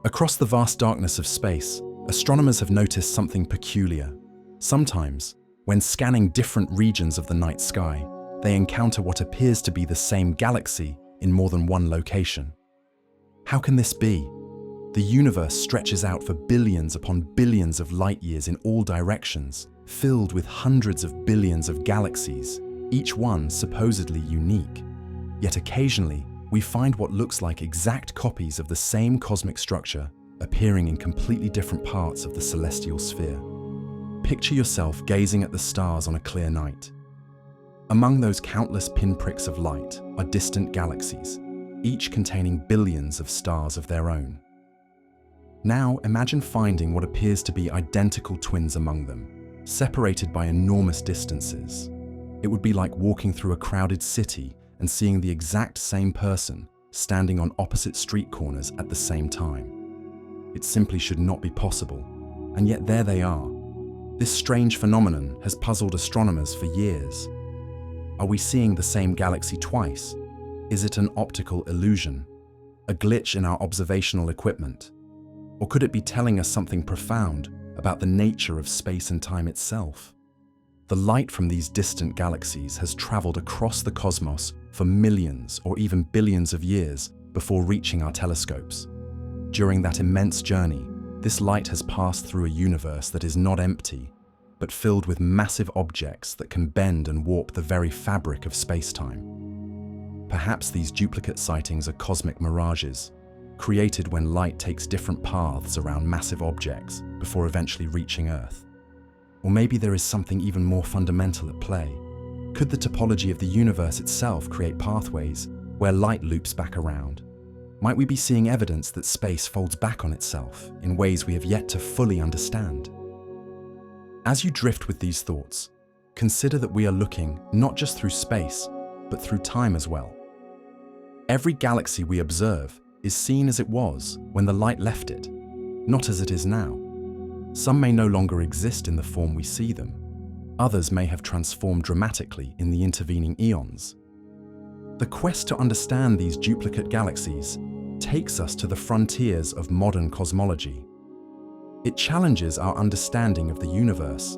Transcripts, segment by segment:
Across the vast darkness of space, astronomers have noticed something peculiar. Sometimes, when scanning different regions of the night sky, they encounter what appears to be the same galaxy in more than one location. How can this be? The universe stretches out for billions upon billions of light years in all directions, filled with hundreds of billions of galaxies, each one supposedly unique. Yet occasionally, we find what looks like exact copies of the same cosmic structure appearing in completely different parts of the celestial sphere. Picture yourself gazing at the stars on a clear night. Among those countless pinpricks of light are distant galaxies, each containing billions of stars of their own. Now imagine finding what appears to be identical twins among them, separated by enormous distances. It would be like walking through a crowded city and seeing the exact same person standing on opposite street corners at the same time. It simply should not be possible, and yet there they are. This strange phenomenon has puzzled astronomers for years. Are we seeing the same galaxy twice? Is it an optical illusion, a glitch in our observational equipment? Or could it be telling us something profound about the nature of space and time itself? The light from these distant galaxies has traveled across the cosmos for millions or even billions of years before reaching our telescopes. During that immense journey, this light has passed through a universe that is not empty, but filled with massive objects that can bend and warp the very fabric of space-time. Perhaps these duplicate sightings are cosmic mirages, created when light takes different paths around massive objects before eventually reaching Earth. Or maybe there is something even more fundamental at play. Could the topology of the universe itself create pathways where light loops back around? Might we be seeing evidence that space folds back on itself in ways we have yet to fully understand? As you drift with these thoughts, consider that we are looking not just through space, but through time as well. Every galaxy we observe is seen as it was when the light left it, not as it is now. Some may no longer exist in the form we see them. Others may have transformed dramatically in the intervening eons. The quest to understand these duplicate galaxies takes us to the frontiers of modern cosmology. It challenges our understanding of the universe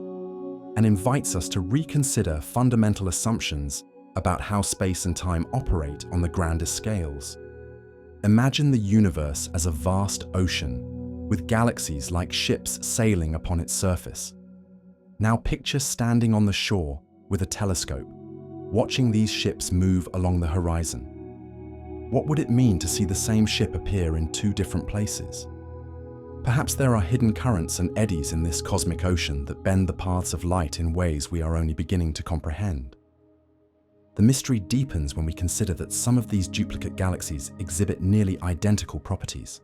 and invites us to reconsider fundamental assumptions about how space and time operate on the grandest scales. Imagine the universe as a vast ocean, with galaxies like ships sailing upon its surface. Now picture standing on the shore with a telescope, watching these ships move along the horizon. What would it mean to see the same ship appear in two different places? Perhaps there are hidden currents and eddies in this cosmic ocean that bend the paths of light in ways we are only beginning to comprehend. The mystery deepens when we consider that some of these duplicate galaxies exhibit nearly identical properties.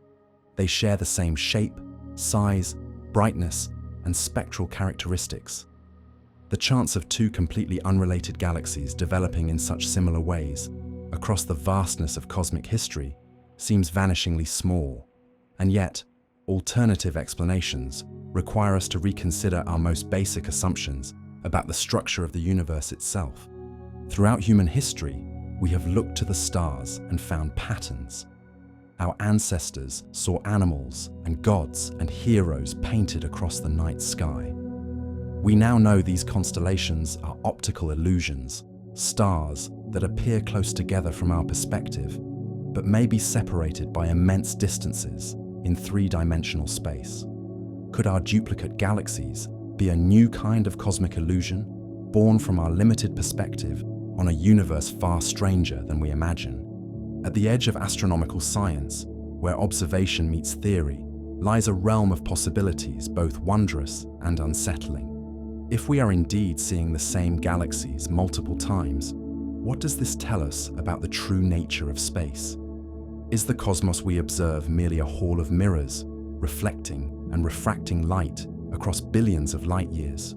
They share the same shape, size, brightness, and spectral characteristics. The chance of two completely unrelated galaxies developing in such similar ways across the vastness of cosmic history seems vanishingly small, and yet alternative explanations require us to reconsider our most basic assumptions about the structure of the universe itself. Throughout human history, we have looked to the stars and found patterns. Our ancestors saw animals and gods and heroes painted across the night sky. We now know these constellations are optical illusions, stars that appear close together from our perspective, but may be separated by immense distances in three-dimensional space. Could our duplicate galaxies be a new kind of cosmic illusion, born from our limited perspective on a universe far stranger than we imagine? At the edge of astronomical science, where observation meets theory, lies a realm of possibilities both wondrous and unsettling. If we are indeed seeing the same galaxies multiple times, what does this tell us about the true nature of space? Is the cosmos we observe merely a hall of mirrors, reflecting and refracting light across billions of light years?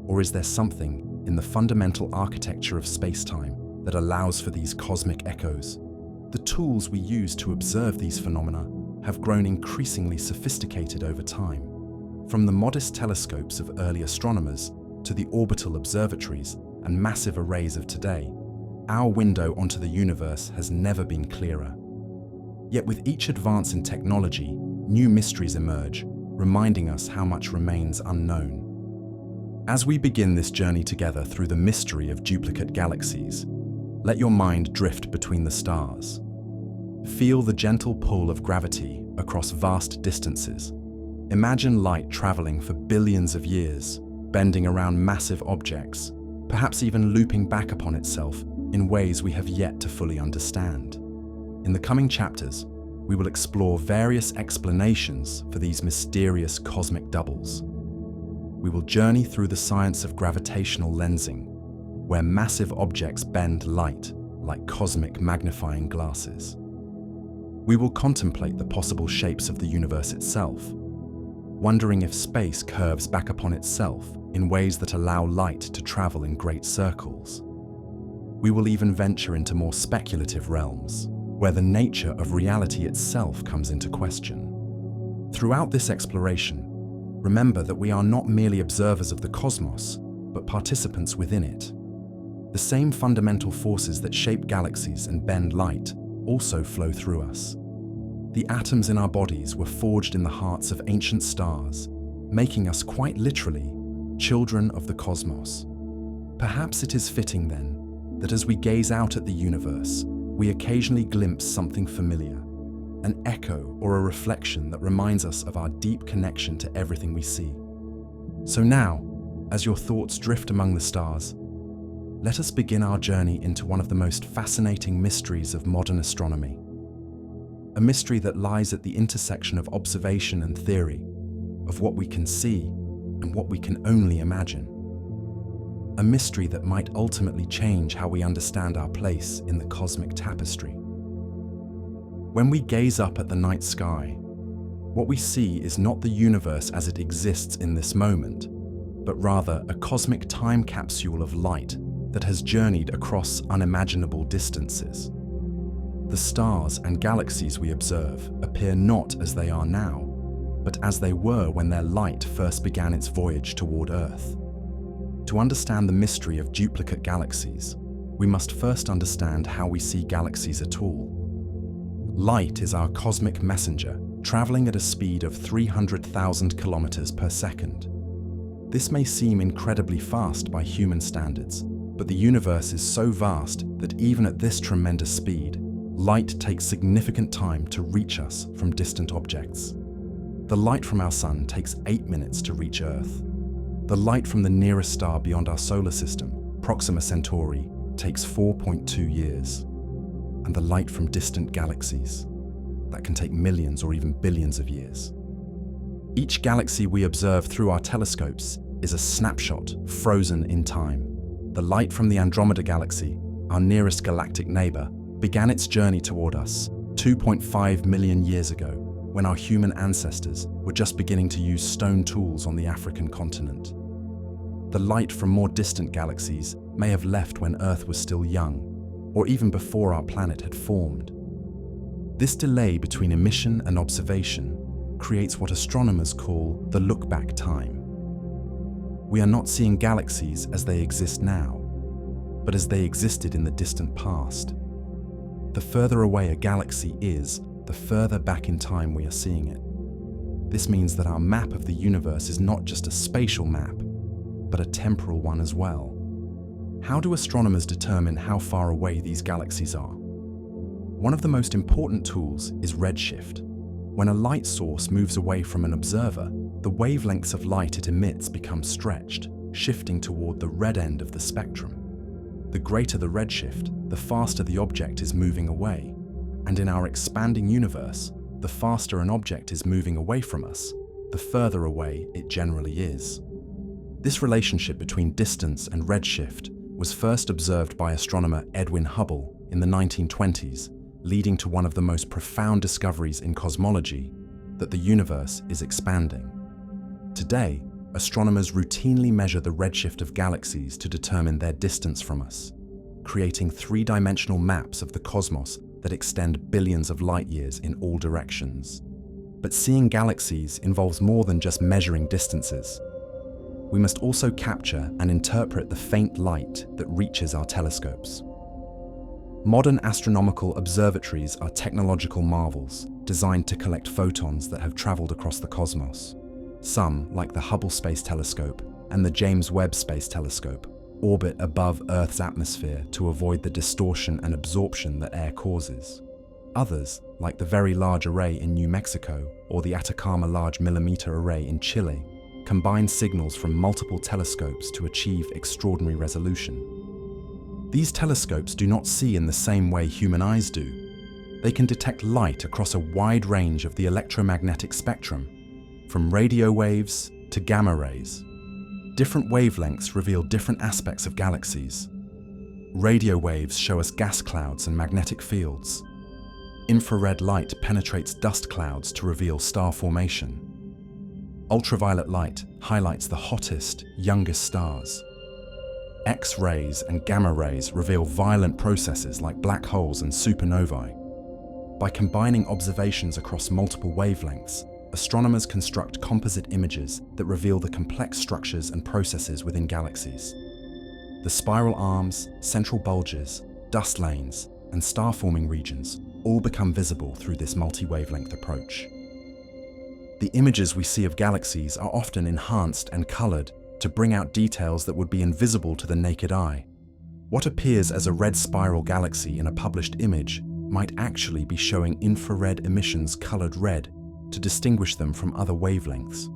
Or is there something in the fundamental architecture of space-time that allows for these cosmic echoes? The tools we use to observe these phenomena have grown increasingly sophisticated over time. From the modest telescopes of early astronomers to the orbital observatories and massive arrays of today, our window onto the universe has never been clearer. Yet with each advance in technology, new mysteries emerge, reminding us how much remains unknown. As we begin this journey together through the mystery of duplicate galaxies, let your mind drift between the stars. Feel the gentle pull of gravity across vast distances. Imagine light traveling for billions of years, bending around massive objects, perhaps even looping back upon itself in ways we have yet to fully understand. In the coming chapters, we will explore various explanations for these mysterious cosmic doubles. We will journey through the science of gravitational lensing, where massive objects bend light like cosmic magnifying glasses. We will contemplate the possible shapes of the universe itself, wondering if space curves back upon itself in ways that allow light to travel in great circles. We will even venture into more speculative realms, where the nature of reality itself comes into question. Throughout this exploration, remember that we are not merely observers of the cosmos, but participants within it. The same fundamental forces that shape galaxies and bend light also flow through us. The atoms in our bodies were forged in the hearts of ancient stars, making us quite literally children of the cosmos. Perhaps it is fitting then that as we gaze out at the universe, we occasionally glimpse something familiar, an echo or a reflection that reminds us of our deep connection to everything we see. So now, as your thoughts drift among the stars, let us begin our journey into one of the most fascinating mysteries of modern astronomy. A mystery that lies at the intersection of observation and theory, of what we can see and what we can only imagine. A mystery that might ultimately change how we understand our place in the cosmic tapestry. When we gaze up at the night sky, what we see is not the universe as it exists in this moment, but rather a cosmic time capsule of light that has journeyed across unimaginable distances. The stars and galaxies we observe appear not as they are now, but as they were when their light first began its voyage toward Earth. To understand the mystery of duplicate galaxies, we must first understand how we see galaxies at all. Light is our cosmic messenger, traveling at a speed of 300,000 kilometers per second. This may seem incredibly fast by human standards, but the universe is so vast that even at this tremendous speed, light takes significant time to reach us from distant objects. The light from our sun takes 8 minutes to reach Earth. The light from the nearest star beyond our solar system, Proxima Centauri, takes 4.2 years. And the light from distant galaxies, that can take millions or even billions of years. Each galaxy we observe through our telescopes is a snapshot frozen in time. The light from the Andromeda Galaxy, our nearest galactic neighbor, began its journey toward us 2.5 million years ago, when our human ancestors were just beginning to use stone tools on the African continent. The light from more distant galaxies may have left when Earth was still young, or even before our planet had formed. This delay between emission and observation creates what astronomers call the look-back time. We are not seeing galaxies as they exist now, but as they existed in the distant past. The further away a galaxy is, the further back in time we are seeing it. This means that our map of the universe is not just a spatial map, but a temporal one as well. How do astronomers determine how far away these galaxies are? One of the most important tools is redshift. When a light source moves away from an observer, the wavelengths of light it emits become stretched, shifting toward the red end of the spectrum. The greater the redshift, the faster the object is moving away. And in our expanding universe, the faster an object is moving away from us, the further away it generally is. This relationship between distance and redshift was first observed by astronomer Edwin Hubble in the 1920s, leading to one of the most profound discoveries in cosmology, that the universe is expanding. Today, astronomers routinely measure the redshift of galaxies to determine their distance from us, creating three-dimensional maps of the cosmos that extend billions of light years in all directions. But seeing galaxies involves more than just measuring distances. We must also capture and interpret the faint light that reaches our telescopes. Modern astronomical observatories are technological marvels designed to collect photons that have traveled across the cosmos. Some, like the Hubble Space Telescope and the James Webb Space Telescope, orbit above Earth's atmosphere to avoid the distortion and absorption that air causes. Others, like the Very Large Array in New Mexico or the Atacama Large Millimeter Array in Chile, combine signals from multiple telescopes to achieve extraordinary resolution. These telescopes do not see in the same way human eyes do. They can detect light across a wide range of the electromagnetic spectrum, from radio waves to gamma rays. Different wavelengths reveal different aspects of galaxies. Radio waves show us gas clouds and magnetic fields. Infrared light penetrates dust clouds to reveal star formation. Ultraviolet light highlights the hottest, youngest stars. X-rays and gamma rays reveal violent processes like black holes and supernovae. By combining observations across multiple wavelengths, astronomers construct composite images that reveal the complex structures and processes within galaxies. The spiral arms, central bulges, dust lanes, and star-forming regions all become visible through this multi-wavelength approach. The images we see of galaxies are often enhanced and colored to bring out details that would be invisible to the naked eye. What appears as a red spiral galaxy in a published image might actually be showing infrared emissions colored red to distinguish them from other wavelengths.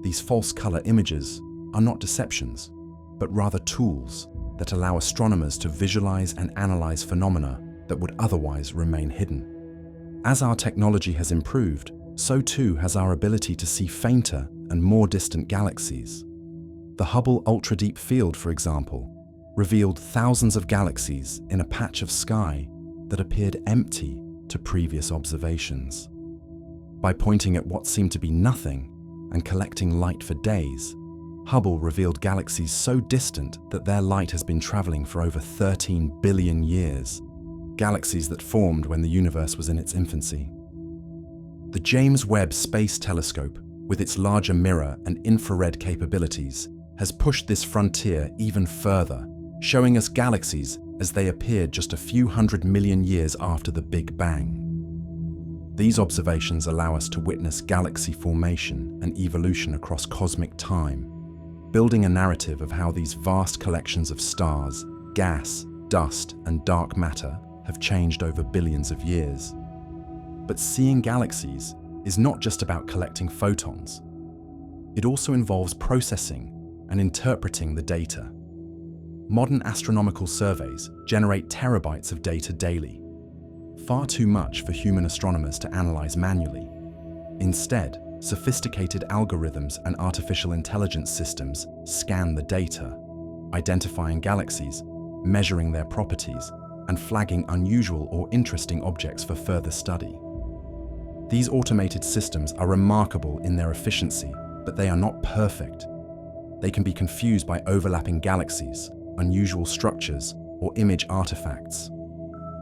These false color images are not deceptions, but rather tools that allow astronomers to visualize and analyze phenomena that would otherwise remain hidden. As our technology has improved, so too has our ability to see fainter and more distant galaxies. The Hubble Ultra Deep Field, for example, revealed thousands of galaxies in a patch of sky that appeared empty to previous observations. By pointing at what seemed to be nothing and collecting light for days, Hubble revealed galaxies so distant that their light has been traveling for over 13 billion years, galaxies that formed when the universe was in its infancy. The James Webb Space Telescope, with its larger mirror and infrared capabilities, has pushed this frontier even further, showing us galaxies as they appeared just a few 100 million years after the Big Bang. These observations allow us to witness galaxy formation and evolution across cosmic time, building a narrative of how these vast collections of stars, gas, dust, and dark matter have changed over billions of years. But seeing galaxies is not just about collecting photons. It also involves processing and interpreting the data. Modern astronomical surveys generate terabytes of data daily, far too much for human astronomers to analyze manually. Instead, sophisticated algorithms and artificial intelligence systems scan the data, identifying galaxies, measuring their properties, and flagging unusual or interesting objects for further study. These automated systems are remarkable in their efficiency, but they are not perfect. They can be confused by overlapping galaxies, unusual structures, or image artifacts.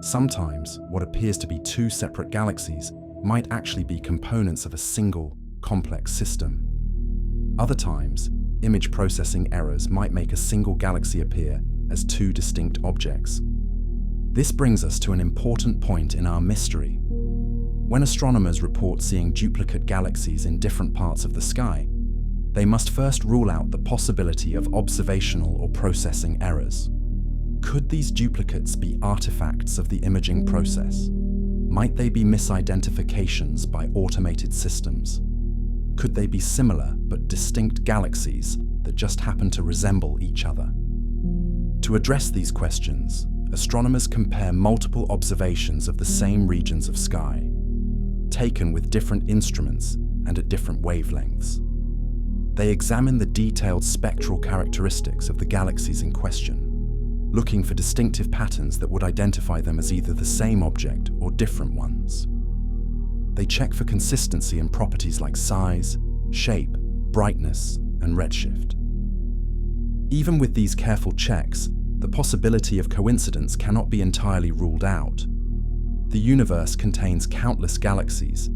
Sometimes, what appears to be two separate galaxies might actually be components of a single, complex system. Other times, image processing errors might make a single galaxy appear as two distinct objects. This brings us to an important point in our mystery. When astronomers report seeing duplicate galaxies in different parts of the sky, they must first rule out the possibility of observational or processing errors. Could these duplicates be artifacts of the imaging process? Might they be misidentifications by automated systems? Could they be similar but distinct galaxies that just happen to resemble each other? To address these questions, astronomers compare multiple observations of the same regions of sky, taken with different instruments and at different wavelengths. They examine the detailed spectral characteristics of the galaxies in question, looking for distinctive patterns that would identify them as either the same object or different ones. They check for consistency in properties like size, shape, brightness, and redshift. Even with these careful checks, the possibility of coincidence cannot be entirely ruled out. The universe contains countless galaxies,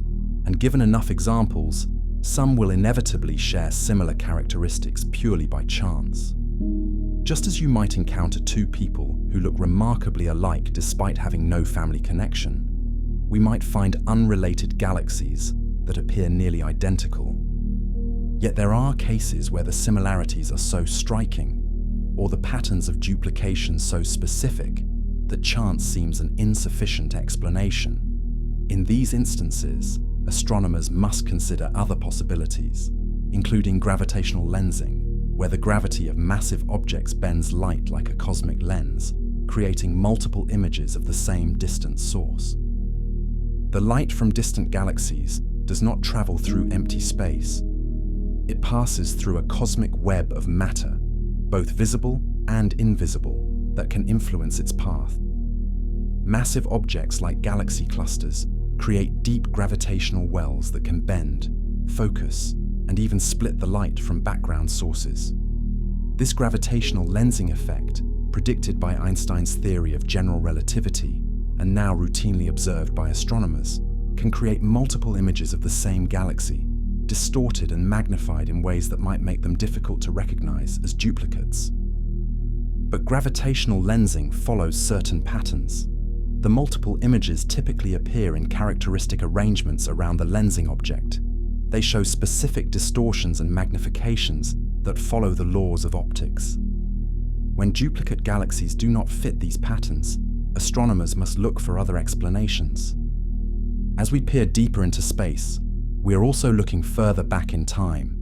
and given enough examples, some will inevitably share similar characteristics purely by chance. Just as you might encounter two people who look remarkably alike despite having no family connection, we might find unrelated galaxies that appear nearly identical. Yet there are cases where the similarities are so striking, or the patterns of duplication so specific, that chance seems an insufficient explanation. In these instances, astronomers must consider other possibilities, including gravitational lensing, where the gravity of massive objects bends light like a cosmic lens, creating multiple images of the same distant source. The light from distant galaxies does not travel through empty space. It passes through a cosmic web of matter, both visible and invisible, that can influence its path. Massive objects like galaxy clusters create deep gravitational wells that can bend, focus, and even split the light from background sources. This gravitational lensing effect, predicted by Einstein's theory of general relativity and now routinely observed by astronomers, can create multiple images of the same galaxy, distorted and magnified in ways that might make them difficult to recognize as duplicates. But gravitational lensing follows certain patterns. The multiple images typically appear in characteristic arrangements around the lensing object. They show specific distortions and magnifications that follow the laws of optics. When duplicate galaxies do not fit these patterns, astronomers must look for other explanations. As we peer deeper into space, we are also looking further back in time.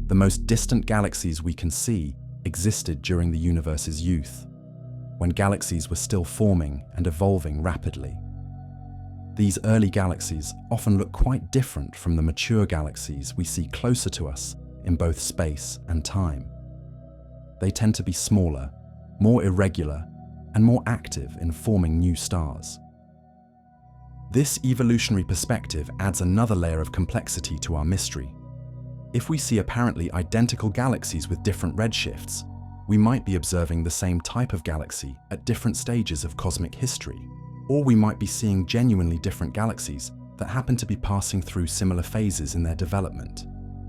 The most distant galaxies we can see existed during the universe's youth, when galaxies were still forming and evolving rapidly. These early galaxies often look quite different from the mature galaxies we see closer to us in both space and time. They tend to be smaller, more irregular, and more active in forming new stars. This evolutionary perspective adds another layer of complexity to our mystery. If we see apparently identical galaxies with different redshifts, we might be observing the same type of galaxy at different stages of cosmic history, or we might be seeing genuinely different galaxies that happen to be passing through similar phases in their development.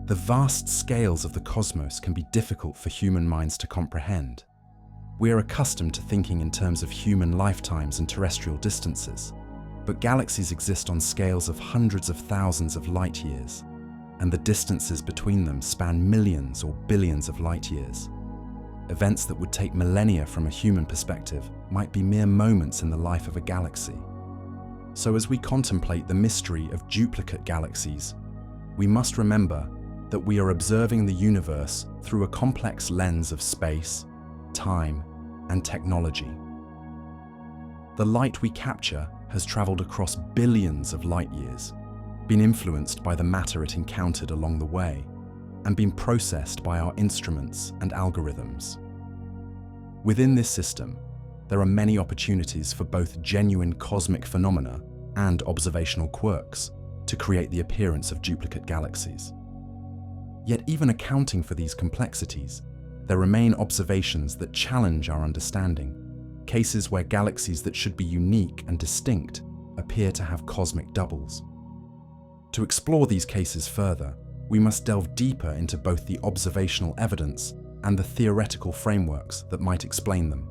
The vast scales of the cosmos can be difficult for human minds to comprehend. We are accustomed to thinking in terms of human lifetimes and terrestrial distances, but galaxies exist on scales of hundreds of thousands of light years, and the distances between them span millions or billions of light years. Events that would take millennia from a human perspective might be mere moments in the life of a galaxy. So as we contemplate the mystery of duplicate galaxies, we must remember that we are observing the universe through a complex lens of space, time, and technology. The light we capture has traveled across billions of light years, been influenced by the matter it encountered along the way, and been processed by our instruments and algorithms. Within this system, there are many opportunities for both genuine cosmic phenomena and observational quirks to create the appearance of duplicate galaxies. Yet even accounting for these complexities, there remain observations that challenge our understanding, cases where galaxies that should be unique and distinct appear to have cosmic doubles. To explore these cases further, we must delve deeper into both the observational evidence and the theoretical frameworks that might explain them.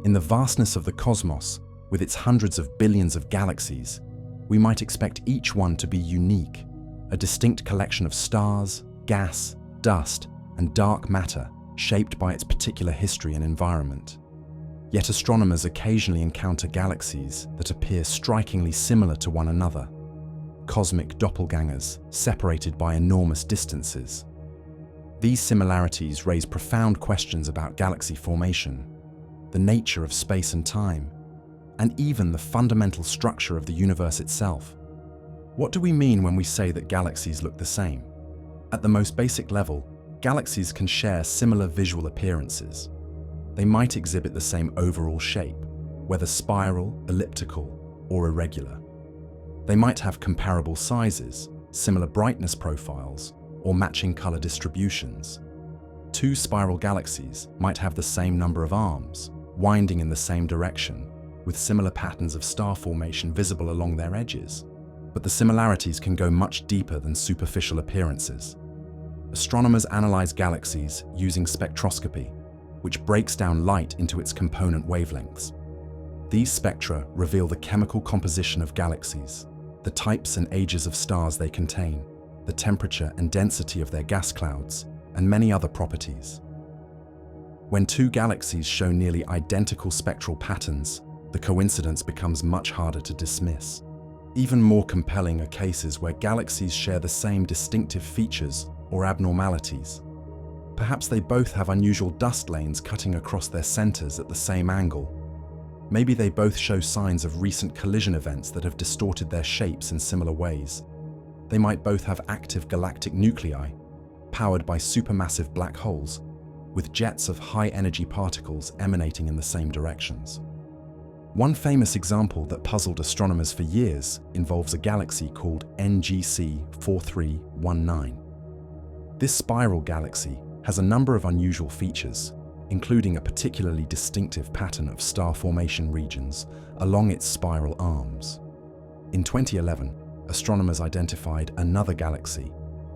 In the vastness of the cosmos, with its hundreds of billions of galaxies, we might expect each one to be unique, a distinct collection of stars, gas, dust, and dark matter shaped by its particular history and environment. Yet astronomers occasionally encounter galaxies that appear strikingly similar to one another, cosmic doppelgangers separated by enormous distances. These similarities raise profound questions about galaxy formation, the nature of space and time, and even the fundamental structure of the universe itself. What do we mean when we say that galaxies look the same? At the most basic level, galaxies can share similar visual appearances. They might exhibit the same overall shape, whether spiral, elliptical, or irregular. They might have comparable sizes, similar brightness profiles, or matching color distributions. Two spiral galaxies might have the same number of arms, winding in the same direction, with similar patterns of star formation visible along their edges. But the similarities can go much deeper than superficial appearances. astronomers analyze galaxies using spectroscopy, which breaks down light into its component wavelengths. These spectra reveal the chemical composition of galaxies, the types and ages of stars they contain, the temperature and density of their gas clouds, and many other properties. When two galaxies show nearly identical spectral patterns, the coincidence becomes much harder to dismiss. Even more compelling are cases where galaxies share the same distinctive features or abnormalities. Perhaps they both have unusual dust lanes cutting across their centers at the same angle. Maybe they both show signs of recent collision events that have distorted their shapes in similar ways. They might both have active galactic nuclei, powered by supermassive black holes, with jets of high-energy particles emanating in the same directions. One famous example that puzzled astronomers for years involves a galaxy called NGC 4319. This spiral galaxy has a number of unusual features, including a particularly distinctive pattern of star formation regions along its spiral arms. In 2011, astronomers identified another galaxy,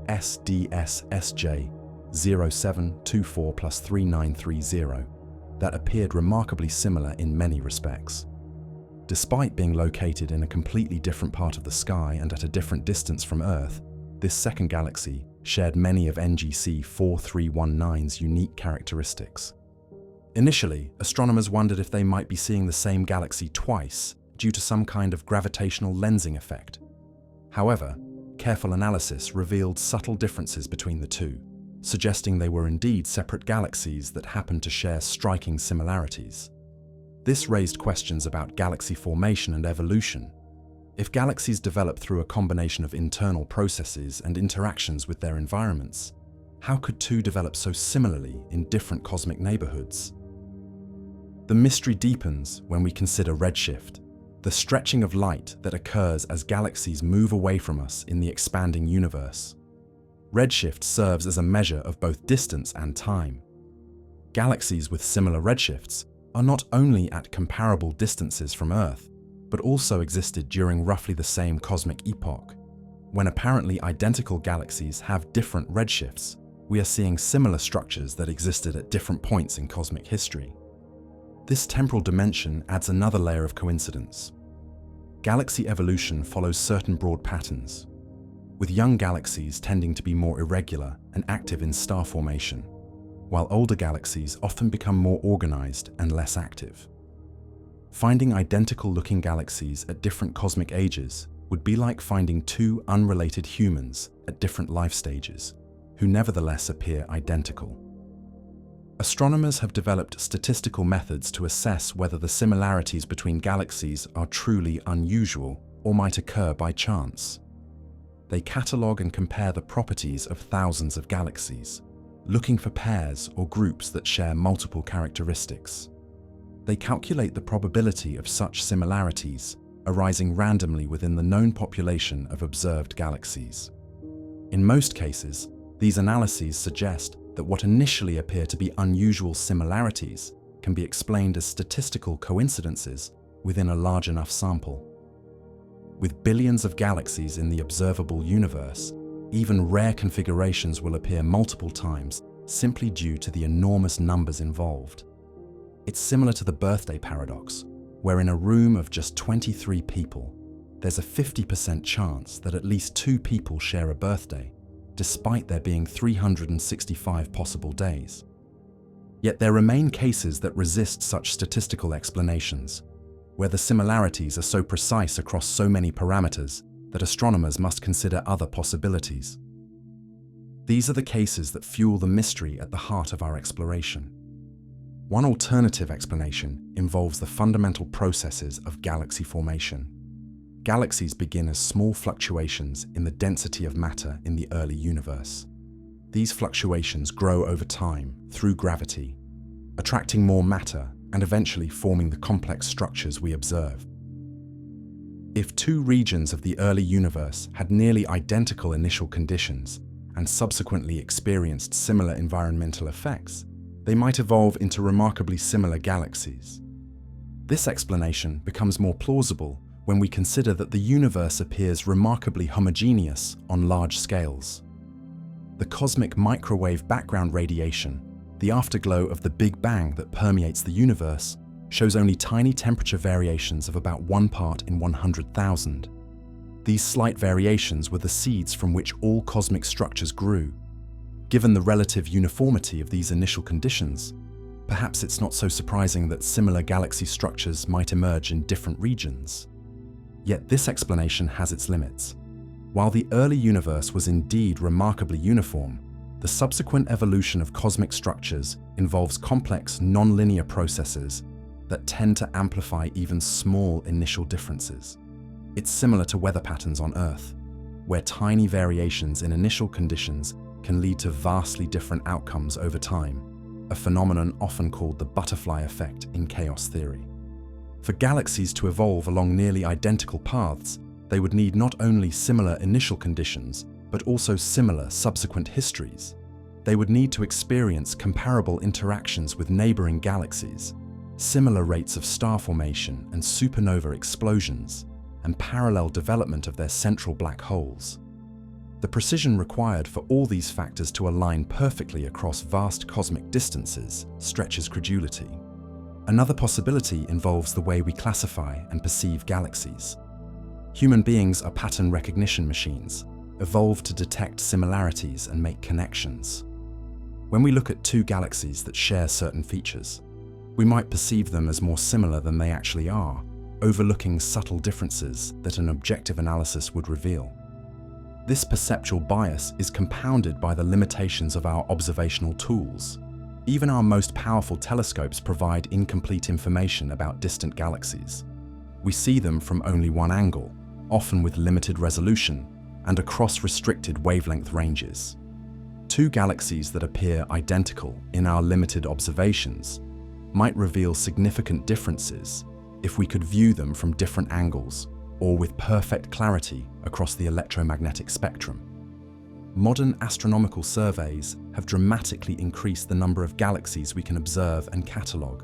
SDSSJ 0724+3930, that appeared remarkably similar in many respects. Despite being located in a completely different part of the sky and at a different distance from Earth, this second galaxy shared many of NGC 4319's unique characteristics. Initially, astronomers wondered if they might be seeing the same galaxy twice due to some kind of gravitational lensing effect. However, careful analysis revealed subtle differences between the two, suggesting they were indeed separate galaxies that happened to share striking similarities. This raised questions about galaxy formation and evolution. If galaxies develop through a combination of internal processes and interactions with their environments, how could two develop so similarly in different cosmic neighborhoods? The mystery deepens when we consider redshift, the stretching of light that occurs as galaxies move away from us in the expanding universe. Redshift serves as a measure of both distance and time. Galaxies with similar redshifts are not only at comparable distances from Earth, but also existed during roughly the same cosmic epoch. When apparently identical galaxies have different redshifts, we are seeing similar structures that existed at different points in cosmic history. This temporal dimension adds another layer of coincidence. Galaxy evolution follows certain broad patterns, with young galaxies tending to be more irregular and active in star formation, while older galaxies often become more organized and less active. Finding identical-looking galaxies at different cosmic ages would be like finding two unrelated humans at different life stages, who nevertheless appear identical. Astronomers have developed statistical methods to assess whether the similarities between galaxies are truly unusual or might occur by chance. They catalogue and compare the properties of thousands of galaxies, looking for pairs or groups that share multiple characteristics. They calculate the probability of such similarities arising randomly within the known population of observed galaxies. In most cases, these analyses suggest that what initially appear to be unusual similarities can be explained as statistical coincidences within a large enough sample. With billions of galaxies in the observable universe, even rare configurations will appear multiple times simply due to the enormous numbers involved. It's similar to the birthday paradox, where in a room of just 23 people, there's a 50% chance that at least 2 people share a birthday, despite there being 365 possible days. Yet there remain cases that resist such statistical explanations, where the similarities are so precise across so many parameters that astronomers must consider other possibilities. These are the cases that fuel the mystery at the heart of our exploration. One alternative explanation involves the fundamental processes of galaxy formation. Galaxies begin as small fluctuations in the density of matter in the early universe. These fluctuations grow over time through gravity, attracting more matter and eventually forming the complex structures we observe. If two regions of the early universe had nearly identical initial conditions and subsequently experienced similar environmental effects, they might evolve into remarkably similar galaxies. This explanation becomes more plausible when we consider that the universe appears remarkably homogeneous on large scales. The cosmic microwave background radiation, the afterglow of the Big Bang that permeates the universe, shows only tiny temperature variations of about 1 part in 100,000. These slight variations were the seeds from which all cosmic structures grew. Given the relative uniformity of these initial conditions, perhaps it's not so surprising that similar galaxy structures might emerge in different regions. Yet this explanation has its limits. While the early universe was indeed remarkably uniform, the subsequent evolution of cosmic structures involves complex, non-linear processes that tend to amplify even small initial differences. It's similar to weather patterns on Earth, where tiny variations in initial conditions can lead to vastly different outcomes over time, a phenomenon often called the butterfly effect in chaos theory. For galaxies to evolve along nearly identical paths, they would need not only similar initial conditions, but also similar subsequent histories. They would need to experience comparable interactions with neighboring galaxies, similar rates of star formation and supernova explosions, and parallel development of their central black holes. The precision required for all these factors to align perfectly across vast cosmic distances stretches credulity. Another possibility involves the way we classify and perceive galaxies. Human beings are pattern recognition machines, evolved to detect similarities and make connections. When we look at two galaxies that share certain features, we might perceive them as more similar than they actually are, overlooking subtle differences that an objective analysis would reveal. This perceptual bias is compounded by the limitations of our observational tools. Even our most powerful telescopes provide incomplete information about distant galaxies. We see them from only one angle, often with limited resolution, and across restricted wavelength ranges. Two galaxies that appear identical in our limited observations might reveal significant differences if we could view them from different angles or with perfect clarity across the electromagnetic spectrum. Modern astronomical surveys have dramatically increased the number of galaxies we can observe and catalogue.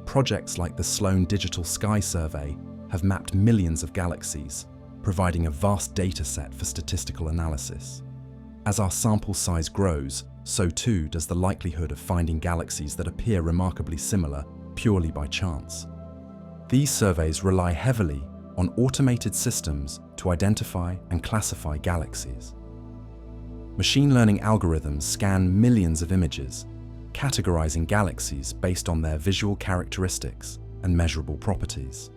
Projects like the Sloan Digital Sky Survey have mapped millions of galaxies, providing a vast data set for statistical analysis. As our sample size grows, so too does the likelihood of finding galaxies that appear remarkably similar purely by chance. These surveys rely heavily on automated systems to identify and classify galaxies. Machine learning algorithms scan millions of images, categorizing galaxies based on their visual characteristics and measurable properties.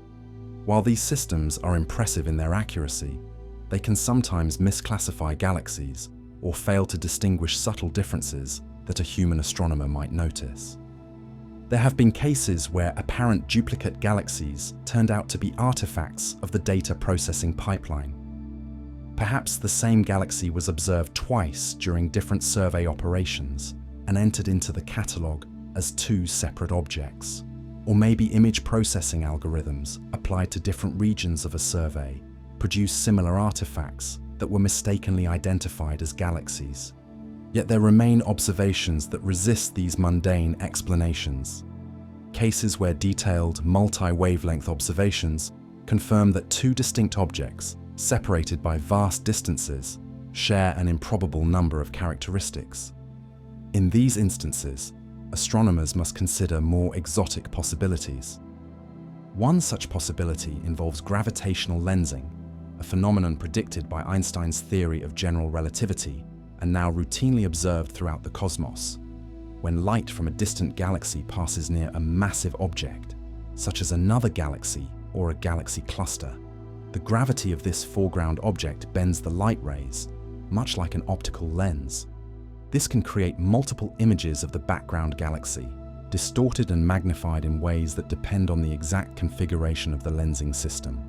While these systems are impressive in their accuracy, they can sometimes misclassify galaxies or fail to distinguish subtle differences that a human astronomer might notice. There have been cases where apparent duplicate galaxies turned out to be artifacts of the data processing pipeline. Perhaps the same galaxy was observed twice during different survey operations and entered into the catalogue as two separate objects. Or maybe image processing algorithms applied to different regions of a survey produced similar artifacts that were mistakenly identified as galaxies. Yet there remain observations that resist these mundane explanations. Cases where detailed, multi-wavelength observations confirm that two distinct objects, separated by vast distances, share an improbable number of characteristics. In these instances, astronomers must consider more exotic possibilities. One such possibility involves gravitational lensing, a phenomenon predicted by Einstein's theory of general relativity and now routinely observed throughout the cosmos. When light from a distant galaxy passes near a massive object, such as another galaxy or a galaxy cluster, the gravity of this foreground object bends the light rays, much like an optical lens. This can create multiple images of the background galaxy, distorted and magnified in ways that depend on the exact configuration of the lensing system.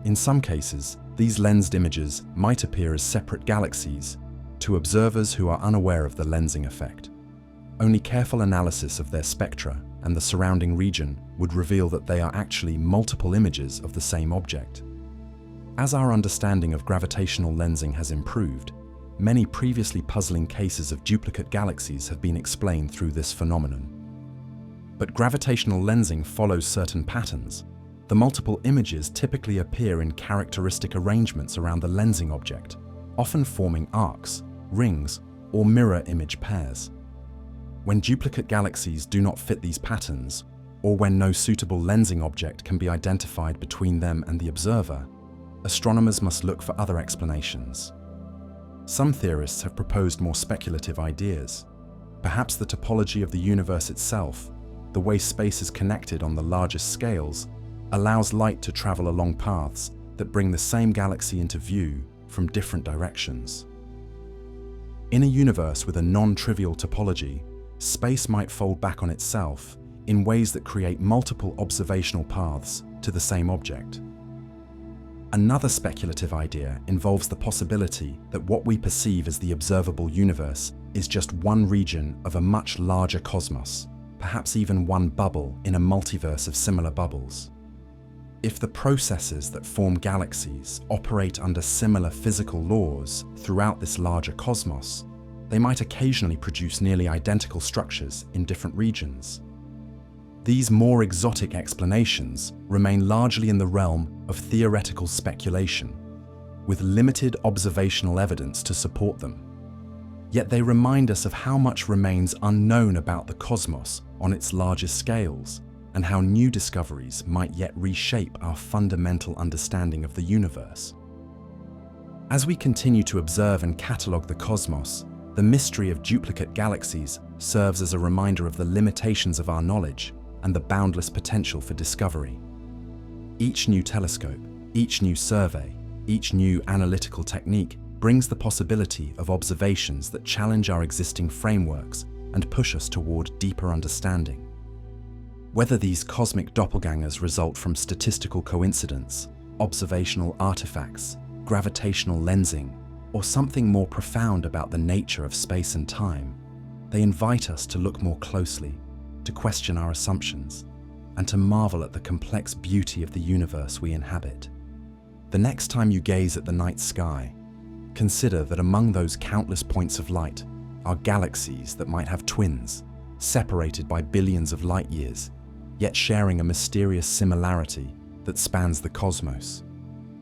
In some cases, these lensed images might appear as separate galaxies to observers who are unaware of the lensing effect. Only careful analysis of their spectra and the surrounding region would reveal that they are actually multiple images of the same object. As our understanding of gravitational lensing has improved, many previously puzzling cases of duplicate galaxies have been explained through this phenomenon. But gravitational lensing follows certain patterns. The multiple images typically appear in characteristic arrangements around the lensing object, often forming arcs, rings, or mirror image pairs. When duplicate galaxies do not fit these patterns, or when no suitable lensing object can be identified between them and the observer, astronomers must look for other explanations. Some theorists have proposed more speculative ideas. Perhaps the topology of the universe itself, the way space is connected on the largest scales, allows light to travel along paths that bring the same galaxy into view from different directions. In a universe with a non-trivial topology, space might fold back on itself in ways that create multiple observational paths to the same object. Another speculative idea involves the possibility that what we perceive as the observable universe is just one region of a much larger cosmos, perhaps even one bubble in a multiverse of similar bubbles. If the processes that form galaxies operate under similar physical laws throughout this larger cosmos, they might occasionally produce nearly identical structures in different regions. These more exotic explanations remain largely in the realm of theoretical speculation, with limited observational evidence to support them. Yet they remind us of how much remains unknown about the cosmos on its largest scales, and how new discoveries might yet reshape our fundamental understanding of the universe. As we continue to observe and catalogue the cosmos, the mystery of duplicate galaxies serves as a reminder of the limitations of our knowledge and the boundless potential for discovery. Each new telescope, each new survey, each new analytical technique brings the possibility of observations that challenge our existing frameworks and push us toward deeper understanding. Whether these cosmic doppelgangers result from statistical coincidence, observational artifacts, gravitational lensing, or something more profound about the nature of space and time, they invite us to look more closely, to question our assumptions, and to marvel at the complex beauty of the universe we inhabit. The next time you gaze at the night sky, consider that among those countless points of light are galaxies that might have twins, separated by billions of light years, yet sharing a mysterious similarity that spans the cosmos.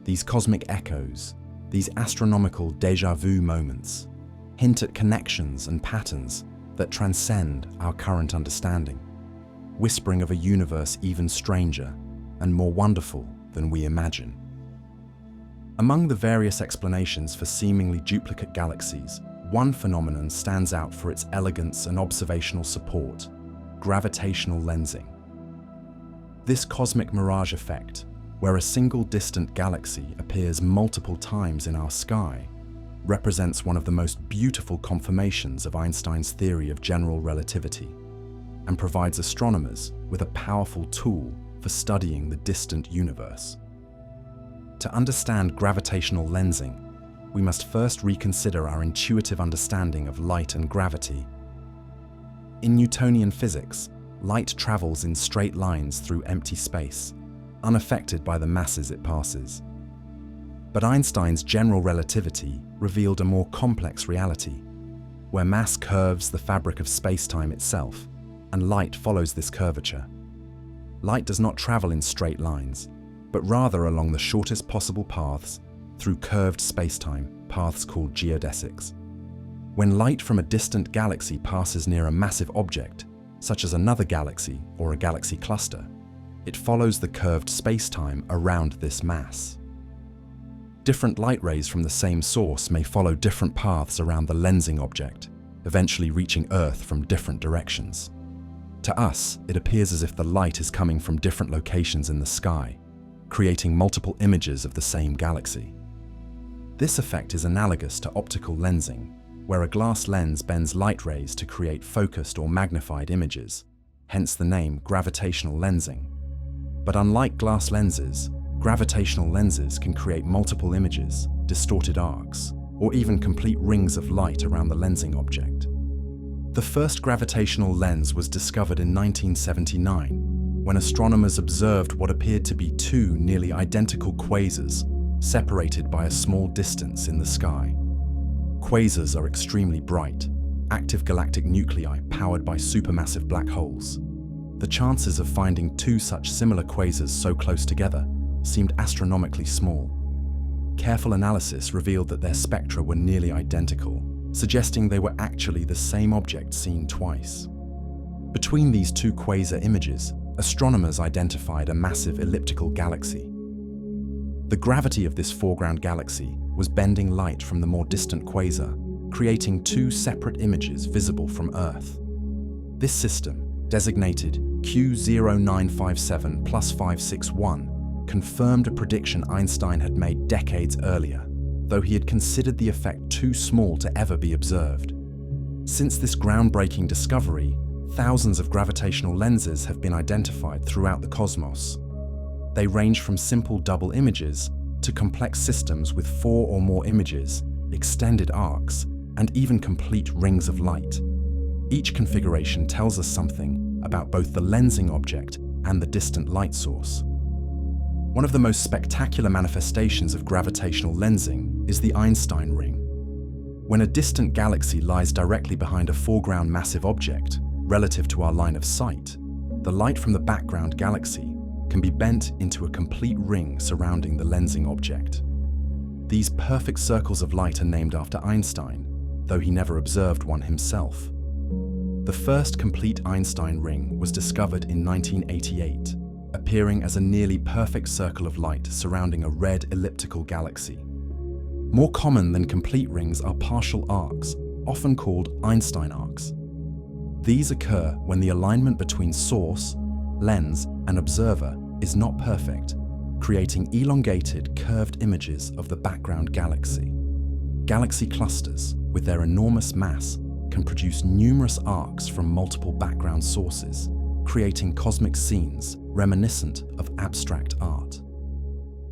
These cosmic echoes, these astronomical déjà vu moments, hint at connections and patterns that transcend our current understanding, whispering of a universe even stranger and more wonderful than we imagine. Among the various explanations for seemingly duplicate galaxies, one phenomenon stands out for its elegance and observational support: gravitational lensing. This cosmic mirage effect, where a single distant galaxy appears multiple times in our sky, represents one of the most beautiful confirmations of Einstein's theory of general relativity, and provides astronomers with a powerful tool for studying the distant universe. To understand gravitational lensing, we must first reconsider our intuitive understanding of light and gravity. In Newtonian physics, light travels in straight lines through empty space, unaffected by the masses it passes. But Einstein's general relativity revealed a more complex reality, where mass curves the fabric of space-time itself, and light follows this curvature. Light does not travel in straight lines, but rather along the shortest possible paths through curved space-time, paths called geodesics. When light from a distant galaxy passes near a massive object, such as another galaxy or a galaxy cluster, it follows the curved space-time around this mass. Different light rays from the same source may follow different paths around the lensing object, eventually reaching Earth from different directions. To us, it appears as if the light is coming from different locations in the sky, creating multiple images of the same galaxy. This effect is analogous to optical lensing, where a glass lens bends light rays to create focused or magnified images, hence the name gravitational lensing. But unlike glass lenses, gravitational lenses can create multiple images, distorted arcs, or even complete rings of light around the lensing object. The first gravitational lens was discovered in 1979, when astronomers observed what appeared to be two nearly identical quasars, separated by a small distance in the sky. Quasars are extremely bright, active galactic nuclei powered by supermassive black holes. The chances of finding two such similar quasars so close together seemed astronomically small. Careful analysis revealed that their spectra were nearly identical, suggesting they were actually the same object seen twice. Between these two quasar images, astronomers identified a massive elliptical galaxy. The gravity of this foreground galaxy was bending light from the more distant quasar, creating two separate images visible from Earth. This system, designated Q0957+561, confirmed a prediction Einstein had made decades earlier, though he had considered the effect too small to ever be observed. Since this groundbreaking discovery, thousands of gravitational lenses have been identified throughout the cosmos. They range from simple double images to complex systems with 4 or more images, extended arcs, and even complete rings of light. Each configuration tells us something about both the lensing object and the distant light source. One of the most spectacular manifestations of gravitational lensing is the Einstein ring. When a distant galaxy lies directly behind a foreground massive object, relative to our line of sight, the light from the background galaxy can be bent into a complete ring surrounding the lensing object. These perfect circles of light are named after Einstein, though he never observed one himself. The first complete Einstein ring was discovered in 1988, appearing as a nearly perfect circle of light surrounding a red elliptical galaxy. More common than complete rings are partial arcs, often called Einstein arcs. These occur when the alignment between source, lens, and observer is not perfect, creating elongated, curved images of the background galaxy. Galaxy clusters, with their enormous mass, can produce numerous arcs from multiple background sources, creating cosmic scenes reminiscent of abstract art.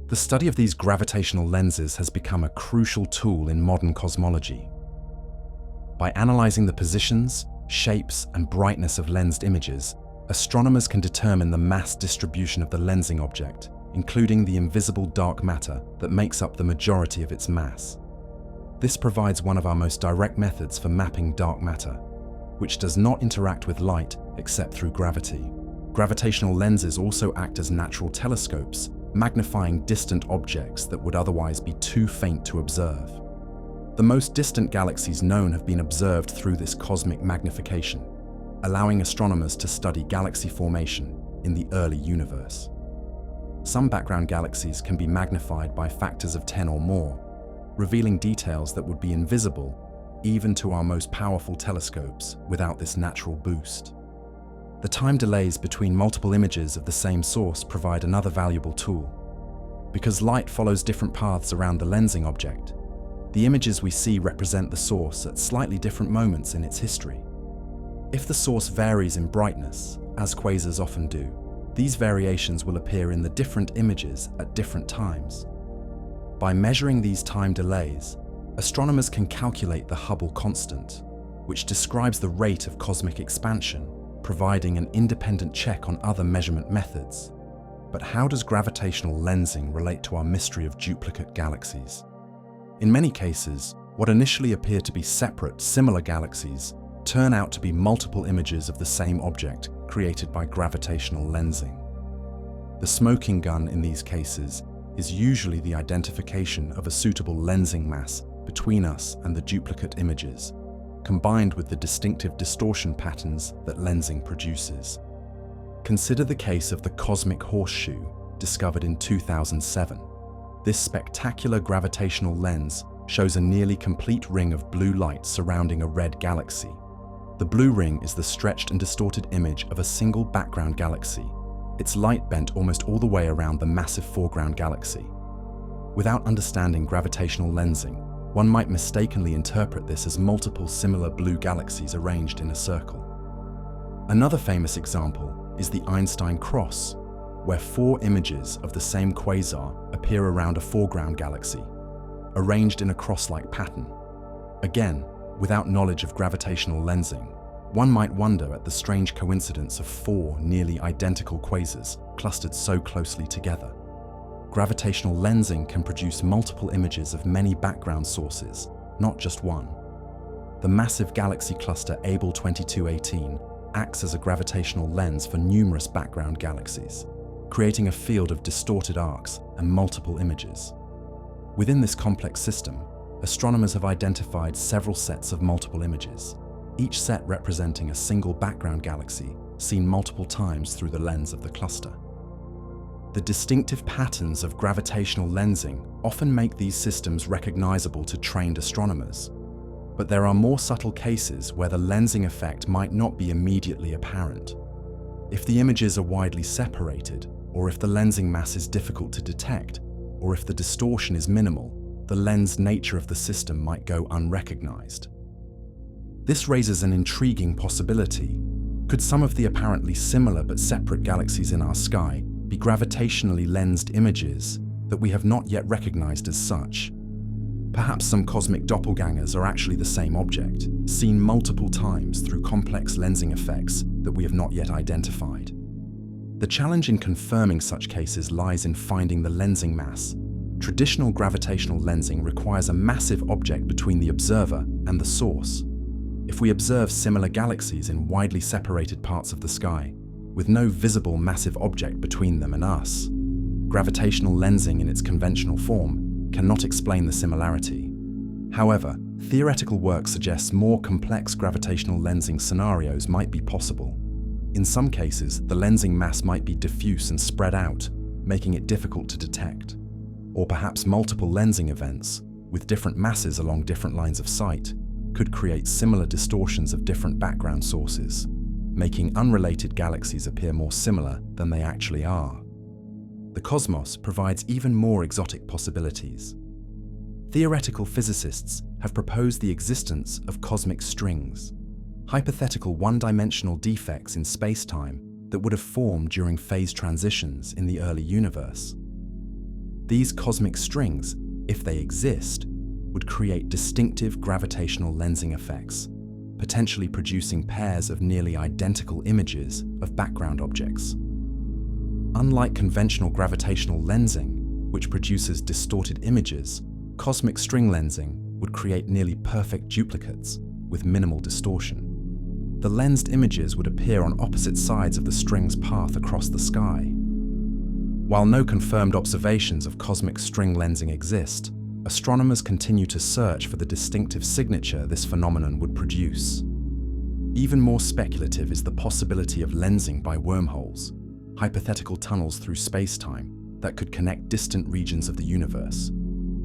The study of these gravitational lenses has become a crucial tool in modern cosmology. By analyzing the positions, shapes, and brightness of lensed images, astronomers can determine the mass distribution of the lensing object, including the invisible dark matter that makes up the majority of its mass. This provides one of our most direct methods for mapping dark matter, which does not interact with light except through gravity. Gravitational lenses also act as natural telescopes, magnifying distant objects that would otherwise be too faint to observe. The most distant galaxies known have been observed through this cosmic magnification, allowing astronomers to study galaxy formation in the early universe. Some background galaxies can be magnified by factors of 10 or more, revealing details that would be invisible even to our most powerful telescopes without this natural boost. The time delays between multiple images of the same source provide another valuable tool. Because light follows different paths around the lensing object, the images we see represent the source at slightly different moments in its history. If the source varies in brightness, as quasars often do, these variations will appear in the different images at different times. By measuring these time delays, astronomers can calculate the Hubble constant, which describes the rate of cosmic expansion, providing an independent check on other measurement methods. But how does gravitational lensing relate to our mystery of duplicate galaxies? In many cases, what initially appear to be separate, similar galaxies turn out to be multiple images of the same object created by gravitational lensing. The smoking gun in these cases is usually the identification of a suitable lensing mass between us and the duplicate images, combined with the distinctive distortion patterns that lensing produces. Consider the case of the cosmic horseshoe, discovered in 2007. This spectacular gravitational lens shows a nearly complete ring of blue light surrounding a red galaxy. The blue ring is the stretched and distorted image of a single background galaxy, its light bent almost all the way around the massive foreground galaxy. Without understanding gravitational lensing, one might mistakenly interpret this as multiple similar blue galaxies arranged in a circle. Another famous example is the Einstein cross, where 4 images of the same quasar appear around a foreground galaxy, arranged in a cross-like pattern. Again, without knowledge of gravitational lensing, one might wonder at the strange coincidence of 4 nearly identical quasars clustered so closely together. Gravitational lensing can produce multiple images of many background sources, not just one. The massive galaxy cluster Abell 2218 acts as a gravitational lens for numerous background galaxies, creating a field of distorted arcs and multiple images. Within this complex system, astronomers have identified several sets of multiple images, each set representing a single background galaxy seen multiple times through the lens of the cluster. The distinctive patterns of gravitational lensing often make these systems recognizable to trained astronomers, but there are more subtle cases where the lensing effect might not be immediately apparent. If the images are widely separated, or if the lensing mass is difficult to detect, or if the distortion is minimal, the lensed nature of the system might go unrecognized. This raises an intriguing possibility. Could some of the apparently similar but separate galaxies in our sky be gravitationally lensed images that we have not yet recognized as such? Perhaps some cosmic doppelgangers are actually the same object, seen multiple times through complex lensing effects that we have not yet identified. The challenge in confirming such cases lies in finding the lensing mass. Traditional gravitational lensing requires a massive object between the observer and the source. If we observe similar galaxies in widely separated parts of the sky, with no visible massive object between them and us, gravitational lensing in its conventional form cannot explain the similarity. However, theoretical work suggests more complex gravitational lensing scenarios might be possible. In some cases, the lensing mass might be diffuse and spread out, making it difficult to detect. Or perhaps multiple lensing events, with different masses along different lines of sight, could create similar distortions of different background sources, making unrelated galaxies appear more similar than they actually are. The cosmos provides even more exotic possibilities. Theoretical physicists have proposed the existence of cosmic strings, hypothetical one-dimensional defects in space-time that would have formed during phase transitions in the early universe. These cosmic strings, if they exist, would create distinctive gravitational lensing effects, potentially producing pairs of nearly identical images of background objects. Unlike conventional gravitational lensing, which produces distorted images, cosmic string lensing would create nearly perfect duplicates with minimal distortion. The lensed images would appear on opposite sides of the string's path across the sky. While no confirmed observations of cosmic string lensing exist, astronomers continue to search for the distinctive signature this phenomenon would produce. Even more speculative is the possibility of lensing by wormholes, hypothetical tunnels through space-time that could connect distant regions of the universe.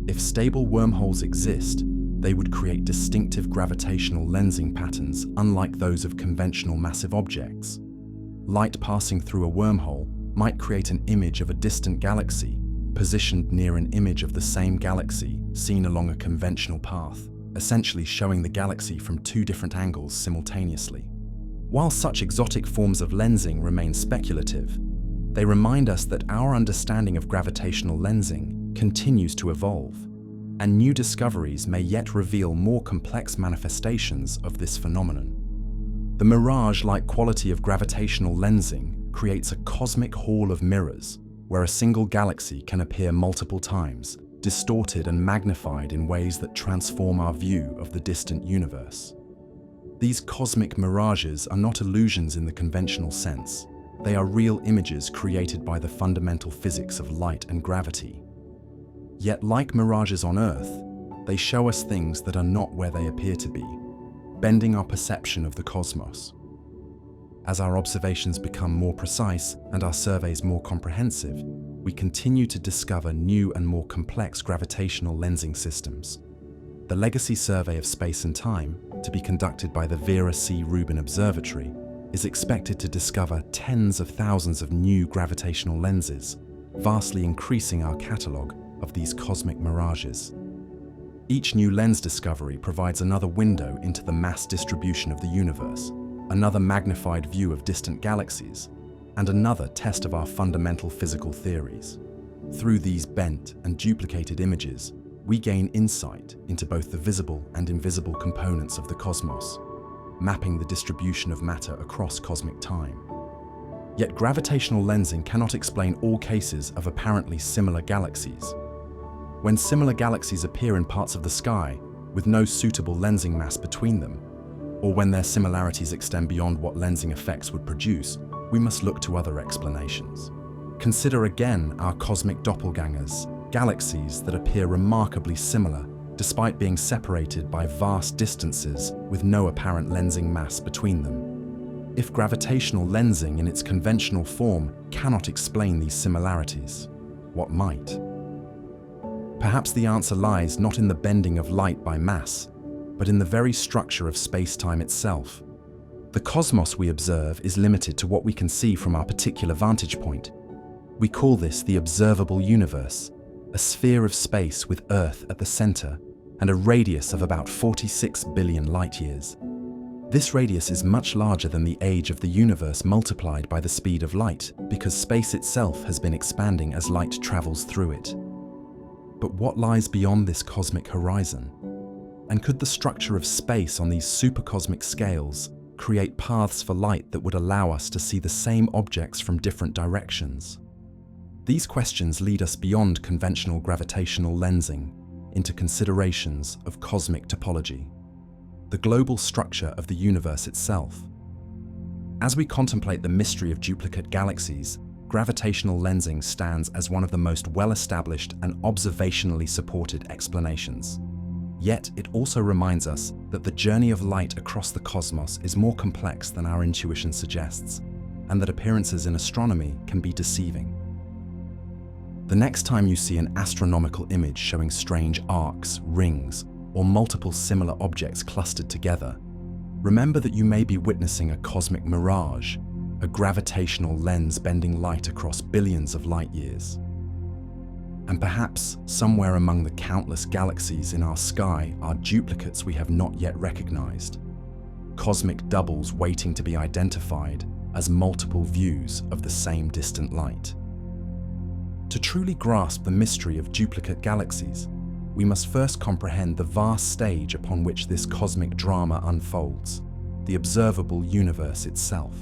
If stable wormholes exist, they would create distinctive gravitational lensing patterns unlike those of conventional massive objects. Light passing through a wormhole might create an image of a distant galaxy, positioned near an image of the same galaxy seen along a conventional path, essentially showing the galaxy from two different angles simultaneously. While such exotic forms of lensing remain speculative, they remind us that our understanding of gravitational lensing continues to evolve, and new discoveries may yet reveal more complex manifestations of this phenomenon. The mirage-like quality of gravitational lensing creates a cosmic hall of mirrors, where a single galaxy can appear multiple times, distorted and magnified in ways that transform our view of the distant universe. These cosmic mirages are not illusions in the conventional sense. They are real images created by the fundamental physics of light and gravity. Yet, like mirages on Earth, they show us things that are not where they appear to be, bending our perception of the cosmos. As our observations become more precise and our surveys more comprehensive, we continue to discover new and more complex gravitational lensing systems. The Legacy Survey of Space and Time, to be conducted by the Vera C. Rubin Observatory, is expected to discover tens of thousands of new gravitational lenses, vastly increasing our catalogue of these cosmic mirages. Each new lens discovery provides another window into the mass distribution of the universe, another magnified view of distant galaxies, and another test of our fundamental physical theories. Through these bent and duplicated images, we gain insight into both the visible and invisible components of the cosmos, mapping the distribution of matter across cosmic time. Yet gravitational lensing cannot explain all cases of apparently similar galaxies. When similar galaxies appear in parts of the sky with no suitable lensing mass between them, or when their similarities extend beyond what lensing effects would produce, we must look to other explanations. Consider again our cosmic doppelgangers, galaxies that appear remarkably similar despite being separated by vast distances with no apparent lensing mass between them. If gravitational lensing in its conventional form cannot explain these similarities, what might? Perhaps the answer lies not in the bending of light by mass, but in the very structure of space-time itself. The cosmos we observe is limited to what we can see from our particular vantage point. We call this the observable universe, a sphere of space with Earth at the center and a radius of about 46 billion light-years. This radius is much larger than the age of the universe multiplied by the speed of light, because space itself has been expanding as light travels through it. But what lies beyond this cosmic horizon? And could the structure of space on these supercosmic scales create paths for light that would allow us to see the same objects from different directions? These questions lead us beyond conventional gravitational lensing into considerations of cosmic topology, the global structure of the universe itself. As we contemplate the mystery of duplicate galaxies, gravitational lensing stands as one of the most well-established and observationally supported explanations. Yet it also reminds us that the journey of light across the cosmos is more complex than our intuition suggests, and that appearances in astronomy can be deceiving. The next time you see an astronomical image showing strange arcs, rings, or multiple similar objects clustered together, remember that you may be witnessing a cosmic mirage, a gravitational lens bending light across billions of light years. And perhaps somewhere among the countless galaxies in our sky are duplicates we have not yet recognized, cosmic doubles waiting to be identified as multiple views of the same distant light. To truly grasp the mystery of duplicate galaxies, we must first comprehend the vast stage upon which this cosmic drama unfolds, the observable universe itself.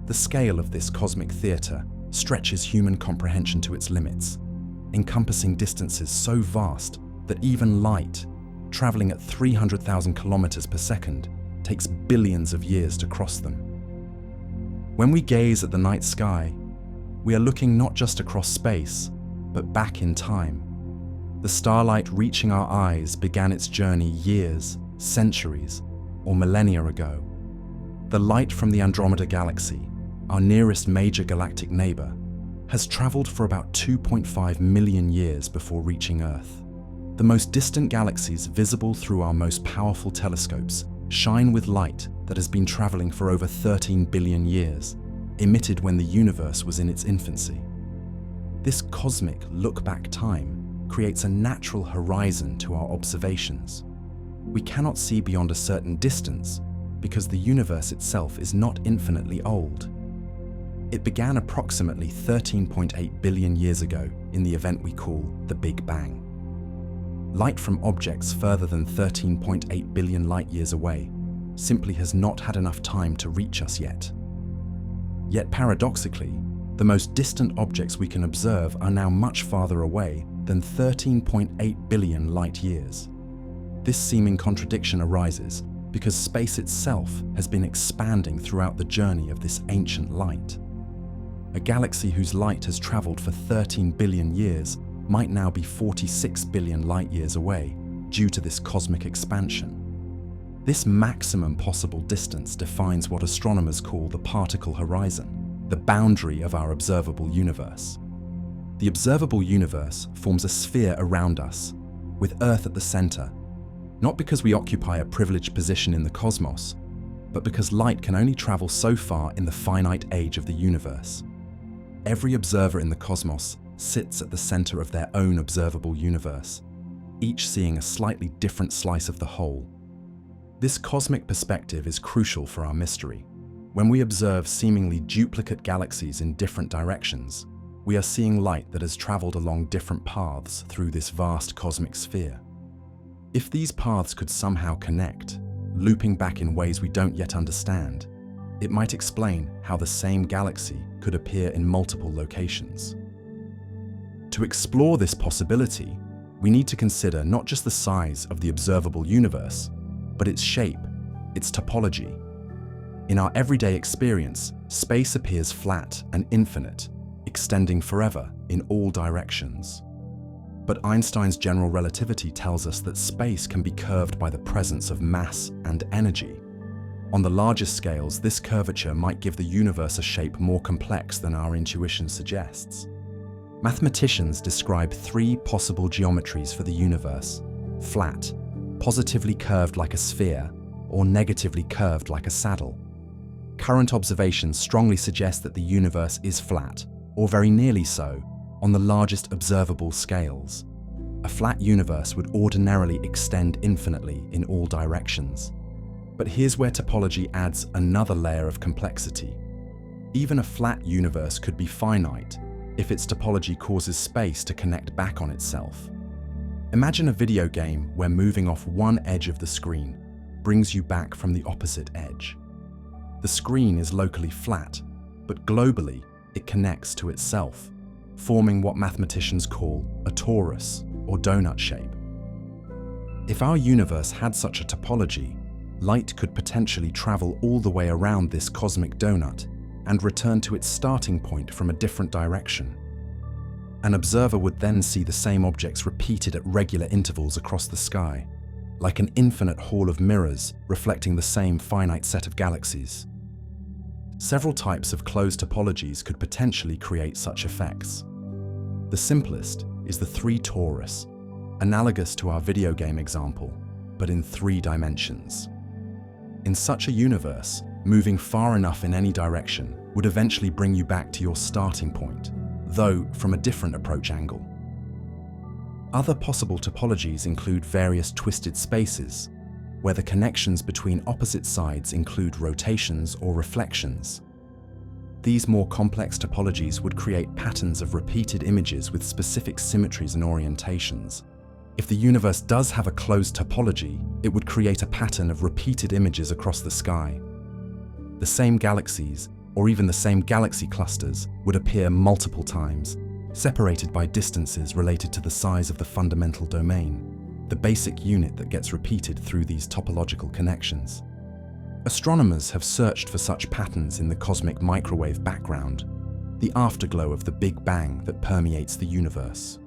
The scale of this cosmic theatre stretches human comprehension to its limits, encompassing distances so vast that even light, travelling at 300,000 kilometers per second, takes billions of years to cross them. When we gaze at the night sky, we are looking not just across space, but back in time. The starlight reaching our eyes began its journey years, centuries, or millennia ago. The light from the Andromeda Galaxy, our nearest major galactic neighbor, has traveled for about 2.5 million years before reaching Earth. The most distant galaxies visible through our most powerful telescopes shine with light that has been traveling for over 13 billion years, emitted when the universe was in its infancy. This cosmic look-back time creates a natural horizon to our observations. We cannot see beyond a certain distance because the universe itself is not infinitely old. It began approximately 13.8 billion years ago in the event we call the Big Bang. Light from objects further than 13.8 billion light-years away simply has not had enough time to reach us yet. Yet paradoxically, the most distant objects we can observe are now much farther away than 13.8 billion light-years. This seeming contradiction arises because space itself has been expanding throughout the journey of this ancient light. A galaxy whose light has traveled for 13 billion years might now be 46 billion light-years away due to this cosmic expansion. This maximum possible distance defines what astronomers call the particle horizon, the boundary of our observable universe. The observable universe forms a sphere around us, with Earth at the center, not because we occupy a privileged position in the cosmos, but because light can only travel so far in the finite age of the universe. Every observer in the cosmos sits at the center of their own observable universe, each seeing a slightly different slice of the whole. This cosmic perspective is crucial for our mystery. When we observe seemingly duplicate galaxies in different directions, we are seeing light that has traveled along different paths through this vast cosmic sphere. If these paths could somehow connect, looping back in ways we don't yet understand, it might explain how the same galaxy could appear in multiple locations. To explore this possibility, we need to consider not just the size of the observable universe, but its shape, its topology. In our everyday experience, space appears flat and infinite, extending forever in all directions. But Einstein's general relativity tells us that space can be curved by the presence of mass and energy. On the largest scales, this curvature might give the universe a shape more complex than our intuition suggests. Mathematicians describe three possible geometries for the universe: flat, positively curved like a sphere, or negatively curved like a saddle. Current observations strongly suggest that the universe is flat, or very nearly so, on the largest observable scales. A flat universe would ordinarily extend infinitely in all directions. But here's where topology adds another layer of complexity. Even a flat universe could be finite if its topology causes space to connect back on itself. Imagine a video game where moving off one edge of the screen brings you back from the opposite edge. The screen is locally flat, but globally it connects to itself, forming what mathematicians call a torus, or donut shape. If our universe had such a topology, light could potentially travel all the way around this cosmic donut and return to its starting point from a different direction. An observer would then see the same objects repeated at regular intervals across the sky, like an infinite hall of mirrors reflecting the same finite set of galaxies. Several types of closed topologies could potentially create such effects. The simplest is the three torus, analogous to our video game example, but in 3 dimensions. In such a universe, moving far enough in any direction would eventually bring you back to your starting point, though from a different approach angle. Other possible topologies include various twisted spaces, where the connections between opposite sides include rotations or reflections. These more complex topologies would create patterns of repeated images with specific symmetries and orientations. If the universe does have a closed topology, it would create a pattern of repeated images across the sky. The same galaxies, or even the same galaxy clusters, would appear multiple times, separated by distances related to the size of the fundamental domain, the basic unit that gets repeated through these topological connections. Astronomers have searched for such patterns in the cosmic microwave background, the afterglow of the Big Bang that permeates the universe.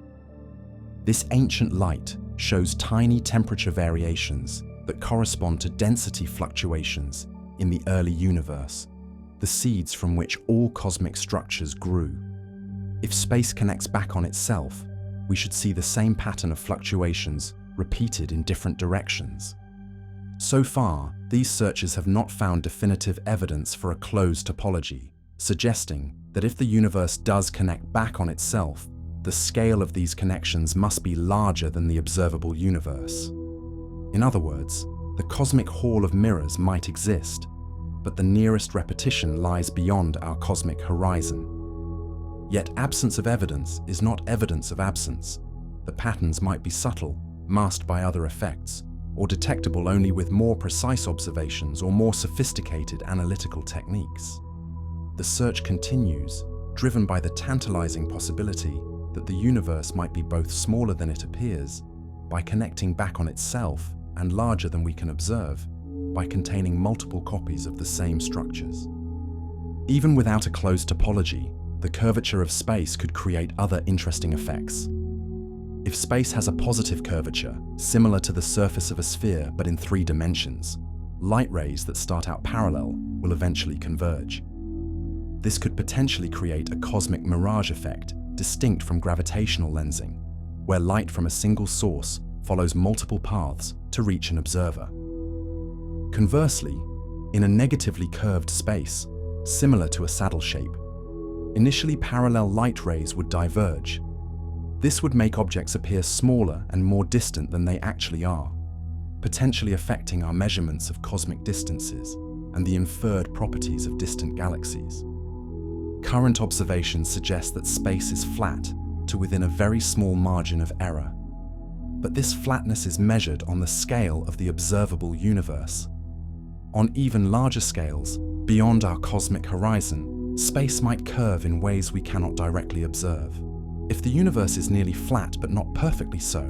This ancient light shows tiny temperature variations that correspond to density fluctuations in the early universe, the seeds from which all cosmic structures grew. If space connects back on itself, we should see the same pattern of fluctuations repeated in different directions. So far, these searches have not found definitive evidence for a closed topology, suggesting that if the universe does connect back on itself, the scale of these connections must be larger than the observable universe. In other words, the cosmic hall of mirrors might exist, but the nearest repetition lies beyond our cosmic horizon. Yet absence of evidence is not evidence of absence. The patterns might be subtle, masked by other effects, or detectable only with more precise observations or more sophisticated analytical techniques. The search continues, driven by the tantalizing possibility that the universe might be both smaller than it appears, by connecting back on itself, and larger than we can observe, by containing multiple copies of the same structures. Even without a closed topology, the curvature of space could create other interesting effects. If space has a positive curvature, similar to the surface of a sphere but in 3 dimensions, light rays that start out parallel will eventually converge. This could potentially create a cosmic mirage effect distinct from gravitational lensing, where light from a single source follows multiple paths to reach an observer. Conversely, in a negatively curved space, similar to a saddle shape, initially parallel light rays would diverge. This would make objects appear smaller and more distant than they actually are, potentially affecting our measurements of cosmic distances and the inferred properties of distant galaxies. Current observations suggest that space is flat to within a very small margin of error. But this flatness is measured on the scale of the observable universe. On even larger scales, beyond our cosmic horizon, space might curve in ways we cannot directly observe. If the universe is nearly flat but not perfectly so,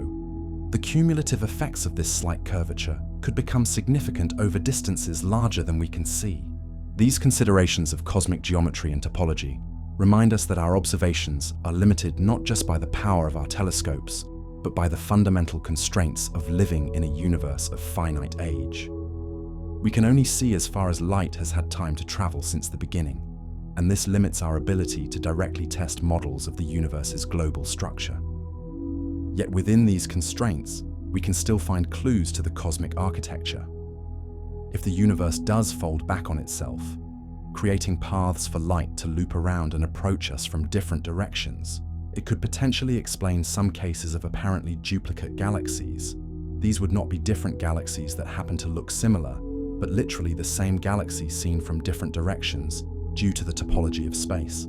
the cumulative effects of this slight curvature could become significant over distances larger than we can see. These considerations of cosmic geometry and topology remind us that our observations are limited not just by the power of our telescopes, but by the fundamental constraints of living in a universe of finite age. We can only see as far as light has had time to travel since the beginning, and this limits our ability to directly test models of the universe's global structure. Yet within these constraints, we can still find clues to the cosmic architecture. If the universe does fold back on itself, creating paths for light to loop around and approach us from different directions, it could potentially explain some cases of apparently duplicate galaxies. These would not be different galaxies that happen to look similar, but literally the same galaxy seen from different directions due to the topology of space.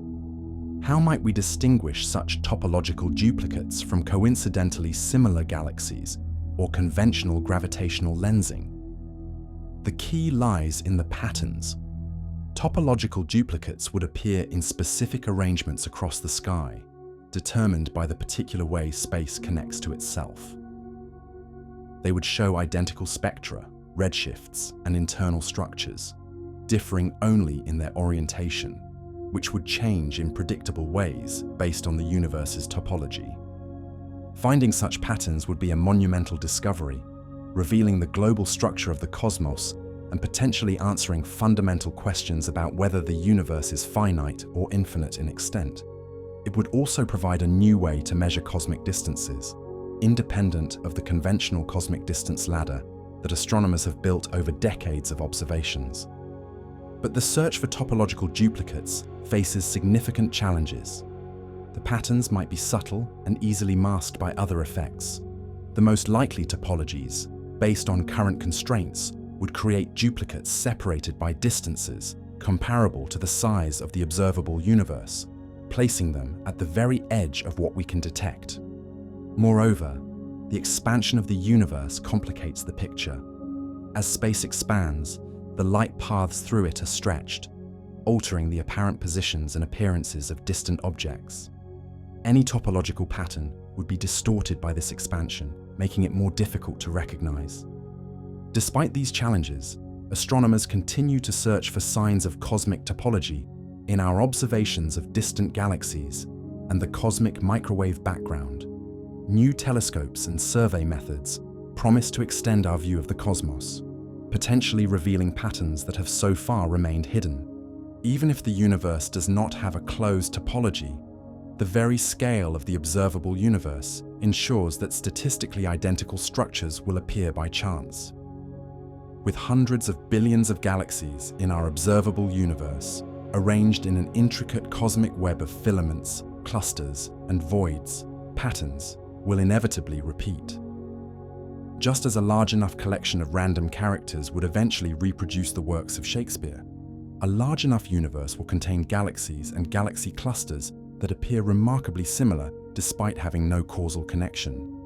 How might we distinguish such topological duplicates from coincidentally similar galaxies or conventional gravitational lensing? The key lies in the patterns. Topological duplicates would appear in specific arrangements across the sky, determined by the particular way space connects to itself. They would show identical spectra, redshifts, and internal structures, differing only in their orientation, which would change in predictable ways based on the universe's topology. Finding such patterns would be a monumental discovery, revealing the global structure of the cosmos and potentially answering fundamental questions about whether the universe is finite or infinite in extent. It would also provide a new way to measure cosmic distances, independent of the conventional cosmic distance ladder that astronomers have built over decades of observations. But the search for topological duplicates faces significant challenges. The patterns might be subtle and easily masked by other effects. The most likely topologies, based on current constraints, would create duplicates separated by distances comparable to the size of the observable universe, placing them at the very edge of what we can detect. Moreover, the expansion of the universe complicates the picture. As space expands, the light paths through it are stretched, altering the apparent positions and appearances of distant objects. Any topological pattern would be distorted by this expansion, making it more difficult to recognize. Despite these challenges, astronomers continue to search for signs of cosmic topology in our observations of distant galaxies and the cosmic microwave background. New telescopes and survey methods promise to extend our view of the cosmos, potentially revealing patterns that have so far remained hidden. Even if the universe does not have a closed topology, the very scale of the observable universe ensures that statistically identical structures will appear by chance. With hundreds of billions of galaxies in our observable universe, arranged in an intricate cosmic web of filaments, clusters, and voids, patterns will inevitably repeat. Just as a large enough collection of random characters would eventually reproduce the works of Shakespeare, a large enough universe will contain galaxies and galaxy clusters that appear remarkably similar despite having no causal connection.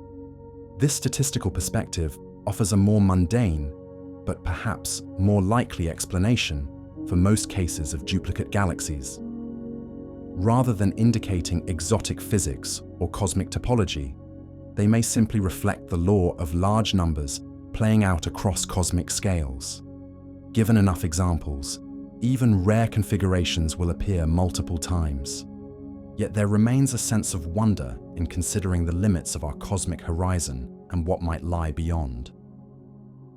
This statistical perspective offers a more mundane, but perhaps more likely explanation for most cases of duplicate galaxies. Rather than indicating exotic physics or cosmic topology, they may simply reflect the law of large numbers playing out across cosmic scales. Given enough examples, even rare configurations will appear multiple times. Yet there remains a sense of wonder in considering the limits of our cosmic horizon and what might lie beyond.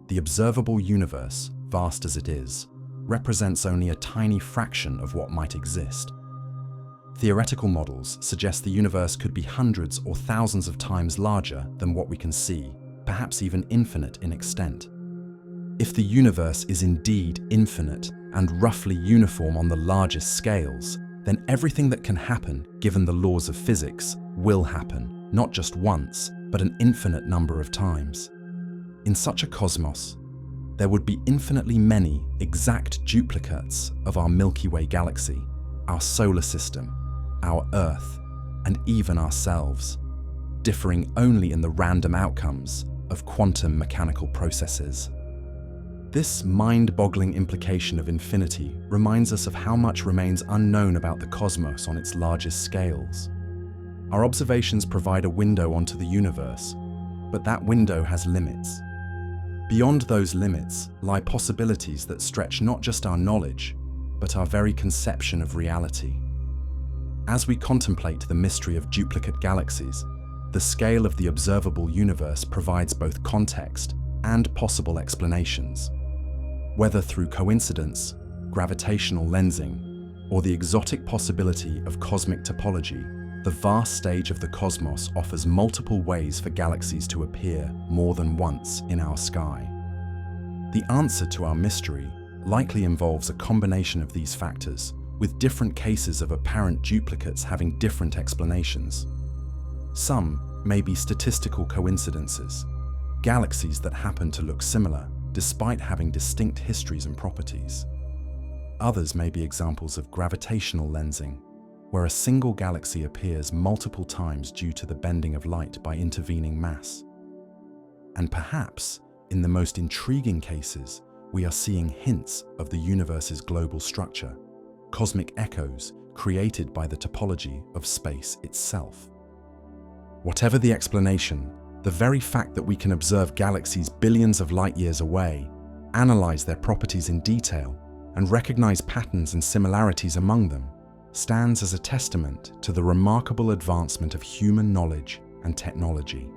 The observable universe, vast as it is, represents only a tiny fraction of what might exist. Theoretical models suggest the universe could be hundreds or thousands of times larger than what we can see, perhaps even infinite in extent. If the universe is indeed infinite and roughly uniform on the largest scales, then everything that can happen, given the laws of physics, will happen, not just once, but an infinite number of times. In such a cosmos, there would be infinitely many exact duplicates of our Milky Way galaxy, our solar system, our Earth, and even ourselves, differing only in the random outcomes of quantum mechanical processes. This mind-boggling implication of infinity reminds us of how much remains unknown about the cosmos on its largest scales. Our observations provide a window onto the universe, but that window has limits. Beyond those limits lie possibilities that stretch not just our knowledge, but our very conception of reality. As we contemplate the mystery of duplicate galaxies, the scale of the observable universe provides both context and possible explanations. Whether through coincidence, gravitational lensing, or the exotic possibility of cosmic topology, the vast stage of the cosmos offers multiple ways for galaxies to appear more than once in our sky. The answer to our mystery likely involves a combination of these factors, with different cases of apparent duplicates having different explanations. Some may be statistical coincidences, galaxies that happen to look similar despite having distinct histories and properties. Others may be examples of gravitational lensing, where a single galaxy appears multiple times due to the bending of light by intervening mass. And perhaps, in the most intriguing cases, we are seeing hints of the universe's global structure, cosmic echoes created by the topology of space itself. Whatever the explanation, the very fact that we can observe galaxies billions of light years away, analyze their properties in detail, and recognize patterns and similarities among them stands as a testament to the remarkable advancement of human knowledge and technology.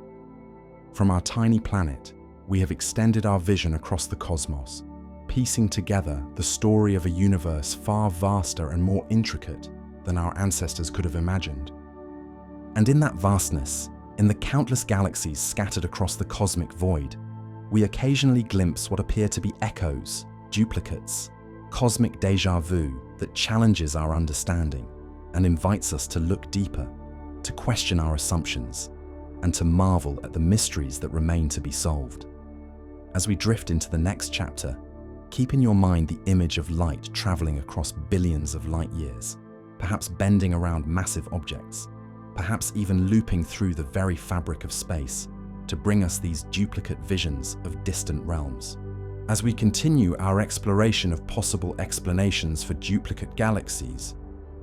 From our tiny planet, we have extended our vision across the cosmos, piecing together the story of a universe far vaster and more intricate than our ancestors could have imagined. And in that vastness, in the countless galaxies scattered across the cosmic void, we occasionally glimpse what appear to be echoes, duplicates, cosmic déjà vu that challenges our understanding and invites us to look deeper, to question our assumptions, and to marvel at the mysteries that remain to be solved. As we drift into the next chapter, keep in your mind the image of light traveling across billions of light years, perhaps bending around massive objects, perhaps even looping through the very fabric of space to bring us these duplicate visions of distant realms. As we continue our exploration of possible explanations for duplicate galaxies,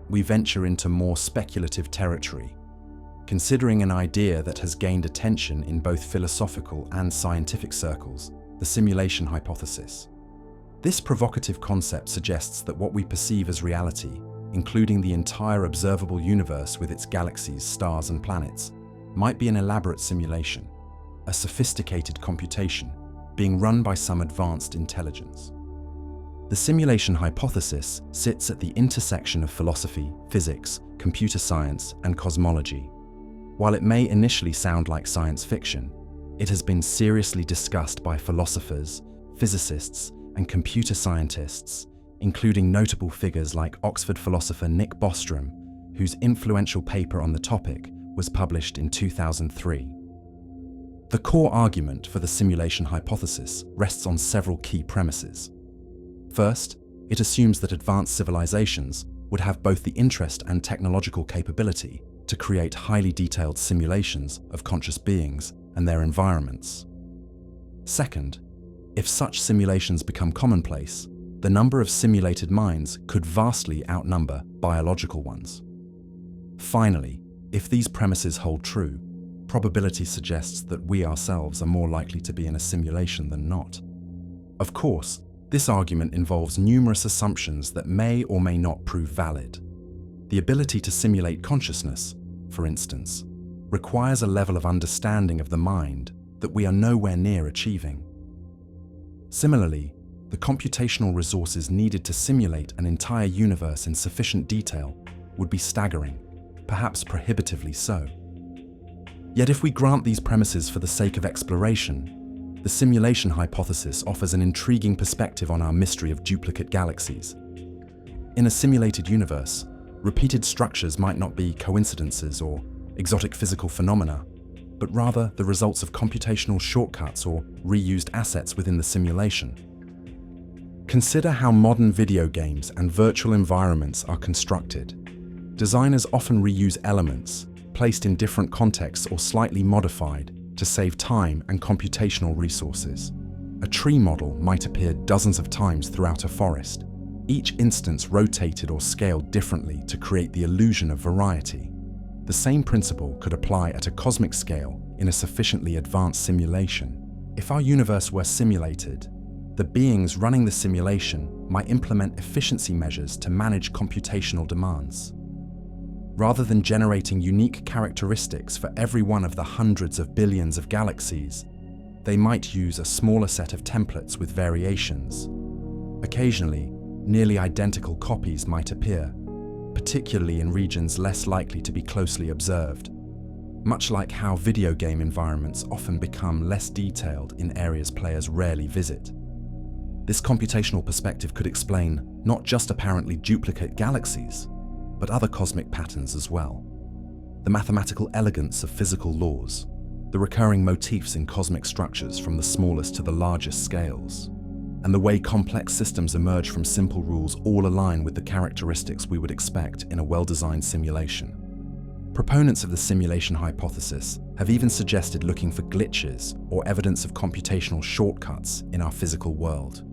we venture into more speculative territory, considering an idea that has gained attention in both philosophical and scientific circles, the simulation hypothesis. This provocative concept suggests that what we perceive as reality, including the entire observable universe with its galaxies, stars, and planets, might be an elaborate simulation, a sophisticated computation being run by some advanced intelligence. The simulation hypothesis sits at the intersection of philosophy, physics, computer science, and cosmology. While it may initially sound like science fiction, it has been seriously discussed by philosophers, physicists, and computer scientists, including notable figures like Oxford philosopher Nick Bostrom, whose influential paper on the topic was published in 2003. The core argument for the simulation hypothesis rests on several key premises. First, it assumes that advanced civilizations would have both the interest and technological capability to create highly detailed simulations of conscious beings and their environments. Second, if such simulations become commonplace, the number of simulated minds could vastly outnumber biological ones. Finally, if these premises hold true, probability suggests that we ourselves are more likely to be in a simulation than not. Of course, this argument involves numerous assumptions that may or may not prove valid. The ability to simulate consciousness, for instance, requires a level of understanding of the mind that we are nowhere near achieving. Similarly, the computational resources needed to simulate an entire universe in sufficient detail would be staggering, perhaps prohibitively so. Yet if we grant these premises for the sake of exploration, the simulation hypothesis offers an intriguing perspective on our mystery of duplicate galaxies. In a simulated universe, repeated structures might not be coincidences or exotic physical phenomena, but rather the results of computational shortcuts or reused assets within the simulation. Consider how modern video games and virtual environments are constructed. Designers often reuse elements, placed in different contexts or slightly modified, to save time and computational resources. A tree model might appear dozens of times throughout a forest, each instance rotated or scaled differently to create the illusion of variety. The same principle could apply at a cosmic scale in a sufficiently advanced simulation. If our universe were simulated, the beings running the simulation might implement efficiency measures to manage computational demands. Rather than generating unique characteristics for every one of the hundreds of billions of galaxies, they might use a smaller set of templates with variations. Occasionally, nearly identical copies might appear, particularly in regions less likely to be closely observed, much like how video game environments often become less detailed in areas players rarely visit. This computational perspective could explain not just apparently duplicate galaxies, but other cosmic patterns as well. The mathematical elegance of physical laws, the recurring motifs in cosmic structures from the smallest to the largest scales, and the way complex systems emerge from simple rules all align with the characteristics we would expect in a well-designed simulation. Proponents of the simulation hypothesis have even suggested looking for glitches or evidence of computational shortcuts in our physical world.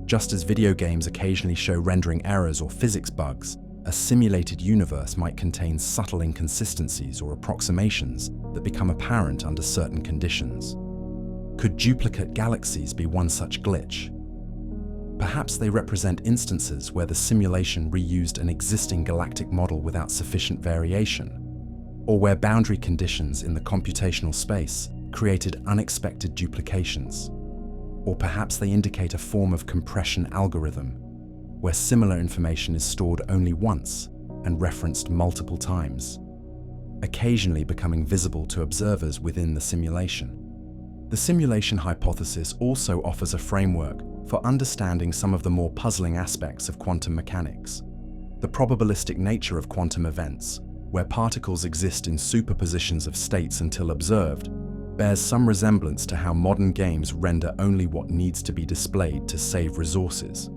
Just as video games occasionally show rendering errors or physics bugs, a simulated universe might contain subtle inconsistencies or approximations that become apparent under certain conditions. Could duplicate galaxies be one such glitch? Perhaps they represent instances where the simulation reused an existing galactic model without sufficient variation, or where boundary conditions in the computational space created unexpected duplications. Or perhaps they indicate a form of compression algorithm, where similar information is stored only once and referenced multiple times, occasionally becoming visible to observers within the simulation. The simulation hypothesis also offers a framework for understanding some of the more puzzling aspects of quantum mechanics. The probabilistic nature of quantum events, where particles exist in superpositions of states until observed, bears some resemblance to how modern games render only what needs to be displayed to save resources.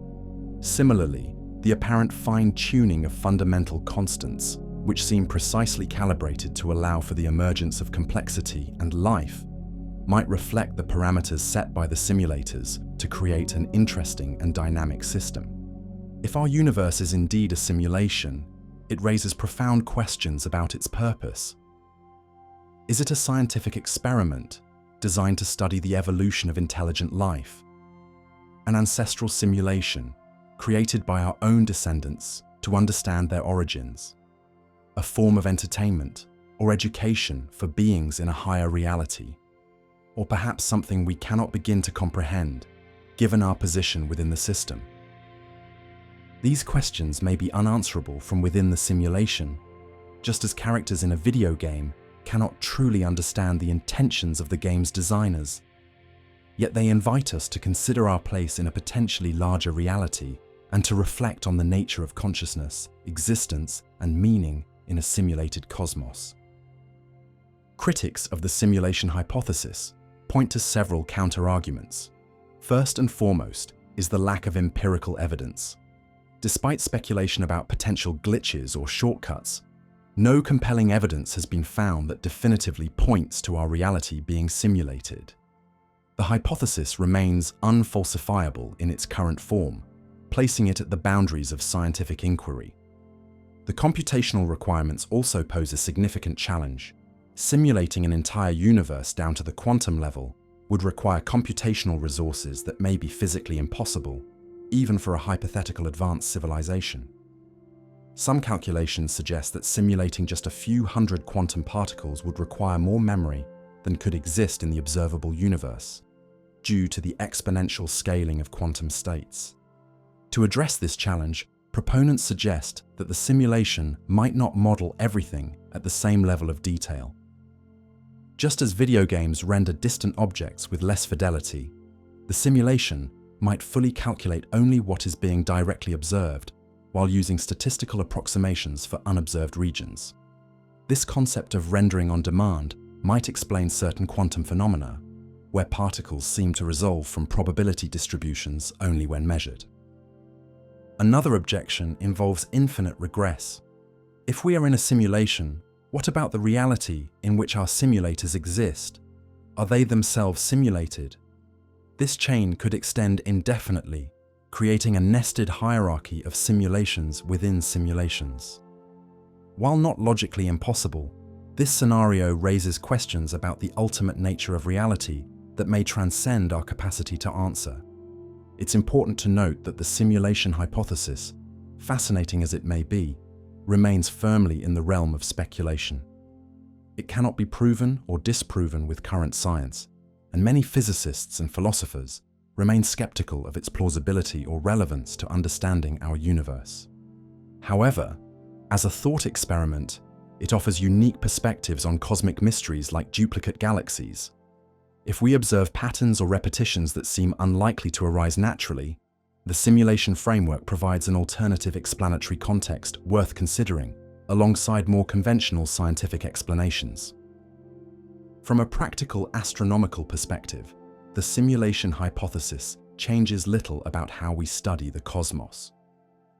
Similarly, the apparent fine-tuning of fundamental constants, which seem precisely calibrated to allow for the emergence of complexity and life, might reflect the parameters set by the simulators to create an interesting and dynamic system. If our universe is indeed a simulation, it raises profound questions about its purpose. Is it a scientific experiment designed to study the evolution of intelligent life? An ancestral simulation created by our own descendants to understand their origins? A form of entertainment or education for beings in a higher reality? Or perhaps something we cannot begin to comprehend, given our position within the system? These questions may be unanswerable from within the simulation, just as characters in a video game cannot truly understand the intentions of the game's designers. Yet they invite us to consider our place in a potentially larger reality and to reflect on the nature of consciousness, existence, and meaning in a simulated cosmos. Critics of the simulation hypothesis point to several counter-arguments. First and foremost is the lack of empirical evidence. Despite speculation about potential glitches or shortcuts, no compelling evidence has been found that definitively points to our reality being simulated. The hypothesis remains unfalsifiable in its current form, placing it at the boundaries of scientific inquiry. The computational requirements also pose a significant challenge. Simulating an entire universe down to the quantum level would require computational resources that may be physically impossible, even for a hypothetical advanced civilization. Some calculations suggest that simulating just a few hundred quantum particles would require more memory than could exist in the observable universe, due to the exponential scaling of quantum states. To address this challenge, proponents suggest that the simulation might not model everything at the same level of detail. Just as video games render distant objects with less fidelity, the simulation might fully calculate only what is being directly observed, while using statistical approximations for unobserved regions. This concept of rendering on demand might explain certain quantum phenomena, where particles seem to resolve from probability distributions only when measured. Another objection involves infinite regress. If we are in a simulation, what about the reality in which our simulators exist? Are they themselves simulated? This chain could extend indefinitely, creating a nested hierarchy of simulations within simulations. While not logically impossible, this scenario raises questions about the ultimate nature of reality that may transcend our capacity to answer. It's important to note that the simulation hypothesis, fascinating as it may be, remains firmly in the realm of speculation. It cannot be proven or disproven with current science, and many physicists and philosophers remain skeptical of its plausibility or relevance to understanding our universe. However, as a thought experiment, it offers unique perspectives on cosmic mysteries like duplicate galaxies. If we observe patterns or repetitions that seem unlikely to arise naturally, the simulation framework provides an alternative explanatory context worth considering, alongside more conventional scientific explanations. From a practical astronomical perspective, the simulation hypothesis changes little about how we study the cosmos.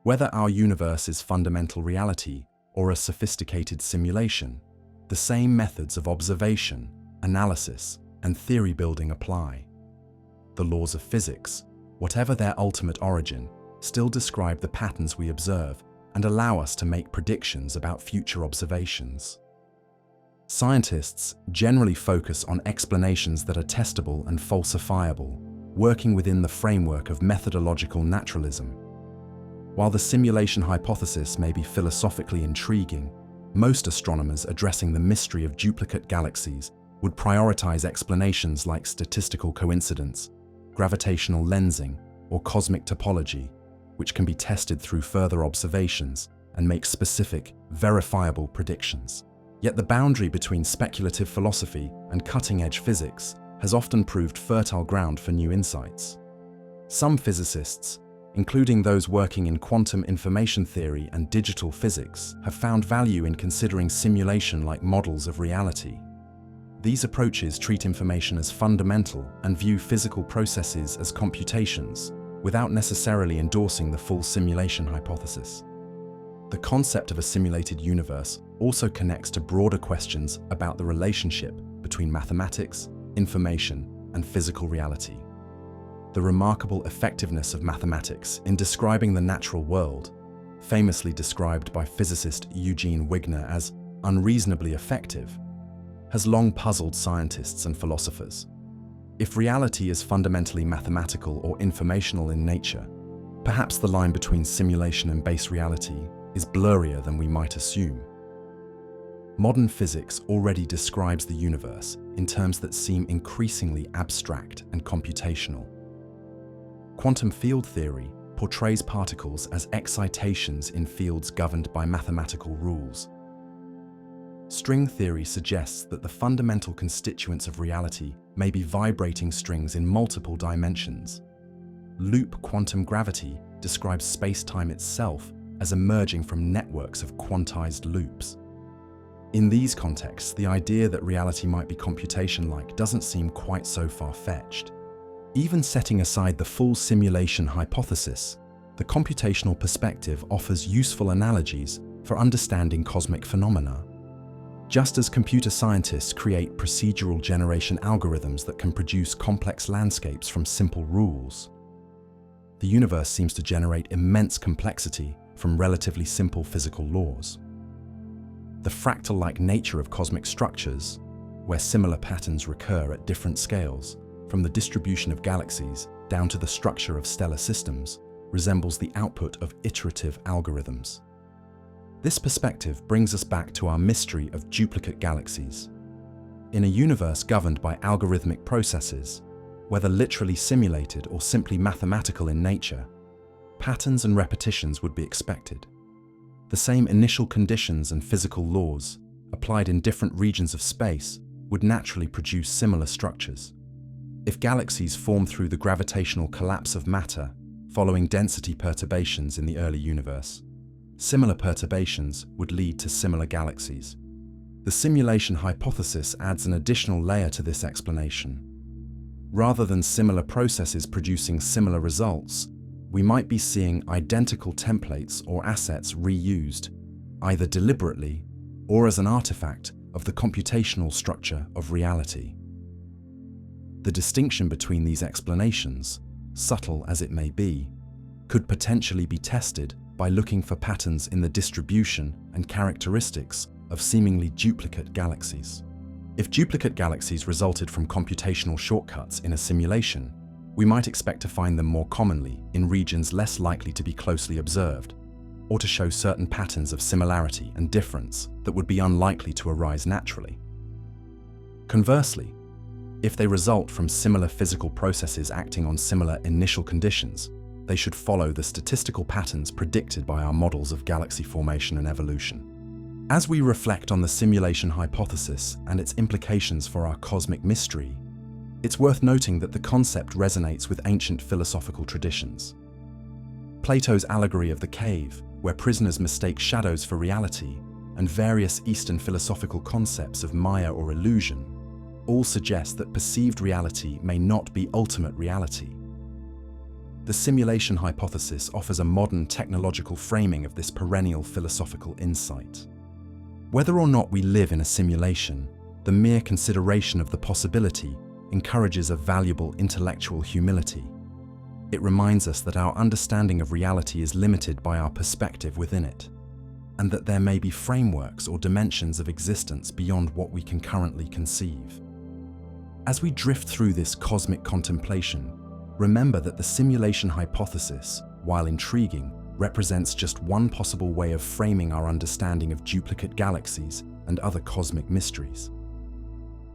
Whether our universe is fundamental reality or a sophisticated simulation, the same methods of observation, analysis, and theory building apply. The laws of physics, whatever their ultimate origin, still describe the patterns we observe and allow us to make predictions about future observations. Scientists generally focus on explanations that are testable and falsifiable, working within the framework of methodological naturalism. While the simulation hypothesis may be philosophically intriguing, most astronomers addressing the mystery of duplicate galaxies would prioritize explanations like statistical coincidence, gravitational lensing, or cosmic topology, which can be tested through further observations and make specific, verifiable predictions. Yet the boundary between speculative philosophy and cutting-edge physics has often proved fertile ground for new insights. Some physicists, including those working in quantum information theory and digital physics, have found value in considering simulation-like models of reality. These approaches treat information as fundamental and view physical processes as computations, without necessarily endorsing the full simulation hypothesis. The concept of a simulated universe also connects to broader questions about the relationship between mathematics, information, and physical reality. The remarkable effectiveness of mathematics in describing the natural world, famously described by physicist Eugene Wigner as unreasonably effective, has long puzzled scientists and philosophers. If reality is fundamentally mathematical or informational in nature, perhaps the line between simulation and base reality is blurrier than we might assume. Modern physics already describes the universe in terms that seem increasingly abstract and computational. Quantum field theory portrays particles as excitations in fields governed by mathematical rules. String theory suggests that the fundamental constituents of reality may be vibrating strings in multiple dimensions. Loop quantum gravity describes space-time itself as emerging from networks of quantized loops. In these contexts, the idea that reality might be computation-like doesn't seem quite so far-fetched. Even setting aside the full simulation hypothesis, the computational perspective offers useful analogies for understanding cosmic phenomena. Just as computer scientists create procedural generation algorithms that can produce complex landscapes from simple rules, the universe seems to generate immense complexity from relatively simple physical laws. The fractal-like nature of cosmic structures, where similar patterns recur at different scales, from the distribution of galaxies down to the structure of stellar systems, resembles the output of iterative algorithms. This perspective brings us back to our mystery of duplicate galaxies. In a universe governed by algorithmic processes, whether literally simulated or simply mathematical in nature, patterns and repetitions would be expected. The same initial conditions and physical laws, applied in different regions of space, would naturally produce similar structures. If galaxies form through the gravitational collapse of matter, following density perturbations in the early universe, similar perturbations would lead to similar galaxies. The simulation hypothesis adds an additional layer to this explanation. Rather than similar processes producing similar results, we might be seeing identical templates or assets reused, either deliberately or as an artifact of the computational structure of reality. The distinction between these explanations, subtle as it may be, could potentially be tested by looking for patterns in the distribution and characteristics of seemingly duplicate galaxies. If duplicate galaxies resulted from computational shortcuts in a simulation, we might expect to find them more commonly in regions less likely to be closely observed. or to show certain patterns of similarity and difference that would be unlikely to arise naturally. Conversely, if they result from similar physical processes acting on similar initial conditions, they should follow the statistical patterns predicted by our models of galaxy formation and evolution. As we reflect on the simulation hypothesis and its implications for our cosmic mystery, it's worth noting that the concept resonates with ancient philosophical traditions. Plato's allegory of the cave, where prisoners mistake shadows for reality, and various Eastern philosophical concepts of Maya or illusion, all suggest that perceived reality may not be ultimate reality. The simulation hypothesis offers a modern technological framing of this perennial philosophical insight. Whether or not we live in a simulation, the mere consideration of the possibility encourages a valuable intellectual humility. It reminds us that our understanding of reality is limited by our perspective within it, and that there may be frameworks or dimensions of existence beyond what we can currently conceive. As we drift through this cosmic contemplation, remember that the simulation hypothesis, while intriguing, represents just one possible way of framing our understanding of duplicate galaxies and other cosmic mysteries.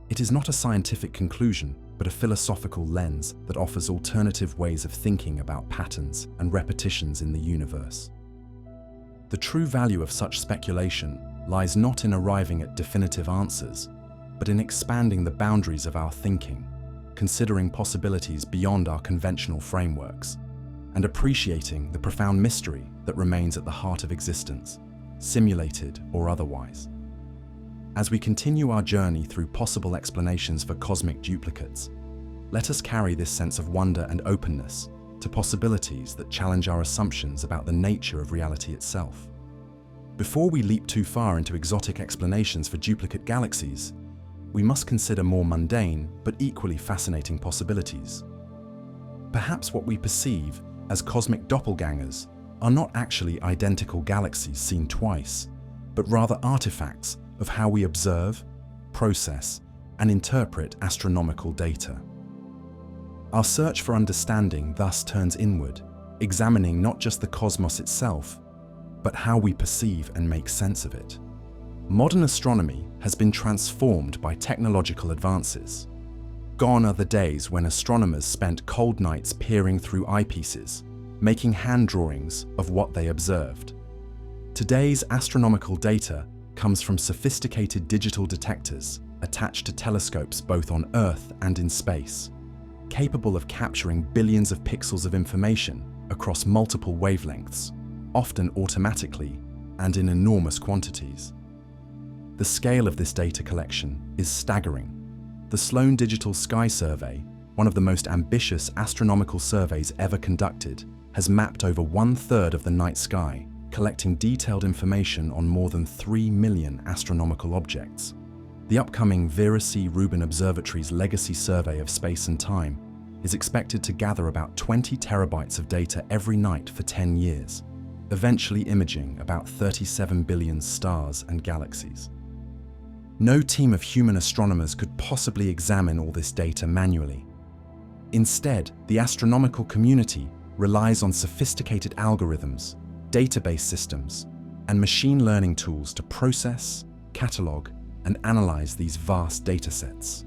It is not a scientific conclusion, but a philosophical lens that offers alternative ways of thinking about patterns and repetitions in the universe. The true value of such speculation lies not in arriving at definitive answers, but in expanding the boundaries of our thinking, considering possibilities beyond our conventional frameworks, and appreciating the profound mystery that remains at the heart of existence, simulated or otherwise. As we continue our journey through possible explanations for cosmic duplicates, let us carry this sense of wonder and openness to possibilities that challenge our assumptions about the nature of reality itself. Before we leap too far into exotic explanations for duplicate galaxies, we must consider more mundane but equally fascinating possibilities. Perhaps what we perceive as cosmic doppelgangers are not actually identical galaxies seen twice, but rather artifacts of how we observe, process, and interpret astronomical data. Our search for understanding thus turns inward, examining not just the cosmos itself, but how we perceive and make sense of it. Modern astronomy has been transformed by technological advances. Gone are the days when astronomers spent cold nights peering through eyepieces, making hand drawings of what they observed. Today's astronomical data comes from sophisticated digital detectors attached to telescopes both on Earth and in space, capable of capturing billions of pixels of information across multiple wavelengths, often automatically and in enormous quantities. The scale of this data collection is staggering. The Sloan Digital Sky Survey, one of the most ambitious astronomical surveys ever conducted, has mapped over 1/3 of the night sky, collecting detailed information on more than 3 million astronomical objects. The upcoming Vera C. Rubin Observatory's Legacy Survey of Space and Time is expected to gather about 20 terabytes of data every night for 10 years, eventually imaging about 37 billion stars and galaxies. No team of human astronomers could possibly examine all this data manually. Instead, the astronomical community relies on sophisticated algorithms, database systems, and machine learning tools to process, catalog, and analyze these vast datasets.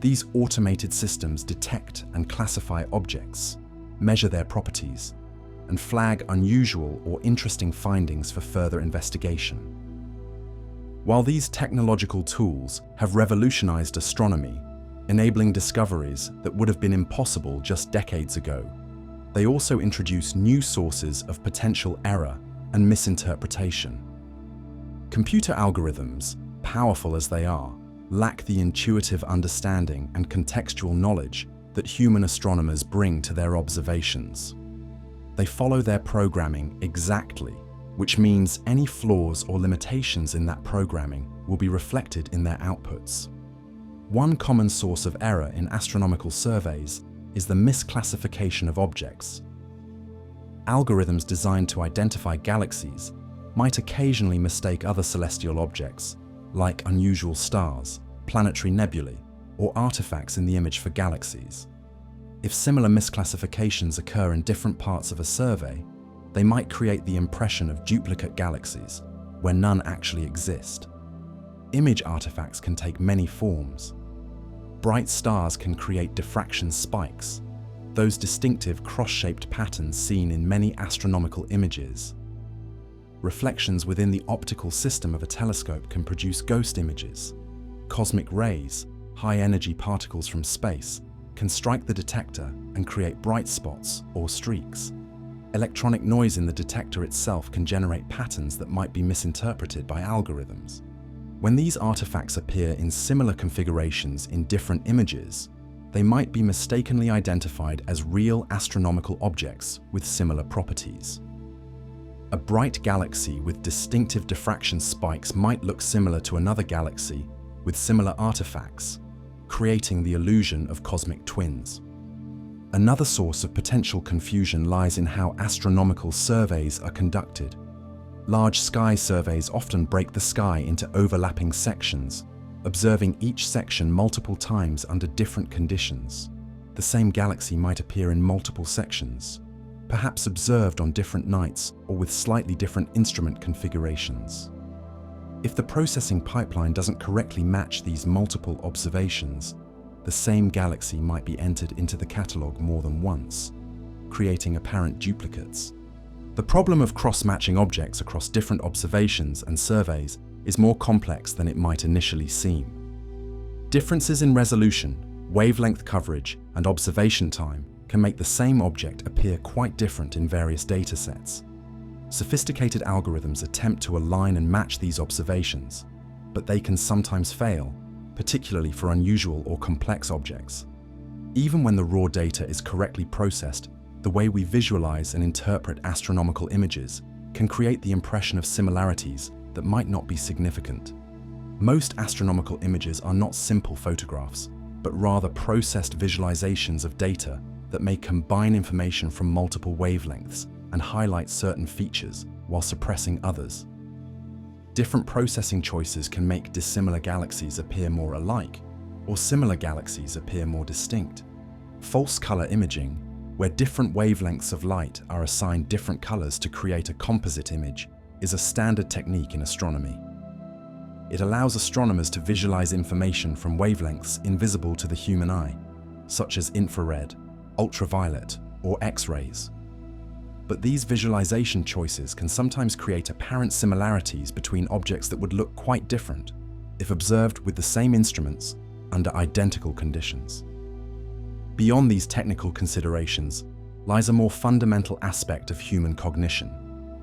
These automated systems detect and classify objects, measure their properties, and flag unusual or interesting findings for further investigation. While these technological tools have revolutionized astronomy, enabling discoveries that would have been impossible just decades ago, they also introduce new sources of potential error and misinterpretation. Computer algorithms, powerful as they are, lack the intuitive understanding and contextual knowledge that human astronomers bring to their observations. They follow their programming exactly, which means any flaws or limitations in that programming will be reflected in their outputs. One common source of error in astronomical surveys is the misclassification of objects. Algorithms designed to identify galaxies might occasionally mistake other celestial objects, like unusual stars, planetary nebulae, or artifacts in the image for galaxies. If similar misclassifications occur in different parts of a survey, they might create the impression of duplicate galaxies, where none actually exist. Image artifacts can take many forms. Bright stars can create diffraction spikes, those distinctive cross-shaped patterns seen in many astronomical images. Reflections within the optical system of a telescope can produce ghost images. Cosmic rays, high-energy particles from space, can strike the detector and create bright spots or streaks. Electronic noise in the detector itself can generate patterns that might be misinterpreted by algorithms. When these artifacts appear in similar configurations in different images, they might be mistakenly identified as real astronomical objects with similar properties. A bright galaxy with distinctive diffraction spikes might look similar to another galaxy with similar artifacts, creating the illusion of cosmic twins. Another source of potential confusion lies in how astronomical surveys are conducted. Large sky surveys often break the sky into overlapping sections, observing each section multiple times under different conditions. The same galaxy might appear in multiple sections, perhaps observed on different nights or with slightly different instrument configurations. If the processing pipeline doesn't correctly match these multiple observations, the same galaxy might be entered into the catalogue more than once, creating apparent duplicates. The problem of cross-matching objects across different observations and surveys is more complex than it might initially seem. Differences in resolution, wavelength coverage, and observation time can make the same object appear quite different in various datasets. Sophisticated algorithms attempt to align and match these observations, but they can sometimes fail, particularly for unusual or complex objects. Even when the raw data is correctly processed, the way we visualize and interpret astronomical images can create the impression of similarities that might not be significant. Most astronomical images are not simple photographs, but rather processed visualizations of data that may combine information from multiple wavelengths and highlight certain features while suppressing others. Different processing choices can make dissimilar galaxies appear more alike, or similar galaxies appear more distinct. False color imaging, where different wavelengths of light are assigned different colors to create a composite image, is a standard technique in astronomy. It allows astronomers to visualize information from wavelengths invisible to the human eye, such as infrared, ultraviolet, or X-rays. But these visualization choices can sometimes create apparent similarities between objects that would look quite different if observed with the same instruments under identical conditions. Beyond these technical considerations lies a more fundamental aspect of human cognition,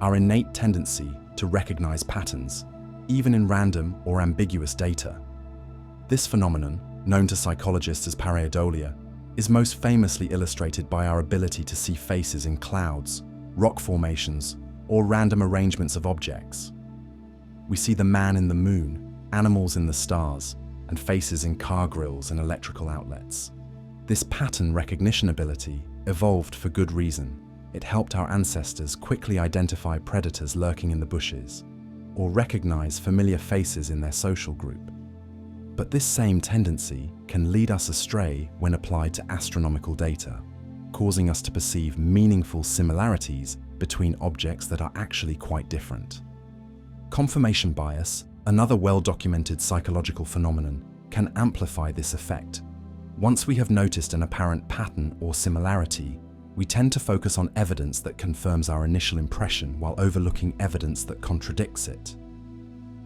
our innate tendency to recognize patterns, even in random or ambiguous data. This phenomenon, known to psychologists as pareidolia, is most famously illustrated by our ability to see faces in clouds, rock formations, or random arrangements of objects. We see the man in the moon, animals in the stars, and faces in car grilles and electrical outlets. This pattern recognition ability evolved for good reason. It helped our ancestors quickly identify predators lurking in the bushes, or recognize familiar faces in their social group. But this same tendency can lead us astray when applied to astronomical data, causing us to perceive meaningful similarities between objects that are actually quite different. Confirmation bias, another well-documented psychological phenomenon, can amplify this effect. Once we have noticed an apparent pattern or similarity, we tend to focus on evidence that confirms our initial impression while overlooking evidence that contradicts it.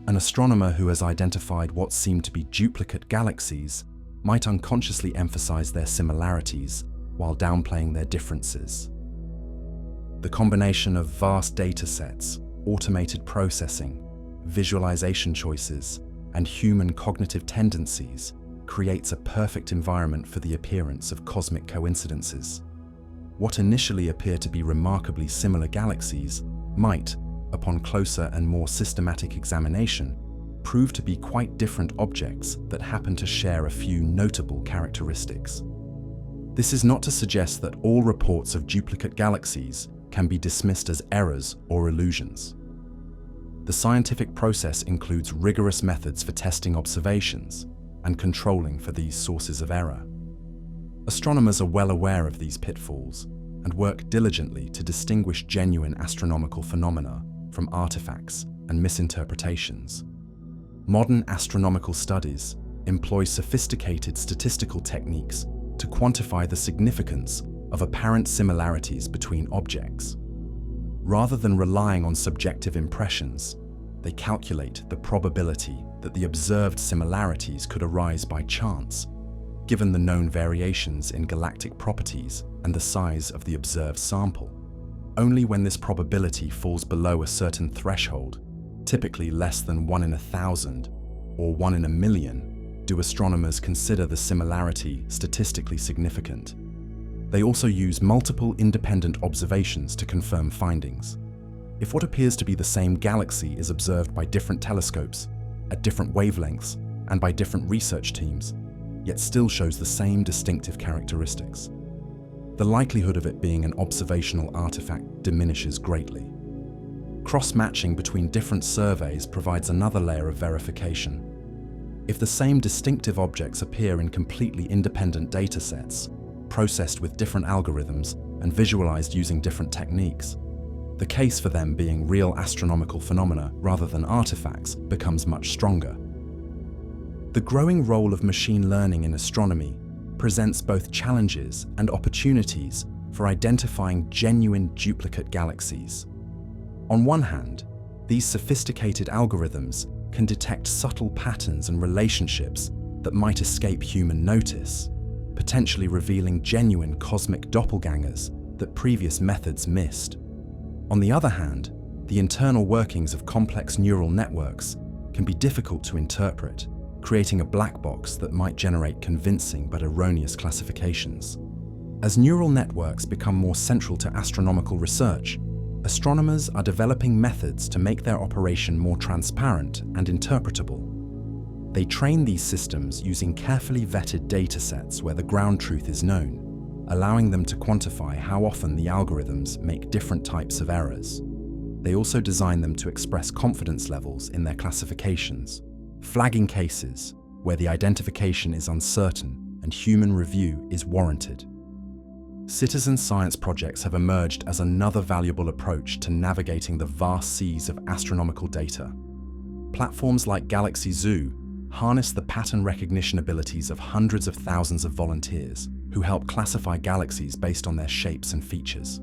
An astronomer who has identified what seem to be duplicate galaxies might unconsciously emphasize their similarities while downplaying their differences. The combination of vast data sets, automated processing, visualization choices, and human cognitive tendencies creates a perfect environment for the appearance of cosmic coincidences. What initially appear to be remarkably similar galaxies might, upon closer and more systematic examination, prove to be quite different objects that happen to share a few notable characteristics. This is not to suggest that all reports of duplicate galaxies can be dismissed as errors or illusions. The scientific process includes rigorous methods for testing observations and controlling for these sources of error. Astronomers are well aware of these pitfalls and work diligently to distinguish genuine astronomical phenomena from artifacts and misinterpretations. Modern astronomical studies employ sophisticated statistical techniques to quantify the significance of apparent similarities between objects. Rather than relying on subjective impressions, they calculate the probability that the observed similarities could arise by chance, given the known variations in galactic properties and the size of the observed sample. Only when this probability falls below a certain threshold, typically less than 1 in 1,000 or 1 in a million, do astronomers consider the similarity statistically significant. They also use multiple independent observations to confirm findings. If what appears to be the same galaxy is observed by different telescopes, at different wavelengths, and by different research teams, yet still shows the same distinctive characteristics, the likelihood of it being an observational artifact diminishes greatly. Cross-matching between different surveys provides another layer of verification. If the same distinctive objects appear in completely independent datasets, processed with different algorithms and visualized using different techniques, the case for them being real astronomical phenomena rather than artifacts becomes much stronger. The growing role of machine learning in astronomy presents both challenges and opportunities for identifying genuine duplicate galaxies. On one hand, these sophisticated algorithms can detect subtle patterns and relationships that might escape human notice, potentially revealing genuine cosmic doppelgangers that previous methods missed. On the other hand, the internal workings of complex neural networks can be difficult to interpret, creating a black box that might generate convincing but erroneous classifications. As neural networks become more central to astronomical research, astronomers are developing methods to make their operation more transparent and interpretable. They train these systems using carefully vetted datasets where the ground truth is known, allowing them to quantify how often the algorithms make different types of errors. They also design them to express confidence levels in their classifications, flagging cases where the identification is uncertain and human review is warranted. Citizen science projects have emerged as another valuable approach to navigating the vast seas of astronomical data. Platforms like Galaxy Zoo harness the pattern recognition abilities of hundreds of thousands of volunteers who help classify galaxies based on their shapes and features.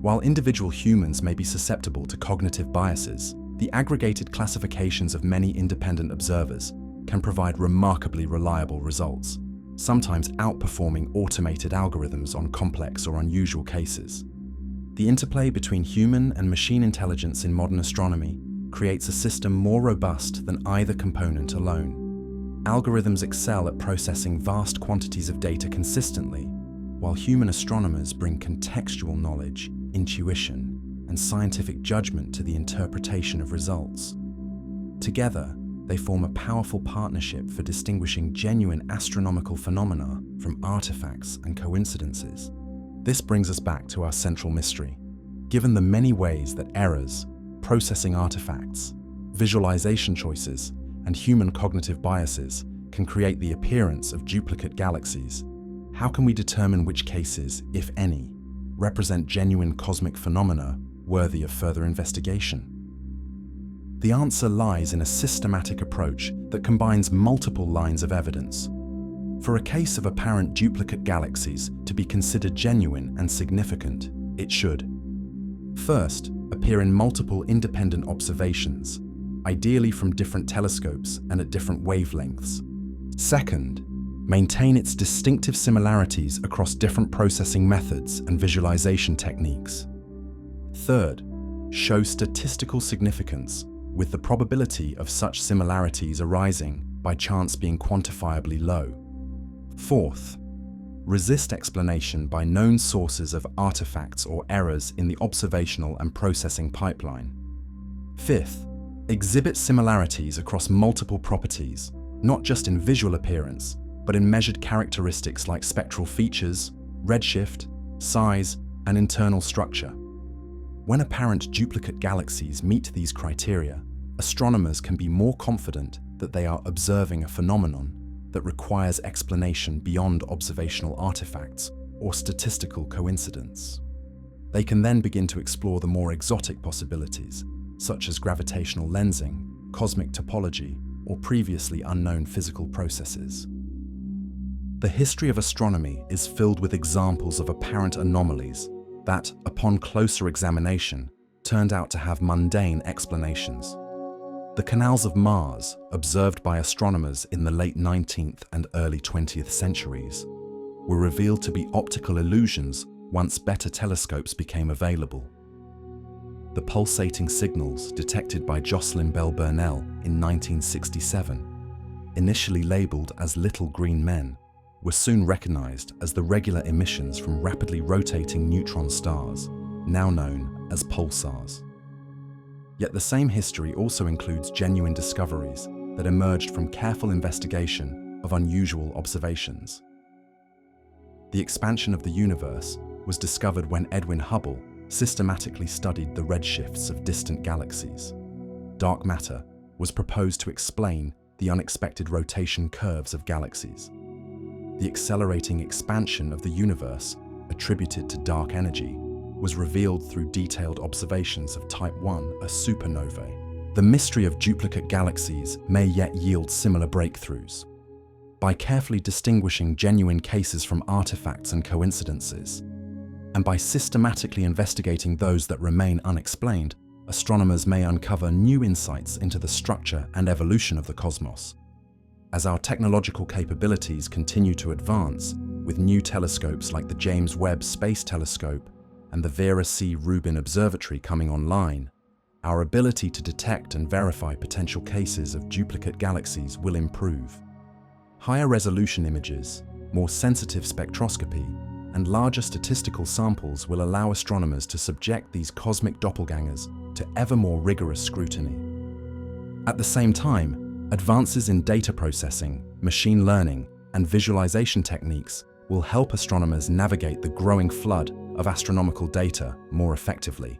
While individual humans may be susceptible to cognitive biases, the aggregated classifications of many independent observers can provide remarkably reliable results, sometimes outperforming automated algorithms on complex or unusual cases. The interplay between human and machine intelligence in modern astronomy creates a system more robust than either component alone. Algorithms excel at processing vast quantities of data consistently, while human astronomers bring contextual knowledge, intuition, and scientific judgment to the interpretation of results. Together, they form a powerful partnership for distinguishing genuine astronomical phenomena from artifacts and coincidences. This brings us back to our central mystery. Given the many ways that errors, processing artifacts, visualization choices, and human cognitive biases can create the appearance of duplicate galaxies, how can we determine which cases, if any, represent genuine cosmic phenomena worthy of further investigation? The answer lies in a systematic approach that combines multiple lines of evidence. For a case of apparent duplicate galaxies to be considered genuine and significant, it should: first, appear in multiple independent observations, ideally from different telescopes and at different wavelengths. Second, maintain its distinctive similarities across different processing methods and visualization techniques. Third, show statistical significance, with the probability of such similarities arising by chance being quantifiably low. Fourth, resist explanation by known sources of artifacts or errors in the observational and processing pipeline. Fifth, exhibit similarities across multiple properties, not just in visual appearance, but in measured characteristics like spectral features, redshift, size, and internal structure. When apparent duplicate galaxies meet these criteria, astronomers can be more confident that they are observing a phenomenon that requires explanation beyond observational artifacts or statistical coincidence. They can then begin to explore the more exotic possibilities, such as gravitational lensing, cosmic topology, or previously unknown physical processes. The history of astronomy is filled with examples of apparent anomalies that, upon closer examination, turned out to have mundane explanations. The canals of Mars, observed by astronomers in the late 19th and early 20th centuries, were revealed to be optical illusions once better telescopes became available. The pulsating signals detected by Jocelyn Bell Burnell in 1967, initially labeled as little green men, were soon recognized as the regular emissions from rapidly rotating neutron stars, now known as pulsars. Yet the same history also includes genuine discoveries that emerged from careful investigation of unusual observations. The expansion of the universe was discovered when Edwin Hubble systematically studied the redshifts of distant galaxies. Dark matter was proposed to explain the unexpected rotation curves of galaxies. The accelerating expansion of the universe, attributed to dark energy, was revealed through detailed observations of Type I, a supernovae. The mystery of duplicate galaxies may yet yield similar breakthroughs. By carefully distinguishing genuine cases from artifacts and coincidences, and by systematically investigating those that remain unexplained, astronomers may uncover new insights into the structure and evolution of the cosmos. As our technological capabilities continue to advance, with new telescopes like the James Webb Space Telescope and the Vera C. Rubin Observatory coming online, our ability to detect and verify potential cases of duplicate galaxies will improve. Higher resolution images, more sensitive spectroscopy, and larger statistical samples will allow astronomers to subject these cosmic doppelgangers to ever more rigorous scrutiny. At the same time, advances in data processing, machine learning, and visualization techniques will help astronomers navigate the growing flood of astronomical data more effectively,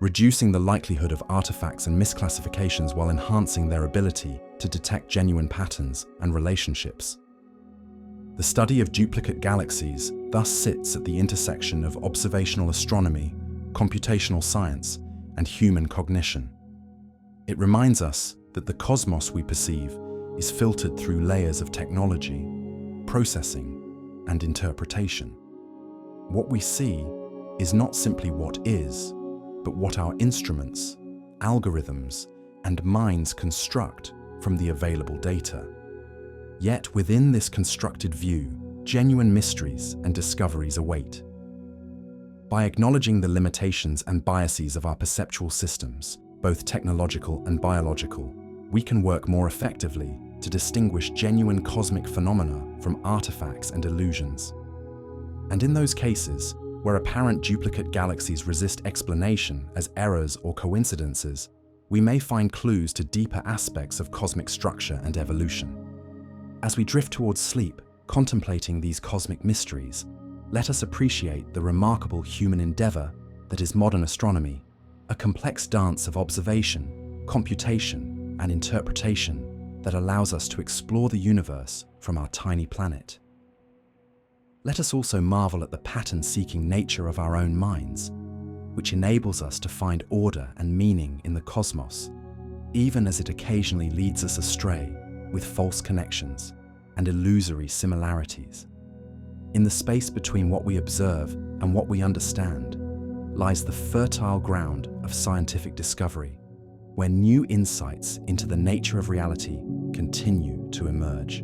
reducing the likelihood of artifacts and misclassifications while enhancing their ability to detect genuine patterns and relationships. The study of duplicate galaxies thus sits at the intersection of observational astronomy, computational science, and human cognition. It reminds us that the cosmos we perceive is filtered through layers of technology, processing, and interpretation. What we see is not simply what is, but what our instruments, algorithms, and minds construct from the available data. Yet within this constructed view, genuine mysteries and discoveries await. By acknowledging the limitations and biases of our perceptual systems, both technological and biological, we can work more effectively to distinguish genuine cosmic phenomena from artifacts and illusions. And in those cases, where apparent duplicate galaxies resist explanation as errors or coincidences, we may find clues to deeper aspects of cosmic structure and evolution. As we drift towards sleep, contemplating these cosmic mysteries, let us appreciate the remarkable human endeavor that is modern astronomy, a complex dance of observation, computation, and interpretation that allows us to explore the universe from our tiny planet. Let us also marvel at the pattern-seeking nature of our own minds, which enables us to find order and meaning in the cosmos, even as it occasionally leads us astray with false connections and illusory similarities. In the space between what we observe and what we understand lies the fertile ground of scientific discovery, where new insights into the nature of reality continue to emerge.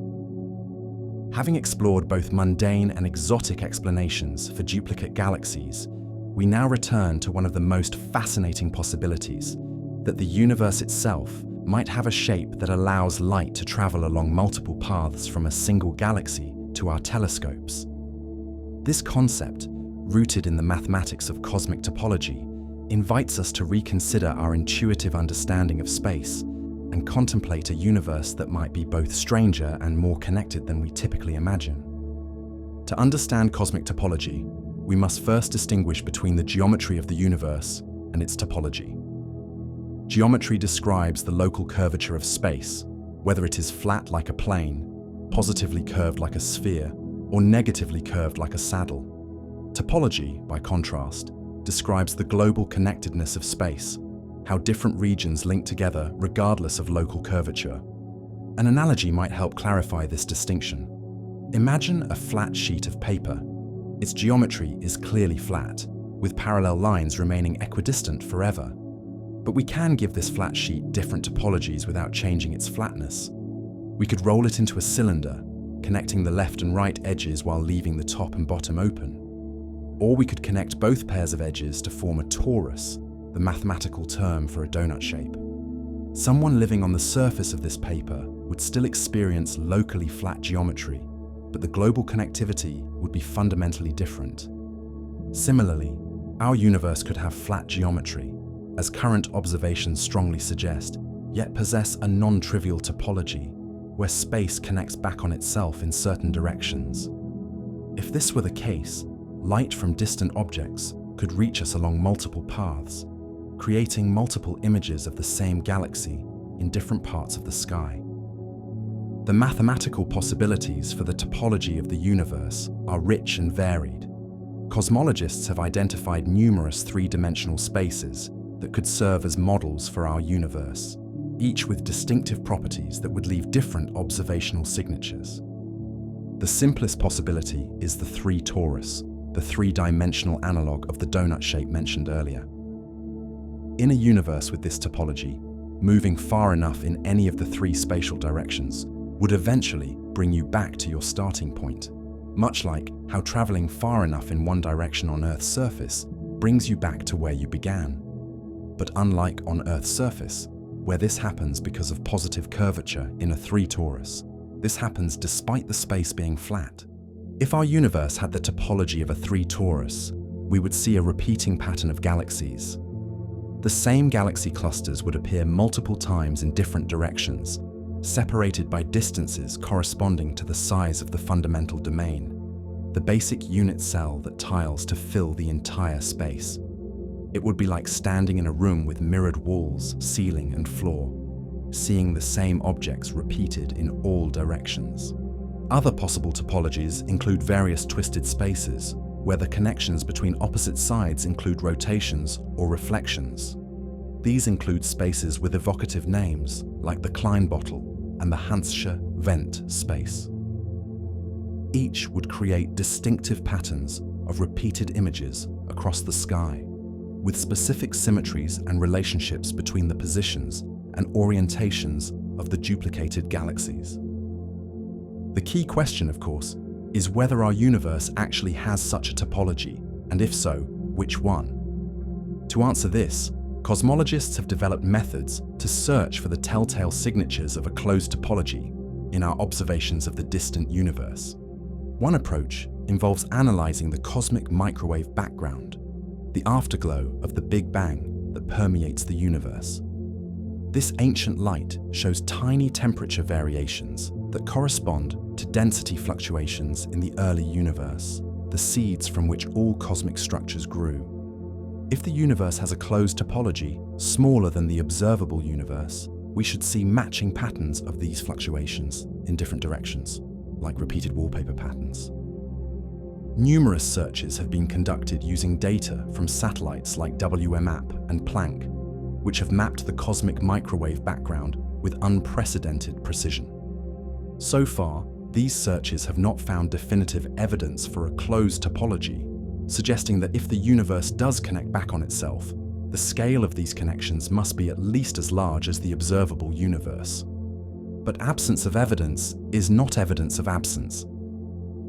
Having explored both mundane and exotic explanations for duplicate galaxies, we now return to one of the most fascinating possibilities, that the universe itself might have a shape that allows light to travel along multiple paths from a single galaxy to our telescopes. This concept, rooted in the mathematics of cosmic topology, invites us to reconsider our intuitive understanding of space and contemplate a universe that might be both stranger and more connected than we typically imagine. To understand cosmic topology, we must first distinguish between the geometry of the universe and its topology. Geometry describes the local curvature of space, whether it is flat like a plane, positively curved like a sphere, or negatively curved like a saddle. Topology, by contrast, describes the global connectedness of space, how different regions link together regardless of local curvature. An analogy might help clarify this distinction. Imagine a flat sheet of paper. Its geometry is clearly flat, with parallel lines remaining equidistant forever. But we can give this flat sheet different topologies without changing its flatness. We could roll it into a cylinder, connecting the left and right edges while leaving the top and bottom open. Or we could connect both pairs of edges to form a torus, the mathematical term for a donut shape. Someone living on the surface of this paper would still experience locally flat geometry, but the global connectivity would be fundamentally different. Similarly, our universe could have flat geometry, as current observations strongly suggest, yet possess a non-trivial topology, where space connects back on itself in certain directions. If this were the case, light from distant objects could reach us along multiple paths, creating multiple images of the same galaxy in different parts of the sky. The mathematical possibilities for the topology of the universe are rich and varied. Cosmologists have identified numerous three-dimensional spaces that could serve as models for our universe, each with distinctive properties that would leave different observational signatures. The simplest possibility is the 3 torus, the three-dimensional analog of the donut shape mentioned earlier. In a universe with this topology, moving far enough in any of the 3 spatial directions would eventually bring you back to your starting point, much like how traveling far enough in one direction on Earth's surface brings you back to where you began. But unlike on Earth's surface, where this happens because of positive curvature in a 3 torus, this happens despite the space being flat. If our universe had the topology of a 3 torus, we would see a repeating pattern of galaxies. The same galaxy clusters would appear multiple times in different directions, separated by distances corresponding to the size of the fundamental domain, the basic unit cell that tiles to fill the entire space. It would be like standing in a room with mirrored walls, ceiling, and floor, seeing the same objects repeated in all directions. Other possible topologies include various twisted spaces, where the connections between opposite sides include rotations or reflections. These include spaces with evocative names, like the Klein bottle and the Hansche vent space. Each would create distinctive patterns of repeated images across the sky, with specific symmetries and relationships between the positions and orientations of the duplicated galaxies. The key question, of course, is whether our universe actually has such a topology, and if so, which one? To answer this, cosmologists have developed methods to search for the telltale signatures of a closed topology in our observations of the distant universe. One approach involves analyzing the cosmic microwave background, the afterglow of the Big Bang that permeates the universe. This ancient light shows tiny temperature variations that correspond to density fluctuations in the early universe, the seeds from which all cosmic structures grew. If the universe has a closed topology smaller than the observable universe, we should see matching patterns of these fluctuations in different directions, like repeated wallpaper patterns. Numerous searches have been conducted using data from satellites like WMAP and Planck, which have mapped the cosmic microwave background with unprecedented precision. So far, these searches have not found definitive evidence for a closed topology, suggesting that if the universe does connect back on itself, the scale of these connections must be at least as large as the observable universe. But absence of evidence is not evidence of absence.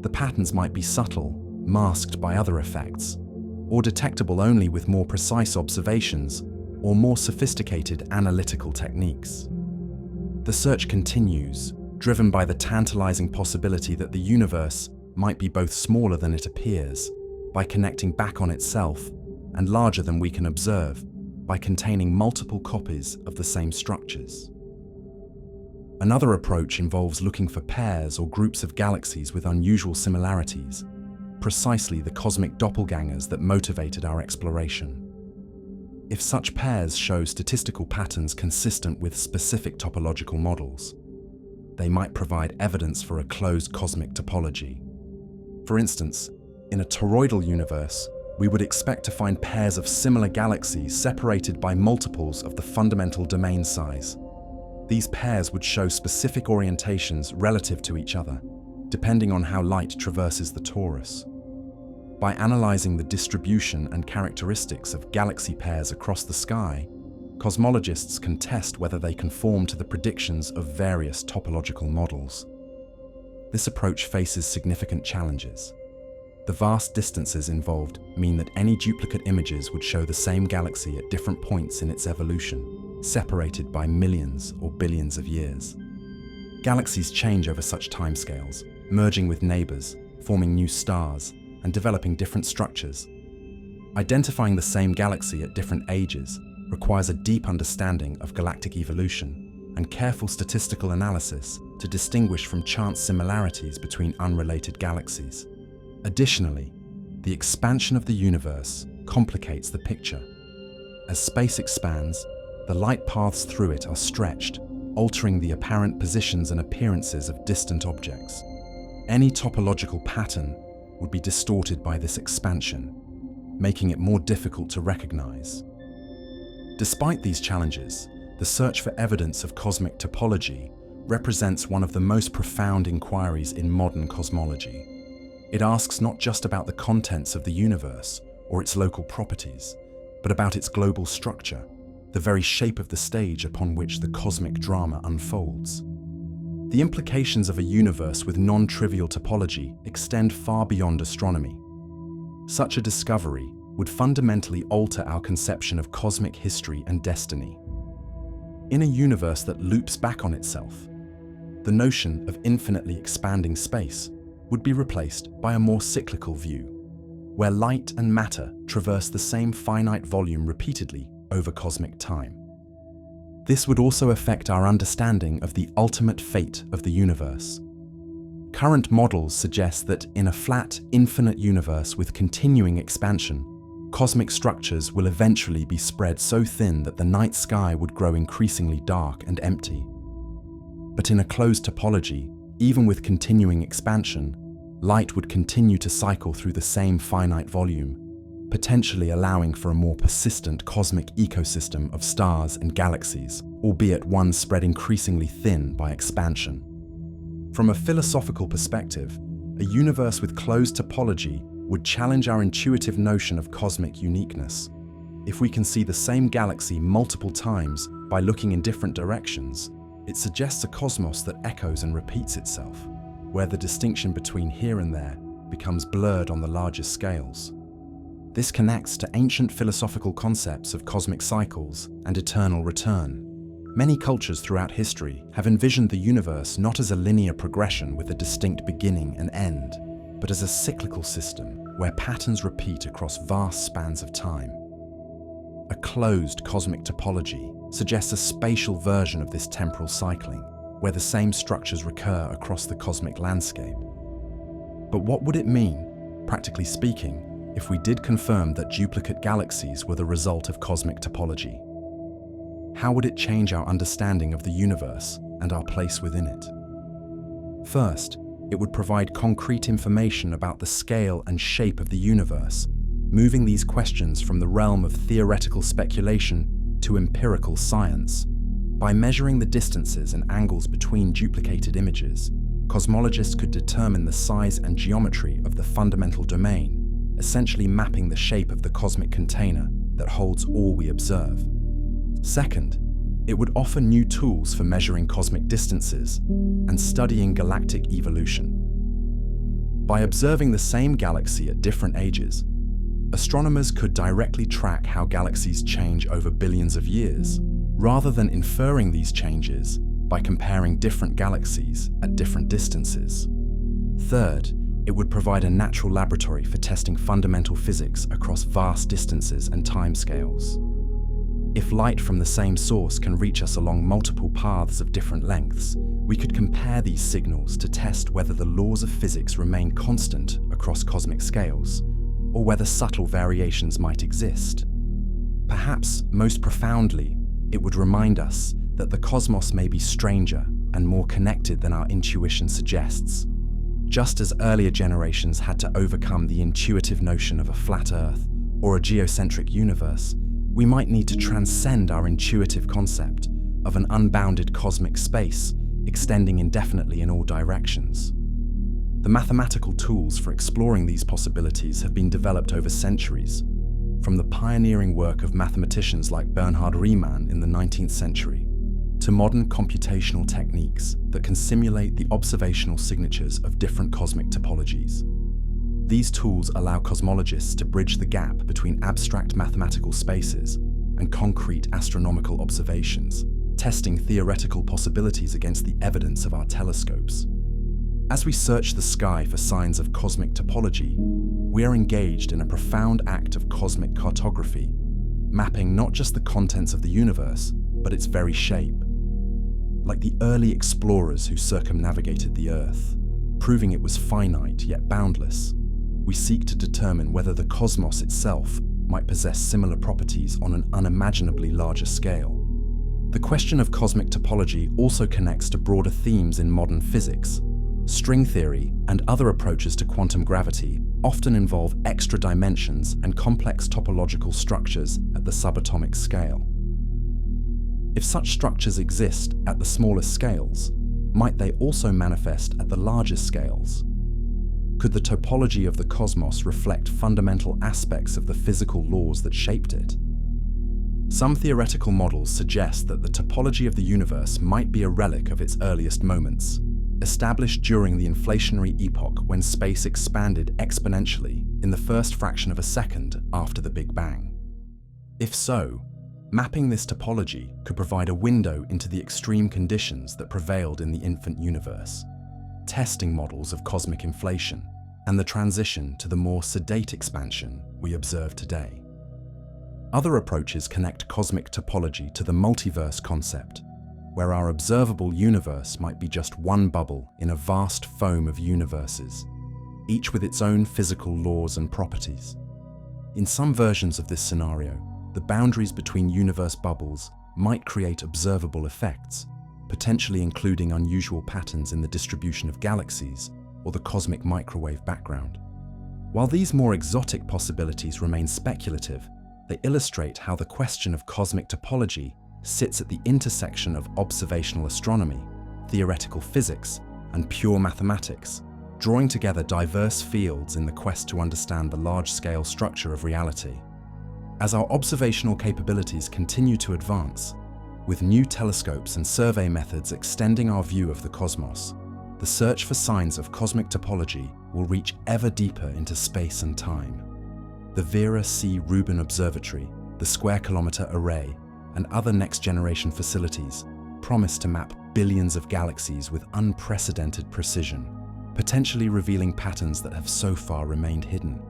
The patterns might be subtle, masked by other effects, or detectable only with more precise observations or more sophisticated analytical techniques. The search continues, driven by the tantalizing possibility that the universe might be both smaller than it appears, by connecting back on itself, and larger than we can observe, by containing multiple copies of the same structures. Another approach involves looking for pairs or groups of galaxies with unusual similarities, precisely the cosmic doppelgangers that motivated our exploration. If such pairs show statistical patterns consistent with specific topological models, they might provide evidence for a closed cosmic topology. For instance, In a toroidal universe, we would expect to find pairs of similar galaxies separated by multiples of the fundamental domain size. These pairs would show specific orientations relative to each other, depending on how light traverses the torus. By analyzing the distribution and characteristics of galaxy pairs across the sky, cosmologists can test whether they conform to the predictions of various topological models. This approach faces significant challenges. The vast distances involved mean that any duplicate images would show the same galaxy at different points in its evolution, separated by millions or billions of years. Galaxies change over such timescales, merging with neighbors, forming new stars, and developing different structures. Identifying the same galaxy at different ages requires a deep understanding of galactic evolution and careful statistical analysis to distinguish from chance similarities between unrelated galaxies. Additionally, the expansion of the universe complicates the picture. As space expands, the light paths through it are stretched, altering the apparent positions and appearances of distant objects. Any topological pattern would be distorted by this expansion, making it more difficult to recognize. Despite these challenges, the search for evidence of cosmic topology represents one of the most profound inquiries in modern cosmology. It asks not just about the contents of the universe or its local properties, but about its global structure, the very shape of the stage upon which the cosmic drama unfolds. The implications of a universe with non-trivial topology extend far beyond astronomy. Such a discovery would fundamentally alter our conception of cosmic history and destiny. In a universe that loops back on itself, the notion of infinitely expanding space would be replaced by a more cyclical view, where light and matter traverse the same finite volume repeatedly over cosmic time. This would also affect our understanding of the ultimate fate of the universe. Current models suggest that in a flat, infinite universe with continuing expansion, cosmic structures will eventually be spread so thin that the night sky would grow increasingly dark and empty. But in a closed topology, even with continuing expansion, light would continue to cycle through the same finite volume, potentially allowing for a more persistent cosmic ecosystem of stars and galaxies, albeit one spread increasingly thin by expansion. From a philosophical perspective, a universe with closed topology would challenge our intuitive notion of cosmic uniqueness. If we can see the same galaxy multiple times by looking in different directions, it suggests a cosmos that echoes and repeats itself, where the distinction between here and there becomes blurred on the larger scales. This connects to ancient philosophical concepts of cosmic cycles and eternal return. Many cultures throughout history have envisioned the universe not as a linear progression with a distinct beginning and end, but as a cyclical system where patterns repeat across vast spans of time. A closed cosmic topology suggests a spatial version of this temporal cycling, where the same structures recur across the cosmic landscape. But what would it mean, practically speaking, if we did confirm that duplicate galaxies were the result of cosmic topology? How would it change our understanding of the universe and our place within it? First, it would provide concrete information about the scale and shape of the universe, moving these questions from the realm of theoretical speculation to empirical science. By measuring the distances and angles between duplicated images, cosmologists could determine the size and geometry of the fundamental domain, essentially mapping the shape of the cosmic container that holds all we observe. Second, it would offer new tools for measuring cosmic distances and studying galactic evolution. By observing the same galaxy at different ages, astronomers could directly track how galaxies change over billions of years, rather than inferring these changes by comparing different galaxies at different distances. Third, it would provide a natural laboratory for testing fundamental physics across vast distances and timescales. If light from the same source can reach us along multiple paths of different lengths, we could compare these signals to test whether the laws of physics remain constant across cosmic scales, or whether subtle variations might exist. Perhaps most profoundly, it would remind us that the cosmos may be stranger and more connected than our intuition suggests. Just as earlier generations had to overcome the intuitive notion of a flat Earth or a geocentric universe, we might need to transcend our intuitive concept of an unbounded cosmic space extending indefinitely in all directions. The mathematical tools for exploring these possibilities have been developed over centuries, from the pioneering work of mathematicians like Bernhard Riemann in the 19th century, to modern computational techniques that can simulate the observational signatures of different cosmic topologies. These tools allow cosmologists to bridge the gap between abstract mathematical spaces and concrete astronomical observations, testing theoretical possibilities against the evidence of our telescopes. As we search the sky for signs of cosmic topology, we are engaged in a profound act of cosmic cartography, mapping not just the contents of the universe, but its very shape. Like the early explorers who circumnavigated the Earth, proving it was finite yet boundless, we seek to determine whether the cosmos itself might possess similar properties on an unimaginably larger scale. The question of cosmic topology also connects to broader themes in modern physics. String theory and other approaches to quantum gravity often involve extra dimensions and complex topological structures at the subatomic scale. If such structures exist at the smallest scales, might they also manifest at the largest scales? Could the topology of the cosmos reflect fundamental aspects of the physical laws that shaped it? Some theoretical models suggest that the topology of the universe might be a relic of its earliest moments, established during the inflationary epoch when space expanded exponentially in the first fraction of a second after the Big Bang. If so, mapping this topology could provide a window into the extreme conditions that prevailed in the infant universe, testing models of cosmic inflation and the transition to the more sedate expansion we observe today. Other approaches connect cosmic topology to the multiverse concept, where our observable universe might be just one bubble in a vast foam of universes, each with its own physical laws and properties. In some versions of this scenario, the boundaries between universe bubbles might create observable effects, potentially including unusual patterns in the distribution of galaxies or the cosmic microwave background. While these more exotic possibilities remain speculative, they illustrate how the question of cosmic topology sits at the intersection of observational astronomy, theoretical physics, and pure mathematics, drawing together diverse fields in the quest to understand the large-scale structure of reality. As our observational capabilities continue to advance, with new telescopes and survey methods extending our view of the cosmos, the search for signs of cosmic topology will reach ever deeper into space and time. The Vera C. Rubin Observatory, the Square Kilometre Array, and other next-generation facilities promise to map billions of galaxies with unprecedented precision, potentially revealing patterns that have so far remained hidden.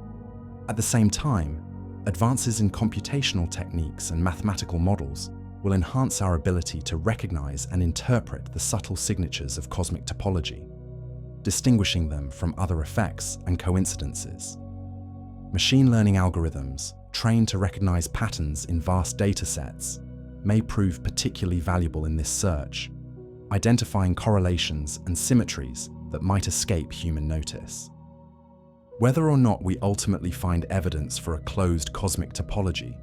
At the same time, advances in computational techniques and mathematical models will enhance our ability to recognize and interpret the subtle signatures of cosmic topology, distinguishing them from other effects and coincidences. Machine learning algorithms, trained to recognize patterns in vast data sets, may prove particularly valuable in this search, identifying correlations and symmetries that might escape human notice. Whether or not we ultimately find evidence for a closed cosmic topology,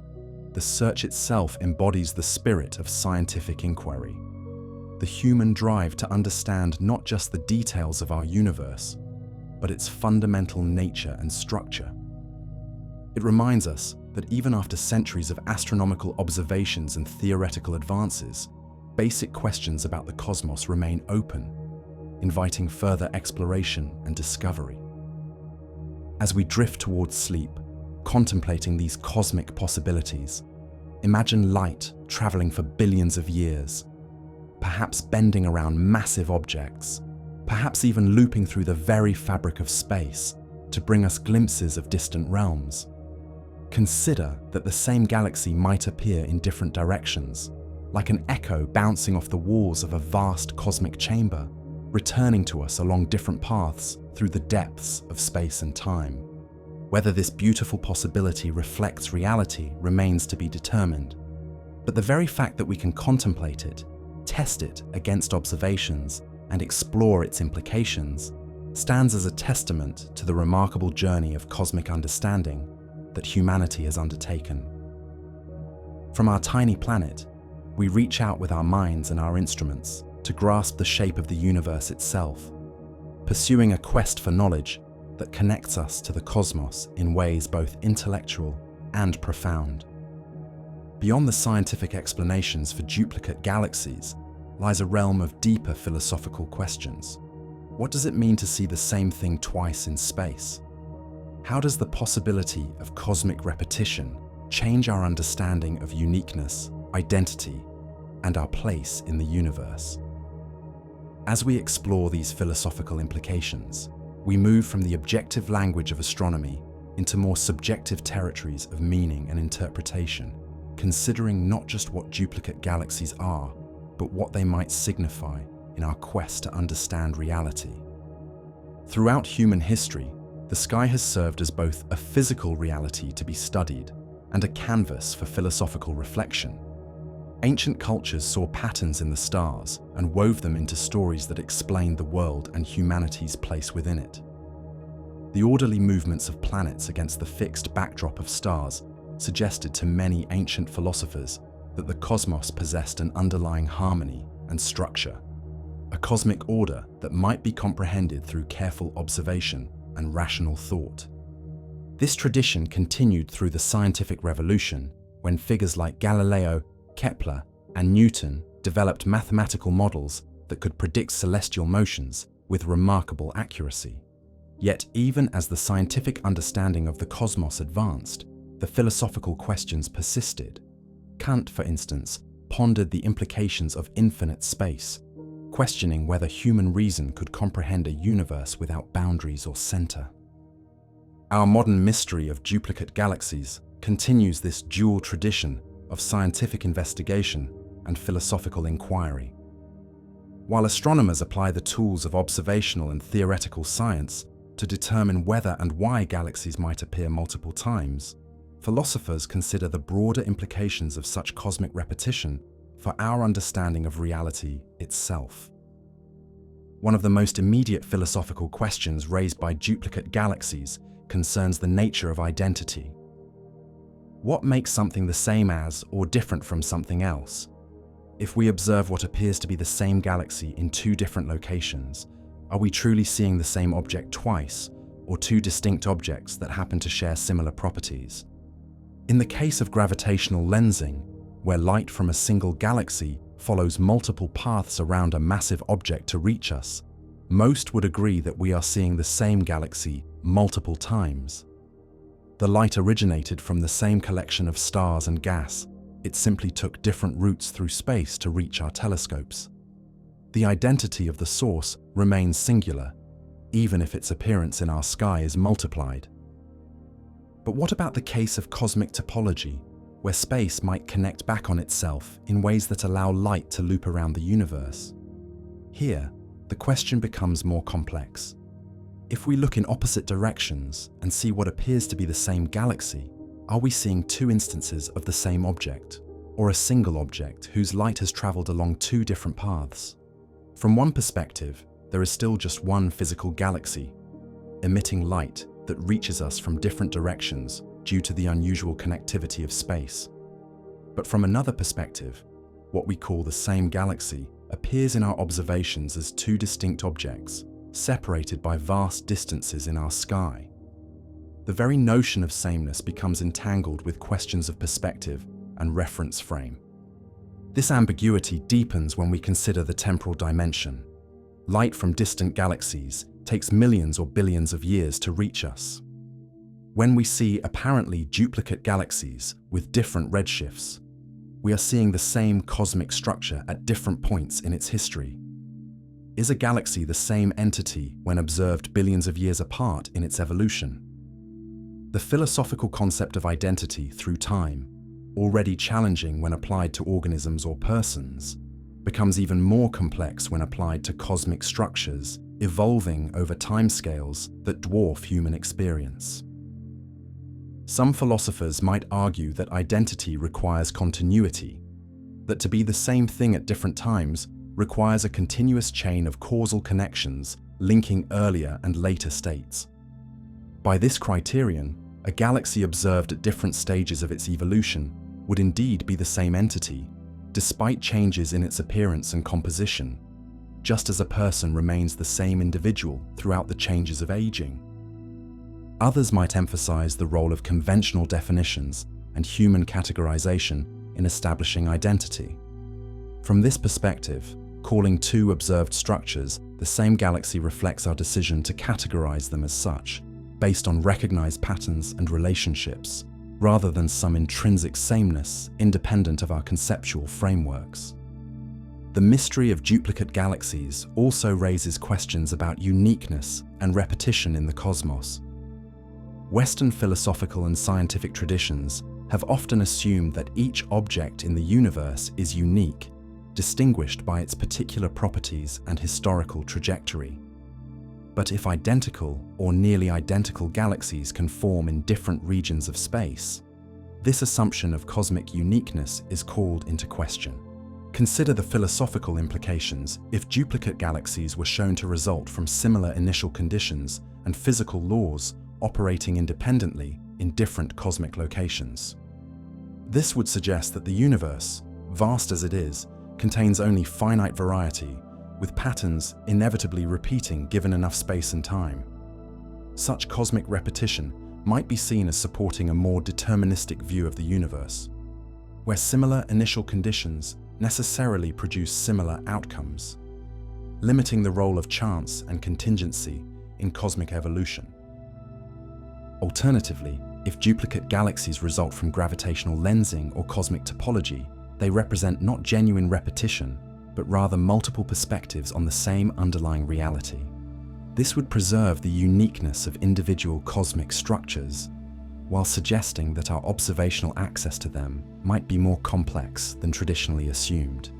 the search itself embodies the spirit of scientific inquiry, the human drive to understand not just the details of our universe, but its fundamental nature and structure. It reminds us that even after centuries of astronomical observations and theoretical advances, basic questions about the cosmos remain open, inviting further exploration and discovery. As we drift towards sleep, contemplating these cosmic possibilities, imagine light traveling for billions of years, perhaps bending around massive objects, perhaps even looping through the very fabric of space to bring us glimpses of distant realms. Consider that the same galaxy might appear in different directions, like an echo bouncing off the walls of a vast cosmic chamber, returning to us along different paths through the depths of space and time. Whether this beautiful possibility reflects reality remains to be determined, but the very fact that we can contemplate it, test it against observations, and explore its implications stands as a testament to the remarkable journey of cosmic understanding that humanity has undertaken. From our tiny planet, we reach out with our minds and our instruments to grasp the shape of the universe itself, pursuing a quest for knowledge that connects us to the cosmos in ways both intellectual and profound. Beyond the scientific explanations for duplicate galaxies lies a realm of deeper philosophical questions. What does it mean to see the same thing twice in space? How does the possibility of cosmic repetition change our understanding of uniqueness, identity, and our place in the universe? As we explore these philosophical implications, we move from the objective language of astronomy into more subjective territories of meaning and interpretation, considering not just what duplicate galaxies are, but what they might signify in our quest to understand reality. Throughout human history, the sky has served as both a physical reality to be studied and a canvas for philosophical reflection. Ancient cultures saw patterns in the stars and wove them into stories that explained the world and humanity's place within it. The orderly movements of planets against the fixed backdrop of stars suggested to many ancient philosophers that the cosmos possessed an underlying harmony and structure, a cosmic order that might be comprehended through careful observation and rational thought. This tradition continued through the scientific revolution when figures like Galileo, Kepler, and Newton developed mathematical models that could predict celestial motions with remarkable accuracy. Yet, even as the scientific understanding of the cosmos advanced, the philosophical questions persisted. Kant, for instance, pondered the implications of infinite space, questioning whether human reason could comprehend a universe without boundaries or center. Our modern mystery of duplicate galaxies continues this dual tradition of scientific investigation and philosophical inquiry. While astronomers apply the tools of observational and theoretical science to determine whether and why galaxies might appear multiple times, philosophers consider the broader implications of such cosmic repetition for our understanding of reality itself. One of the most immediate philosophical questions raised by duplicate galaxies concerns the nature of identity. What makes something the same as or different from something else? If we observe what appears to be the same galaxy in two different locations, are we truly seeing the same object twice, or two distinct objects that happen to share similar properties? In the case of gravitational lensing, where light from a single galaxy follows multiple paths around a massive object to reach us, most would agree that we are seeing the same galaxy multiple times. The light originated from the same collection of stars and gas. It simply took different routes through space to reach our telescopes. The identity of the source remains singular, even if its appearance in our sky is multiplied. But what about the case of cosmic topology, where space might connect back on itself in ways that allow light to loop around the universe? Here, the question becomes more complex. If we look in opposite directions and see what appears to be the same galaxy, are we seeing two instances of the same object, or a single object whose light has traveled along two different paths? From one perspective, there is still just one physical galaxy, emitting light that reaches us from different directions due to the unusual connectivity of space. But from another perspective, what we call the same galaxy appears in our observations as two distinct objects, separated by vast distances in our sky. The very notion of sameness becomes entangled with questions of perspective and reference frame. This ambiguity deepens when we consider the temporal dimension. Light from distant galaxies takes millions or billions of years to reach us. When we see apparently duplicate galaxies with different redshifts, we are seeing the same cosmic structure at different points in its history. Is a galaxy the same entity when observed billions of years apart in its evolution? The philosophical concept of identity through time, already challenging when applied to organisms or persons, becomes even more complex when applied to cosmic structures evolving over timescales that dwarf human experience. Some philosophers might argue that identity requires continuity, that to be the same thing at different times requires a continuous chain of causal connections linking earlier and later states. By this criterion, a galaxy observed at different stages of its evolution would indeed be the same entity, despite changes in its appearance and composition, just as a person remains the same individual throughout the changes of aging. Others might emphasize the role of conventional definitions and human categorization in establishing identity. From this perspective, calling two observed structures the same galaxy reflects our decision to categorize them as such, based on recognized patterns and relationships, rather than some intrinsic sameness independent of our conceptual frameworks. The mystery of duplicate galaxies also raises questions about uniqueness and repetition in the cosmos. Western philosophical and scientific traditions have often assumed that each object in the universe is unique, distinguished by its particular properties and historical trajectory. But if identical or nearly identical galaxies can form in different regions of space, this assumption of cosmic uniqueness is called into question. Consider the philosophical implications if duplicate galaxies were shown to result from similar initial conditions and physical laws operating independently in different cosmic locations. This would suggest that the universe, vast as it is, contains only finite variety, with patterns inevitably repeating given enough space and time. Such cosmic repetition might be seen as supporting a more deterministic view of the universe, where similar initial conditions necessarily produce similar outcomes, limiting the role of chance and contingency in cosmic evolution. Alternatively, if duplicate galaxies result from gravitational lensing or cosmic topology, they represent not genuine repetition, but rather multiple perspectives on the same underlying reality. This would preserve the uniqueness of individual cosmic structures, while suggesting that our observational access to them might be more complex than traditionally assumed.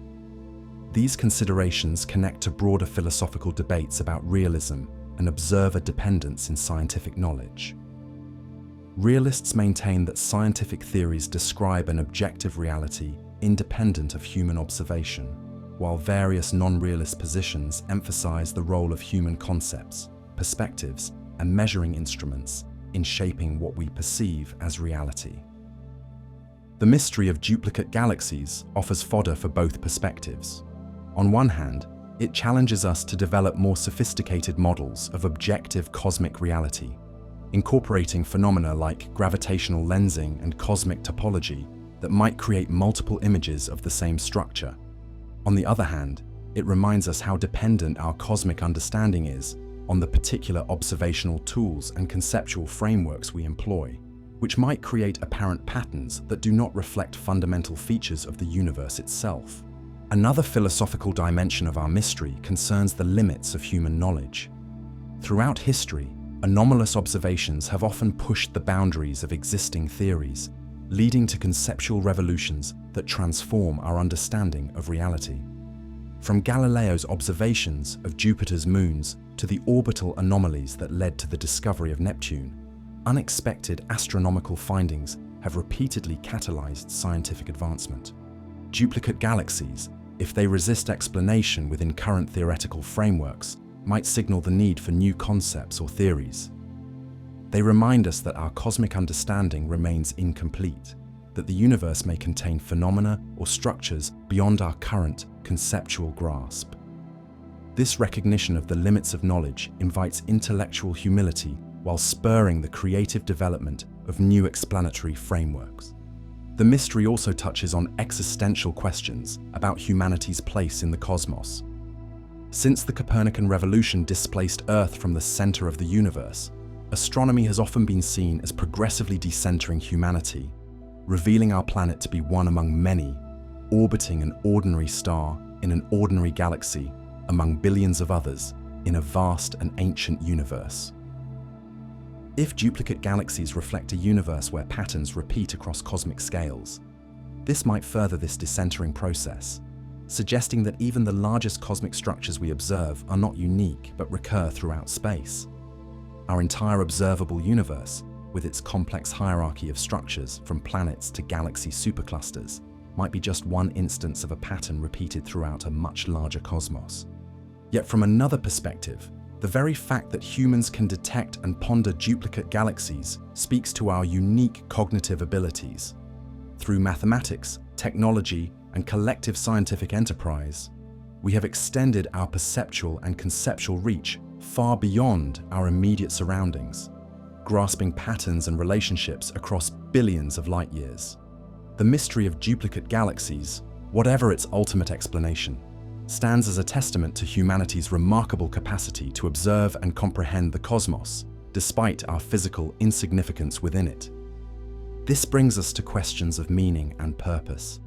These considerations connect to broader philosophical debates about realism and observer dependence in scientific knowledge. Realists maintain that scientific theories describe an objective reality independent of human observation, while various non-realist positions emphasize the role of human concepts, perspectives, and measuring instruments in shaping what we perceive as reality. The mystery of duplicate galaxies offers fodder for both perspectives. On one hand, it challenges us to develop more sophisticated models of objective cosmic reality, incorporating phenomena like gravitational lensing and cosmic topology that might create multiple images of the same structure. On the other hand, it reminds us how dependent our cosmic understanding is on the particular observational tools and conceptual frameworks we employ, which might create apparent patterns that do not reflect fundamental features of the universe itself. Another philosophical dimension of our mystery concerns the limits of human knowledge. Throughout history, anomalous observations have often pushed the boundaries of existing theories, leading to conceptual revolutions that transform our understanding of reality. From Galileo's observations of Jupiter's moons to the orbital anomalies that led to the discovery of Neptune, unexpected astronomical findings have repeatedly catalyzed scientific advancement. Duplicate galaxies, if they resist explanation within current theoretical frameworks, might signal the need for new concepts or theories. They remind us that our cosmic understanding remains incomplete, that the universe may contain phenomena or structures beyond our current conceptual grasp. This recognition of the limits of knowledge invites intellectual humility while spurring the creative development of new explanatory frameworks. The mystery also touches on existential questions about humanity's place in the cosmos. Since the Copernican revolution displaced Earth from the center of the universe, astronomy has often been seen as progressively decentering humanity, revealing our planet to be one among many, orbiting an ordinary star in an ordinary galaxy among billions of others in a vast and ancient universe. If duplicate galaxies reflect a universe where patterns repeat across cosmic scales, this might further this decentering process, suggesting that even the largest cosmic structures we observe are not unique but recur throughout space. Our entire observable universe, with its complex hierarchy of structures from planets to galaxy superclusters, might be just one instance of a pattern repeated throughout a much larger cosmos. Yet from another perspective, The very fact that humans can detect and ponder duplicate galaxies speaks to our unique cognitive abilities. Through mathematics, technology, and collective scientific enterprise, we have extended our perceptual and conceptual reach far beyond our immediate surroundings, grasping patterns and relationships across billions of light years. The mystery of duplicate galaxies, whatever its ultimate explanation, stands as a testament to humanity's remarkable capacity to observe and comprehend the cosmos, despite our physical insignificance within it. This brings us to questions of meaning and purpose.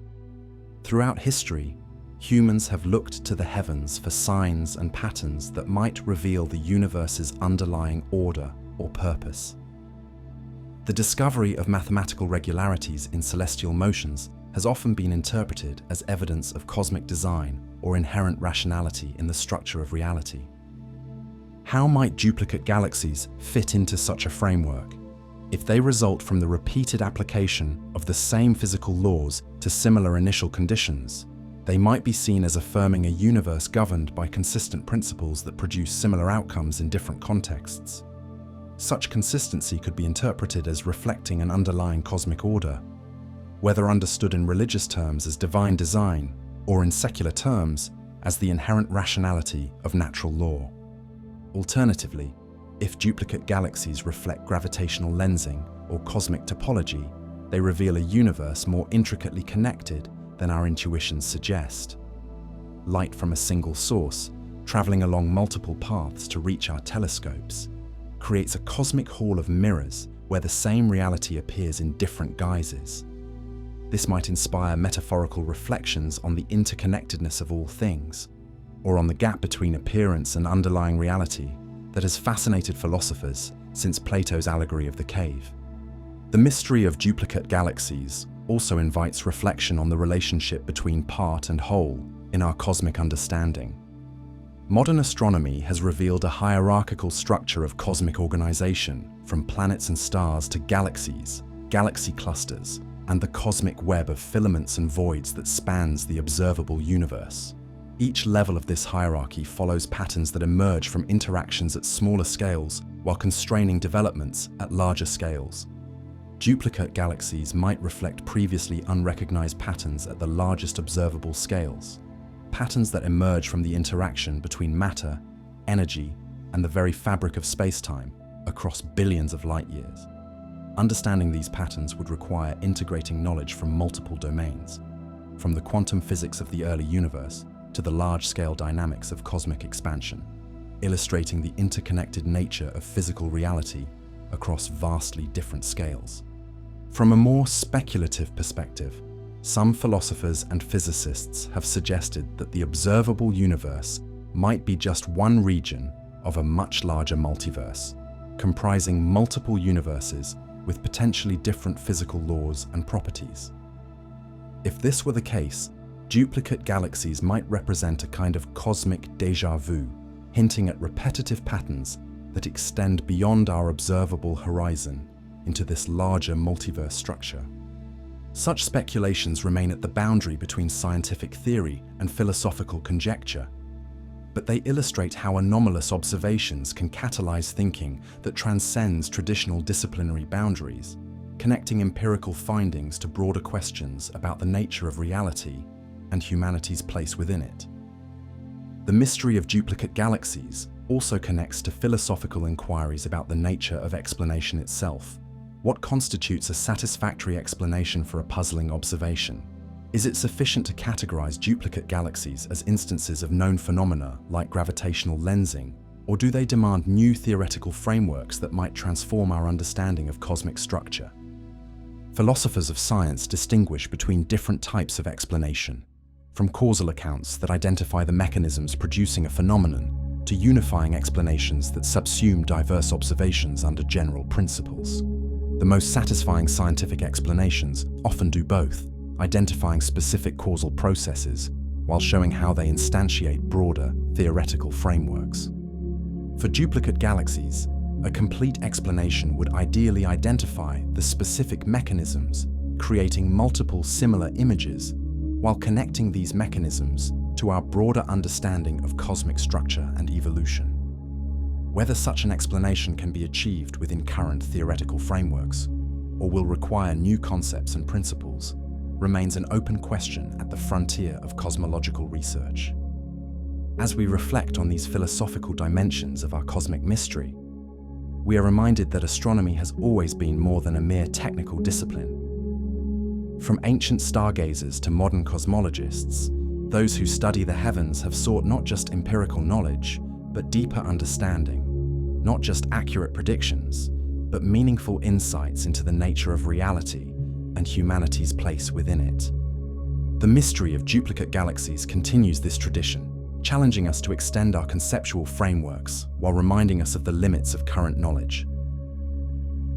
Throughout history, humans have looked to the heavens for signs and patterns that might reveal the universe's underlying order or purpose. The discovery of mathematical regularities in celestial motions has often been interpreted as evidence of cosmic design or inherent rationality in the structure of reality. How might duplicate galaxies fit into such a framework? If they result from the repeated application of the same physical laws to similar initial conditions, they might be seen as affirming a universe governed by consistent principles that produce similar outcomes in different contexts. Such consistency could be interpreted as reflecting an underlying cosmic order, whether understood in religious terms as divine design or in secular terms as the inherent rationality of natural law. Alternatively, if duplicate galaxies reflect gravitational lensing or cosmic topology, they reveal a universe more intricately connected than our intuitions suggest. Light from a single source, traveling along multiple paths to reach our telescopes, creates a cosmic hall of mirrors where the same reality appears in different guises. This might inspire metaphorical reflections on the interconnectedness of all things, or on the gap between appearance and underlying reality that has fascinated philosophers since Plato's allegory of the cave. The mystery of duplicate galaxies also invites reflection on the relationship between part and whole in our cosmic understanding. Modern astronomy has revealed a hierarchical structure of cosmic organization, from planets and stars to galaxies, galaxy clusters, and the cosmic web of filaments and voids that spans the observable universe. Each level of this hierarchy follows patterns that emerge from interactions at smaller scales while constraining developments at larger scales. Duplicate galaxies might reflect previously unrecognized patterns at the largest observable scales, patterns that emerge from the interaction between matter, energy, and the very fabric of space-time across billions of light years. Understanding these patterns would require integrating knowledge from multiple domains, from the quantum physics of the early universe to the large-scale dynamics of cosmic expansion, illustrating the interconnected nature of physical reality across vastly different scales. From a more speculative perspective, some philosophers and physicists have suggested that the observable universe might be just one region of a much larger multiverse, comprising multiple universes with potentially different physical laws and properties. If this were the case, duplicate galaxies might represent a kind of cosmic déjà vu, hinting at repetitive patterns that extend beyond our observable horizon into this larger multiverse structure. Such speculations remain at the boundary between scientific theory and philosophical conjecture, but they illustrate how anomalous observations can catalyze thinking that transcends traditional disciplinary boundaries, connecting empirical findings to broader questions about the nature of reality and humanity's place within it. The mystery of duplicate galaxies also connects to philosophical inquiries about the nature of explanation itself. What constitutes a satisfactory explanation for a puzzling observation? Is it sufficient to categorize duplicate galaxies as instances of known phenomena like gravitational lensing, or do they demand new theoretical frameworks that might transform our understanding of cosmic structure? Philosophers of science distinguish between different types of explanation, from causal accounts that identify the mechanisms producing a phenomenon to unifying explanations that subsume diverse observations under general principles. The most satisfying scientific explanations often do both, identifying specific causal processes while showing how they instantiate broader theoretical frameworks. For duplicate galaxies, a complete explanation would ideally identify the specific mechanisms, creating multiple similar images, while connecting these mechanisms to our broader understanding of cosmic structure and evolution. Whether such an explanation can be achieved within current theoretical frameworks, or will require new concepts and principles, remains an open question at the frontier of cosmological research. As we reflect on these philosophical dimensions of our cosmic mystery, we are reminded that astronomy has always been more than a mere technical discipline. From ancient stargazers to modern cosmologists, those who study the heavens have sought not just empirical knowledge, but deeper understanding, not just accurate predictions, but meaningful insights into the nature of reality and humanity's place within it. The mystery of duplicate galaxies continues this tradition, challenging us to extend our conceptual frameworks while reminding us of the limits of current knowledge.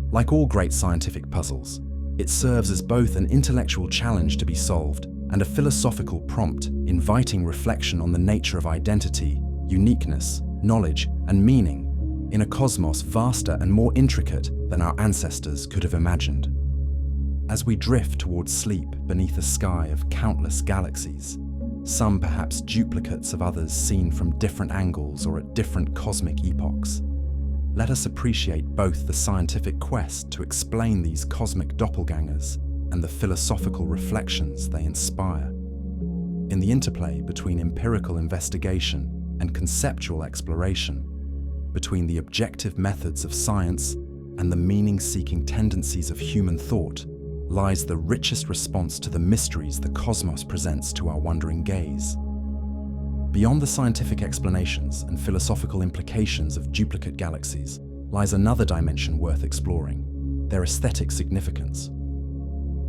Like all great scientific puzzles, it serves as both an intellectual challenge to be solved and a philosophical prompt inviting reflection on the nature of identity, uniqueness, knowledge, and meaning in a cosmos vaster and more intricate than our ancestors could have imagined. As we drift towards sleep beneath a sky of countless galaxies, some perhaps duplicates of others seen from different angles or at different cosmic epochs, let us appreciate both the scientific quest to explain these cosmic doppelgangers and the philosophical reflections they inspire. In the interplay between empirical investigation and conceptual exploration, between the objective methods of science and the meaning-seeking tendencies of human thought, lies the richest response to the mysteries the cosmos presents to our wondering gaze. Beyond the scientific explanations and philosophical implications of duplicate galaxies lies another dimension worth exploring: their aesthetic significance.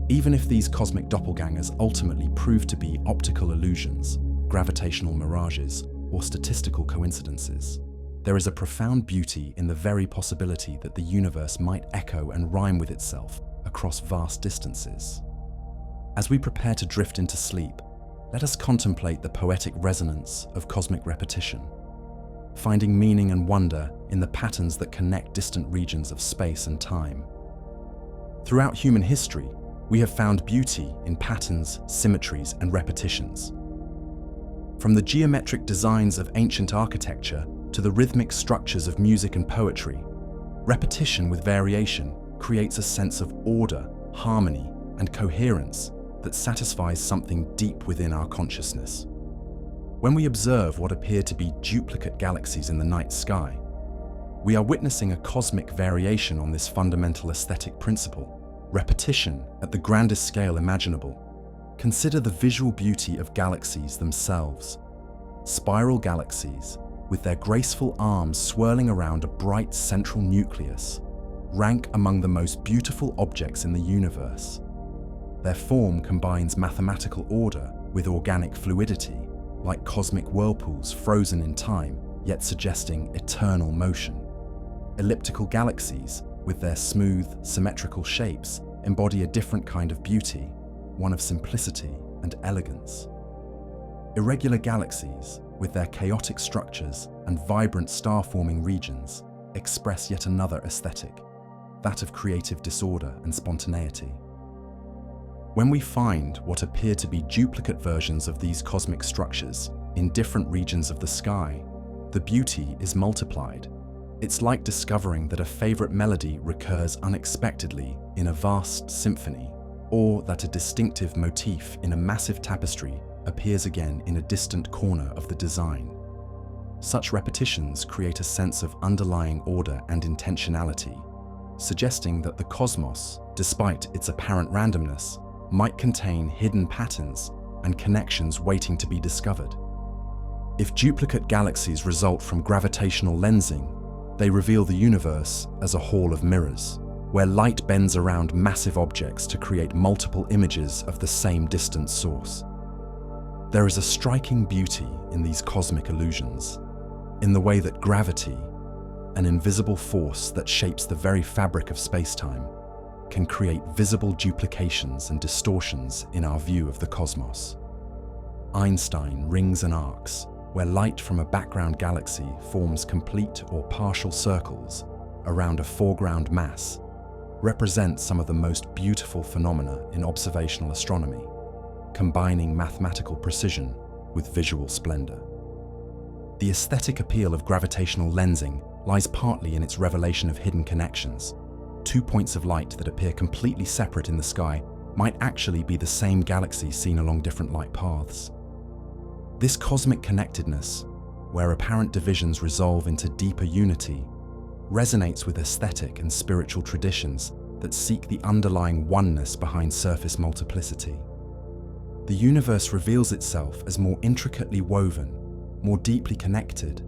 Even if these cosmic doppelgangers ultimately prove to be optical illusions, gravitational mirages, or statistical coincidences, there is a profound beauty in the very possibility that the universe might echo and rhyme with itself across vast distances. As we prepare to drift into sleep, let us contemplate the poetic resonance of cosmic repetition, finding meaning and wonder in the patterns that connect distant regions of space and time. Throughout human history, we have found beauty in patterns, symmetries, and repetitions. From the geometric designs of ancient architecture to the rhythmic structures of music and poetry, repetition with variation creates a sense of order, harmony, and coherence that satisfies something deep within our consciousness. When we observe what appear to be duplicate galaxies in the night sky, we are witnessing a cosmic variation on this fundamental aesthetic principle, repetition at the grandest scale imaginable. Consider the visual beauty of galaxies themselves. Spiral galaxies, with their graceful arms swirling around a bright central nucleus, rank among the most beautiful objects in the universe. Their form combines mathematical order with organic fluidity, like cosmic whirlpools frozen in time, yet suggesting eternal motion. Elliptical galaxies, with their smooth, symmetrical shapes, embody a different kind of beauty, one of simplicity and elegance. Irregular galaxies, with their chaotic structures and vibrant star-forming regions, express yet another aesthetic, that of creative disorder and spontaneity. When we find what appear to be duplicate versions of these cosmic structures in different regions of the sky, the beauty is multiplied. It's like discovering that a favorite melody recurs unexpectedly in a vast symphony, or that a distinctive motif in a massive tapestry appears again in a distant corner of the design. Such repetitions create a sense of underlying order and intentionality, suggesting that the cosmos, despite its apparent randomness, might contain hidden patterns and connections waiting to be discovered. If duplicate galaxies result from gravitational lensing, they reveal the universe as a hall of mirrors, where light bends around massive objects to create multiple images of the same distant source. There is a striking beauty in these cosmic illusions, in the way that gravity, an invisible force that shapes the very fabric of space-time, can create visible duplications and distortions in our view of the cosmos. Einstein rings and arcs, where light from a background galaxy forms complete or partial circles around a foreground mass, represent some of the most beautiful phenomena in observational astronomy, combining mathematical precision with visual splendor. The aesthetic appeal of gravitational lensing lies partly in its revelation of hidden connections. 2 points of light that appear completely separate in the sky might actually be the same galaxy seen along different light paths. This cosmic connectedness, where apparent divisions resolve into deeper unity, resonates with aesthetic and spiritual traditions that seek the underlying oneness behind surface multiplicity. The universe reveals itself as more intricately woven, more deeply connected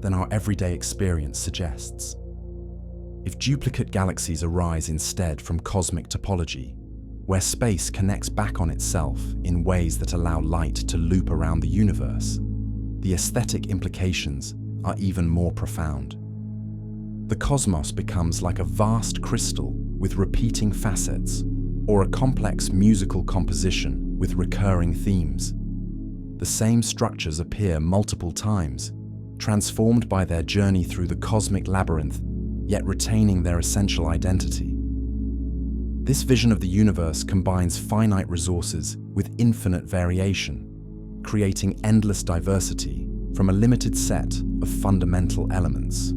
than our everyday experience suggests. If duplicate galaxies arise instead from cosmic topology, where space connects back on itself in ways that allow light to loop around the universe, the aesthetic implications are even more profound. The cosmos becomes like a vast crystal with repeating facets, or a complex musical composition with recurring themes. The same structures appear multiple times, transformed by their journey through the cosmic labyrinth, yet retaining their essential identity. This vision of the universe combines finite resources with infinite variation, creating endless diversity from a limited set of fundamental elements.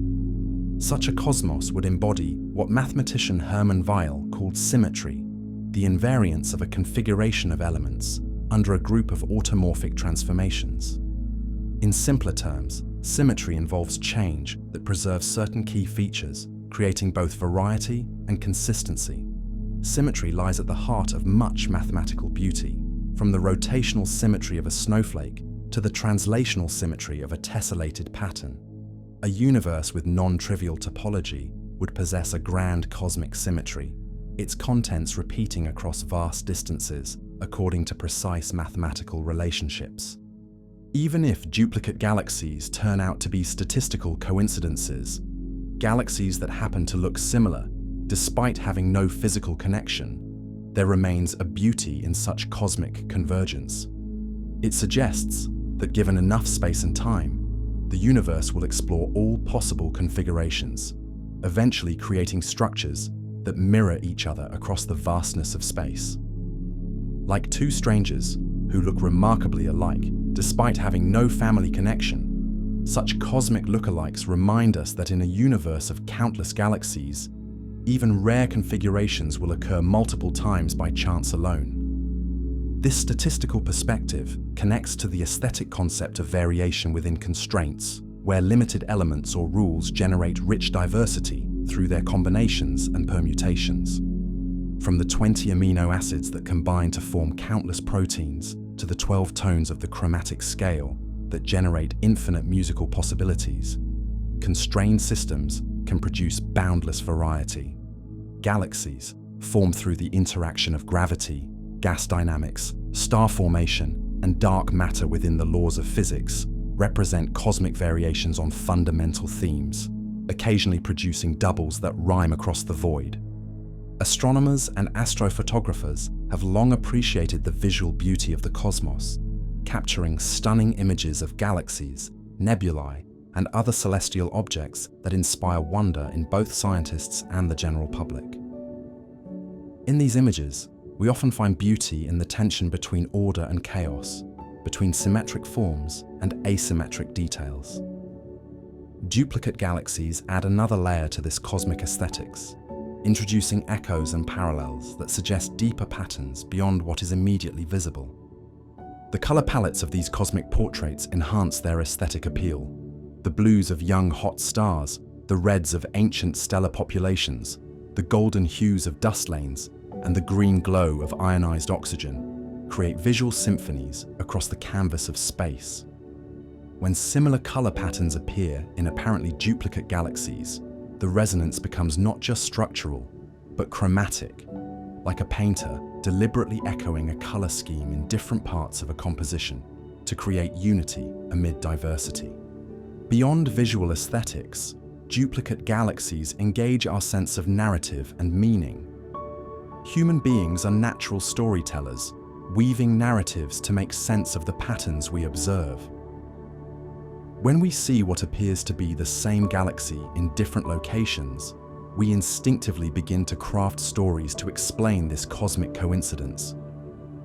Such a cosmos would embody what mathematician Hermann Weyl called symmetry, the invariance of a configuration of elements under a group of automorphic transformations. In simpler terms, symmetry involves change that preserves certain key features, creating both variety and consistency. Symmetry lies at the heart of much mathematical beauty, from the rotational symmetry of a snowflake to the translational symmetry of a tessellated pattern. A universe with non-trivial topology would possess a grand cosmic symmetry, its contents repeating across vast distances according to precise mathematical relationships. Even if duplicate galaxies turn out to be statistical coincidences, galaxies that happen to look similar, despite having no physical connection, there remains a beauty in such cosmic convergence. It suggests that given enough space and time, the universe will explore all possible configurations, eventually creating structures that mirror each other across the vastness of space. Like two strangers who look remarkably alike, despite having no family connection, such cosmic lookalikes remind us that in a universe of countless galaxies, even rare configurations will occur multiple times by chance alone. This statistical perspective connects to the aesthetic concept of variation within constraints, where limited elements or rules generate rich diversity through their combinations and permutations. From the 20 amino acids that combine to form countless proteins, to the 12 tones of the chromatic scale that generate infinite musical possibilities, constrained systems can produce boundless variety. Galaxies, formed through the interaction of gravity, gas dynamics, star formation, and dark matter within the laws of physics, represent cosmic variations on fundamental themes, occasionally producing doubles that rhyme across the void. Astronomers and astrophotographers have long appreciated the visual beauty of the cosmos, capturing stunning images of galaxies, nebulae, and other celestial objects that inspire wonder in both scientists and the general public. In these images, we often find beauty in the tension between order and chaos, between symmetric forms and asymmetric details. Duplicate galaxies add another layer to this cosmic aesthetics, introducing echoes and parallels that suggest deeper patterns beyond what is immediately visible. The color palettes of these cosmic portraits enhance their aesthetic appeal. The blues of young hot stars, the reds of ancient stellar populations, the golden hues of dust lanes, and the green glow of ionized oxygen create visual symphonies across the canvas of space. When similar color patterns appear in apparently duplicate galaxies, the resonance becomes not just structural, but chromatic, like a painter deliberately echoing a color scheme in different parts of a composition to create unity amid diversity. Beyond visual aesthetics, duplicate galaxies engage our sense of narrative and meaning. Human beings are natural storytellers, weaving narratives to make sense of the patterns we observe. When we see what appears to be the same galaxy in different locations, we instinctively begin to craft stories to explain this cosmic coincidence.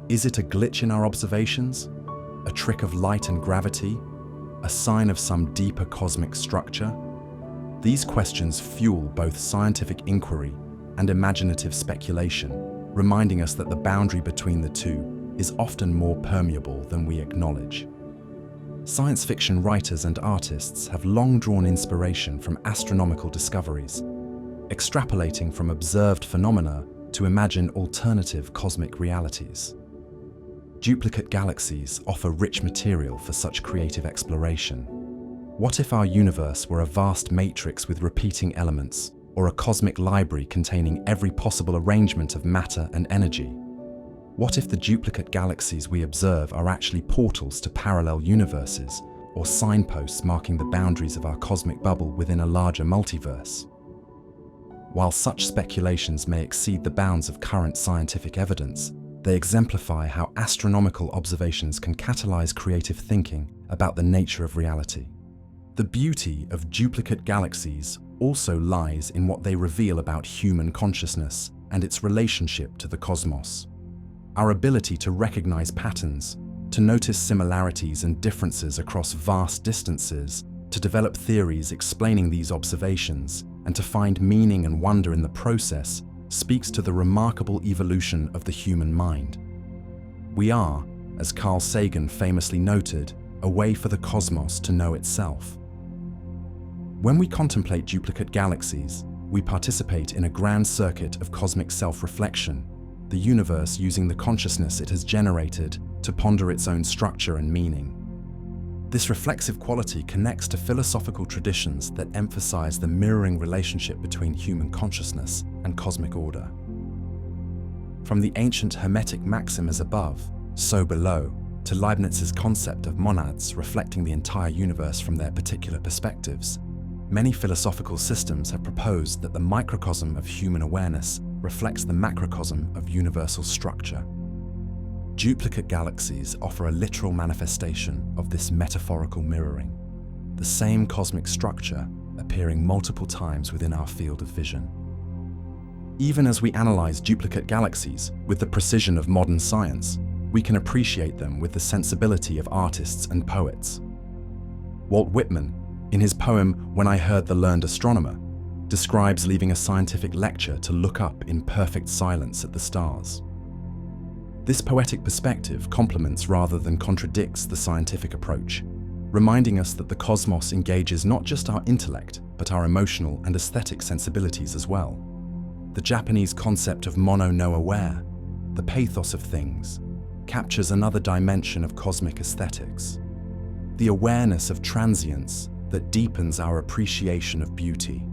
Is it a glitch in our observations? A trick of light and gravity? A sign of some deeper cosmic structure? These questions fuel both scientific inquiry and imaginative speculation, reminding us that the boundary between the two is often more permeable than we acknowledge. Science fiction writers and artists have long drawn inspiration from astronomical discoveries, extrapolating from observed phenomena to imagine alternative cosmic realities. Duplicate galaxies offer rich material for such creative exploration. What if our universe were a vast matrix with repeating elements, or a cosmic library containing every possible arrangement of matter and energy? What if the duplicate galaxies we observe are actually portals to parallel universes, or signposts marking the boundaries of our cosmic bubble within a larger multiverse? While such speculations may exceed the bounds of current scientific evidence, they exemplify how astronomical observations can catalyze creative thinking about the nature of reality. The beauty of duplicate galaxies also lies in what they reveal about human consciousness and its relationship to the cosmos. Our ability to recognize patterns, to notice similarities and differences across vast distances, to develop theories explaining these observations, and to find meaning and wonder in the process speaks to the remarkable evolution of the human mind. We are, as Carl Sagan famously noted, a way for the cosmos to know itself. When we contemplate duplicate galaxies, we participate in a grand circuit of cosmic self-reflection, the universe using the consciousness it has generated to ponder its own structure and meaning. This reflexive quality connects to philosophical traditions that emphasize the mirroring relationship between human consciousness and cosmic order. From the ancient Hermetic maxim as above, so below, to Leibniz's concept of monads reflecting the entire universe from their particular perspectives, many philosophical systems have proposed that the microcosm of human awareness reflects the macrocosm of universal structure. Duplicate galaxies offer a literal manifestation of this metaphorical mirroring, the same cosmic structure appearing multiple times within our field of vision. Even as we analyze duplicate galaxies with the precision of modern science, we can appreciate them with the sensibility of artists and poets. Walt Whitman, in his poem When I Heard the Learned Astronomer, describes leaving a scientific lecture to look up in perfect silence at the stars. This poetic perspective complements rather than contradicts the scientific approach, reminding us that the cosmos engages not just our intellect, but our emotional and aesthetic sensibilities as well. The Japanese concept of mono no aware, the pathos of things, captures another dimension of cosmic aesthetics, the awareness of transience that deepens our appreciation of beauty.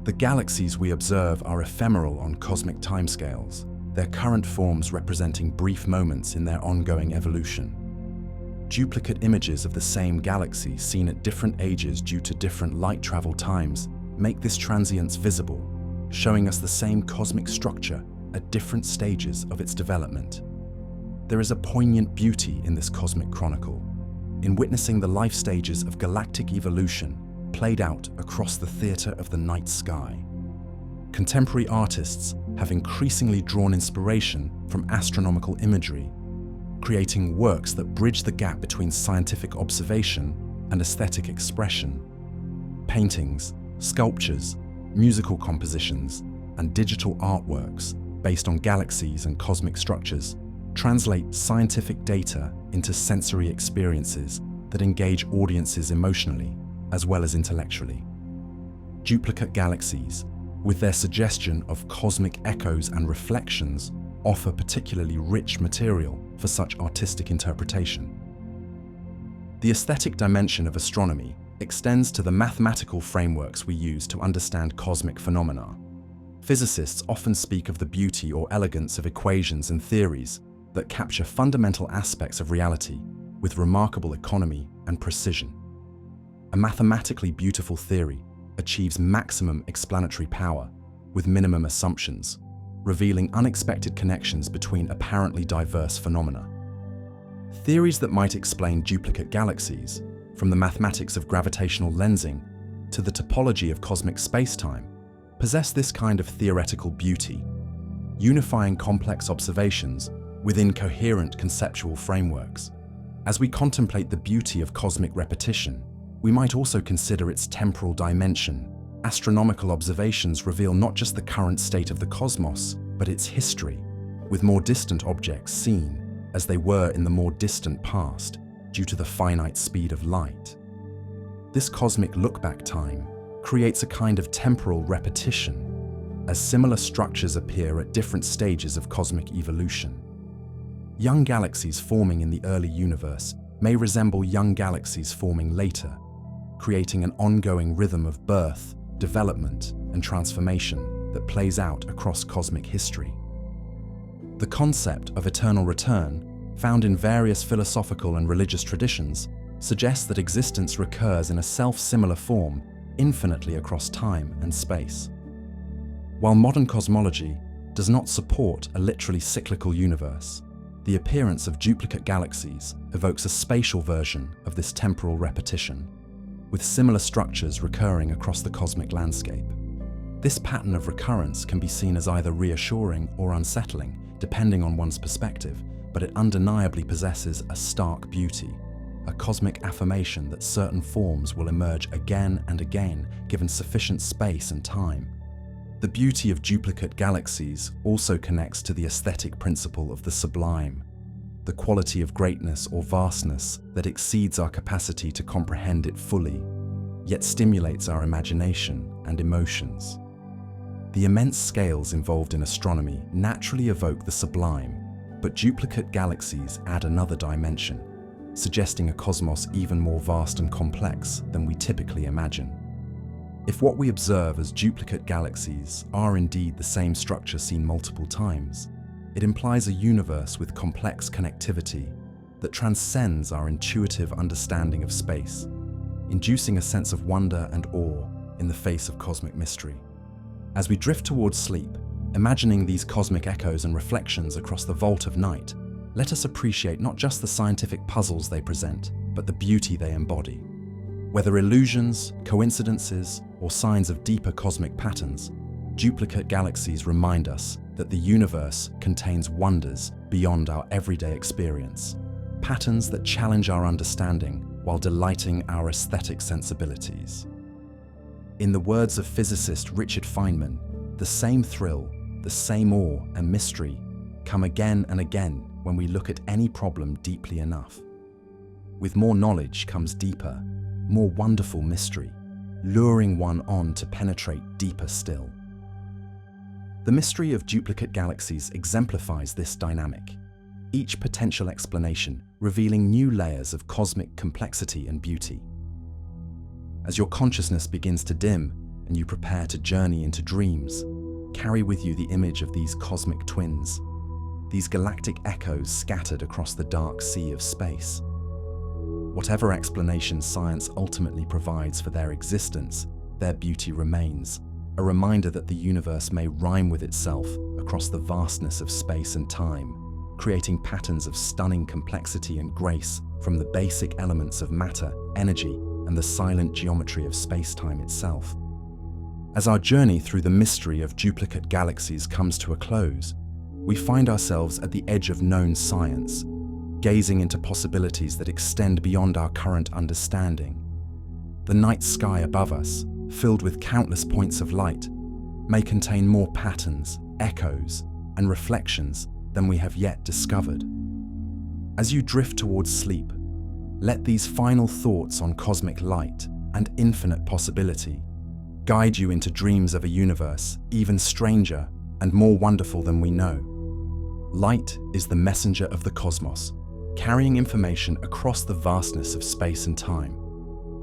The galaxies we observe are ephemeral on cosmic timescales, their current forms representing brief moments in their ongoing evolution. Duplicate images of the same galaxy seen at different ages due to different light travel times make this transience visible, showing us the same cosmic structure at different stages of its development. There is a poignant beauty in this cosmic chronicle, in witnessing the life stages of galactic evolution played out across the theater of the night sky. Contemporary artists have increasingly drawn inspiration from astronomical imagery, creating works that bridge the gap between scientific observation and aesthetic expression. Paintings, sculptures, musical compositions, and digital artworks based on galaxies and cosmic structures translate scientific data into sensory experiences that engage audiences emotionally as well as intellectually. Duplicate galaxies, with their suggestion of cosmic echoes and reflections, offer particularly rich material for such artistic interpretation. The aesthetic dimension of astronomy extends to the mathematical frameworks we use to understand cosmic phenomena. Physicists often speak of the beauty or elegance of equations and theories that capture fundamental aspects of reality with remarkable economy and precision. A mathematically beautiful theory achieves maximum explanatory power with minimum assumptions, revealing unexpected connections between apparently diverse phenomena. Theories that might explain duplicate galaxies, from the mathematics of gravitational lensing to the topology of cosmic space-time, possess this kind of theoretical beauty, unifying complex observations within coherent conceptual frameworks. As we contemplate the beauty of cosmic repetition, We might also consider its temporal dimension. Astronomical observations reveal not just the current state of the cosmos, but its history, with more distant objects seen as they were in the more distant past due to the finite speed of light. This cosmic look-back time creates a kind of temporal repetition, as similar structures appear at different stages of cosmic evolution. Young galaxies forming in the early universe may resemble young galaxies forming later, creating an ongoing rhythm of birth, development, and transformation that plays out across cosmic history. The concept of eternal return, found in various philosophical and religious traditions, suggests that existence recurs in a self-similar form infinitely across time and space. While modern cosmology does not support a literally cyclical universe, the appearance of duplicate galaxies evokes a spatial version of this temporal repetition, with similar structures recurring across the cosmic landscape. This pattern of recurrence can be seen as either reassuring or unsettling, depending on one's perspective, but it undeniably possesses a stark beauty, a cosmic affirmation that certain forms will emerge again and again, given sufficient space and time. The beauty of duplicate galaxies also connects to the aesthetic principle of the sublime, the quality of greatness or vastness that exceeds our capacity to comprehend it fully, yet stimulates our imagination and emotions. The immense scales involved in astronomy naturally evoke the sublime, but duplicate galaxies add another dimension, suggesting a cosmos even more vast and complex than we typically imagine. If what we observe as duplicate galaxies are indeed the same structure seen multiple times, it implies a universe with complex connectivity that transcends our intuitive understanding of space, inducing a sense of wonder and awe in the face of cosmic mystery. As we drift towards sleep, imagining these cosmic echoes and reflections across the vault of night, let us appreciate not just the scientific puzzles they present, but the beauty they embody. Whether illusions, coincidences, or signs of deeper cosmic patterns, duplicate galaxies remind us that the universe contains wonders beyond our everyday experience, patterns that challenge our understanding while delighting our aesthetic sensibilities. In the words of physicist Richard Feynman, the same thrill, the same awe and mystery come again and again when we look at any problem deeply enough. With more knowledge comes deeper, more wonderful mystery, luring one on to penetrate deeper still. The mystery of duplicate galaxies exemplifies this dynamic, each potential explanation revealing new layers of cosmic complexity and beauty. As your consciousness begins to dim and you prepare to journey into dreams, carry with you the image of these cosmic twins, these galactic echoes scattered across the dark sea of space. Whatever explanation science ultimately provides for their existence, their beauty remains, a reminder that the universe may rhyme with itself across the vastness of space and time, creating patterns of stunning complexity and grace from the basic elements of matter, energy, and the silent geometry of space-time itself. As our journey through the mystery of duplicate galaxies comes to a close, we find ourselves at the edge of known science, gazing into possibilities that extend beyond our current understanding. The night sky above us, filled with countless points of light, may contain more patterns, echoes, and reflections than we have yet discovered. As you drift towards sleep, let these final thoughts on cosmic light and infinite possibility guide you into dreams of a universe even stranger and more wonderful than we know. Light is the messenger of the cosmos, carrying information across the vastness of space and time.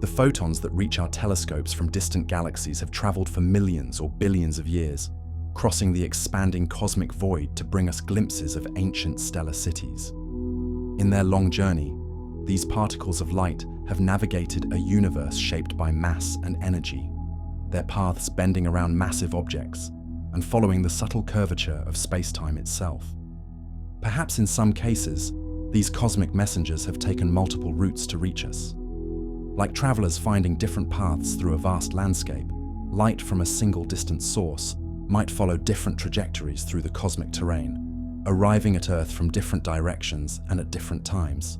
The photons that reach our telescopes from distant galaxies have traveled for millions or billions of years, crossing the expanding cosmic void to bring us glimpses of ancient stellar cities. In their long journey, these particles of light have navigated a universe shaped by mass and energy, their paths bending around massive objects and following the subtle curvature of space-time itself. Perhaps in some cases, these cosmic messengers have taken multiple routes to reach us. Like travelers finding different paths through a vast landscape, light from a single distant source might follow different trajectories through the cosmic terrain, arriving at Earth from different directions and at different times.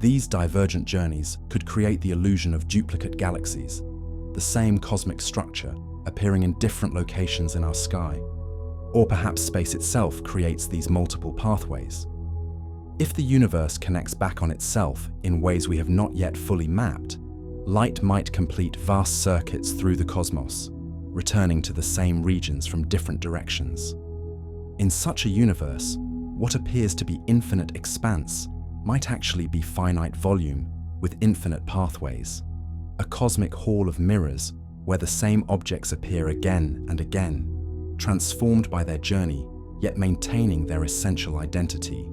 These divergent journeys could create the illusion of duplicate galaxies, the same cosmic structure appearing in different locations in our sky. Or perhaps space itself creates these multiple pathways. If the universe connects back on itself in ways we have not yet fully mapped, light might complete vast circuits through the cosmos, returning to the same regions from different directions. In such a universe, what appears to be infinite expanse might actually be finite volume with infinite pathways, a cosmic hall of mirrors where the same objects appear again and again, transformed by their journey, yet maintaining their essential identity.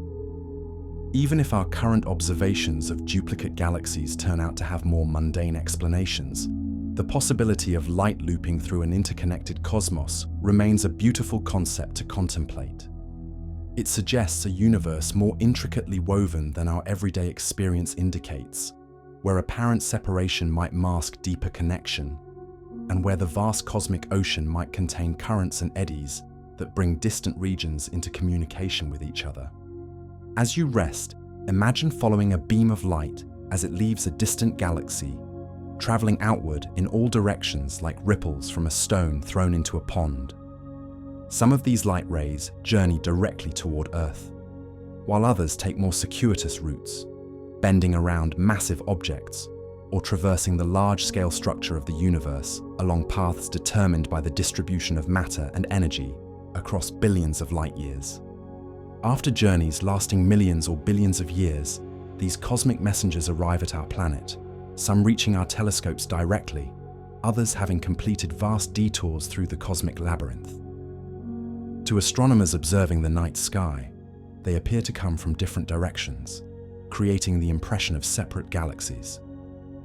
Even if our current observations of duplicate galaxies turn out to have more mundane explanations, the possibility of light looping through an interconnected cosmos remains a beautiful concept to contemplate. It suggests a universe more intricately woven than our everyday experience indicates, where apparent separation might mask deeper connection, and where the vast cosmic ocean might contain currents and eddies that bring distant regions into communication with each other. As you rest, imagine following a beam of light as it leaves a distant galaxy, traveling outward in all directions like ripples from a stone thrown into a pond. Some of these light rays journey directly toward Earth, while others take more circuitous routes, bending around massive objects or traversing the large-scale structure of the universe along paths determined by the distribution of matter and energy across billions of light years. After journeys lasting millions or billions of years, these cosmic messengers arrive at our planet, some reaching our telescopes directly, others having completed vast detours through the cosmic labyrinth. To astronomers observing the night sky, they appear to come from different directions, creating the impression of separate galaxies.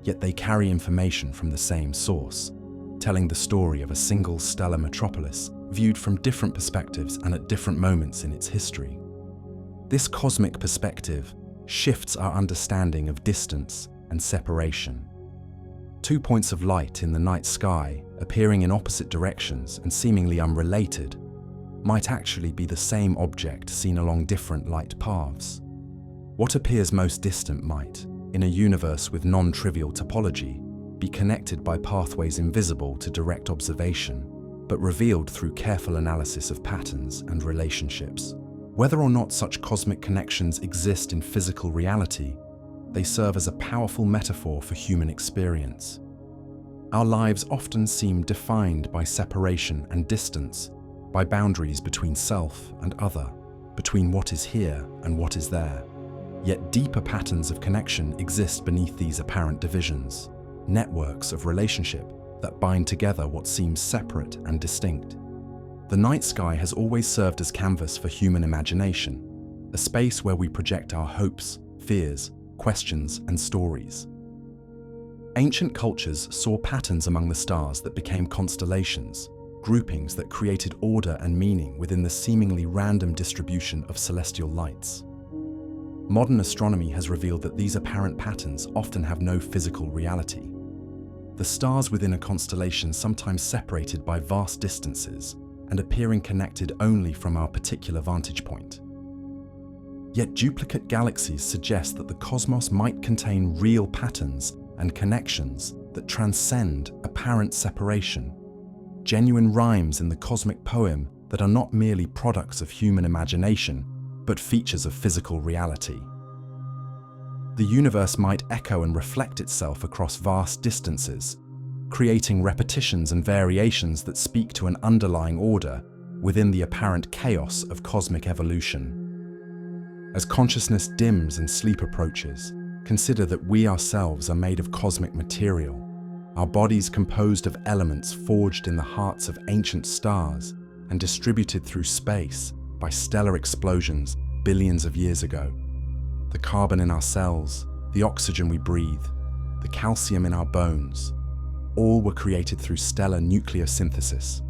Yet they carry information from the same source, telling the story of a single stellar metropolis viewed from different perspectives and at different moments in its history. This cosmic perspective shifts our understanding of distance and separation. 2 points of light in the night sky, appearing in opposite directions and seemingly unrelated, might actually be the same object seen along different light paths. What appears most distant might, in a universe with non-trivial topology, be connected by pathways invisible to direct observation, but revealed through careful analysis of patterns and relationships. Whether or not such cosmic connections exist in physical reality, they serve as a powerful metaphor for human experience. Our lives often seem defined by separation and distance, by boundaries between self and other, between what is here and what is there. Yet deeper patterns of connection exist beneath these apparent divisions, networks of relationship that bind together what seems separate and distinct. The night sky has always served as canvas for human imagination, a space where we project our hopes, fears, questions, and stories. Ancient cultures saw patterns among the stars that became constellations, groupings that created order and meaning within the seemingly random distribution of celestial lights. Modern astronomy has revealed that these apparent patterns often have no physical reality. The stars within a constellation sometimes separated by vast distances and appearing connected only from our particular vantage point. Yet duplicate galaxies suggest that the cosmos might contain real patterns and connections that transcend apparent separation, genuine rhymes in the cosmic poem that are not merely products of human imagination, but features of physical reality. The universe might echo and reflect itself across vast distances, creating repetitions and variations that speak to an underlying order within the apparent chaos of cosmic evolution. As consciousness dims and sleep approaches, consider that we ourselves are made of cosmic material, our bodies composed of elements forged in the hearts of ancient stars and distributed through space by stellar explosions billions of years ago. The carbon in our cells, the oxygen we breathe, the calcium in our bones, all were created through stellar nucleosynthesis,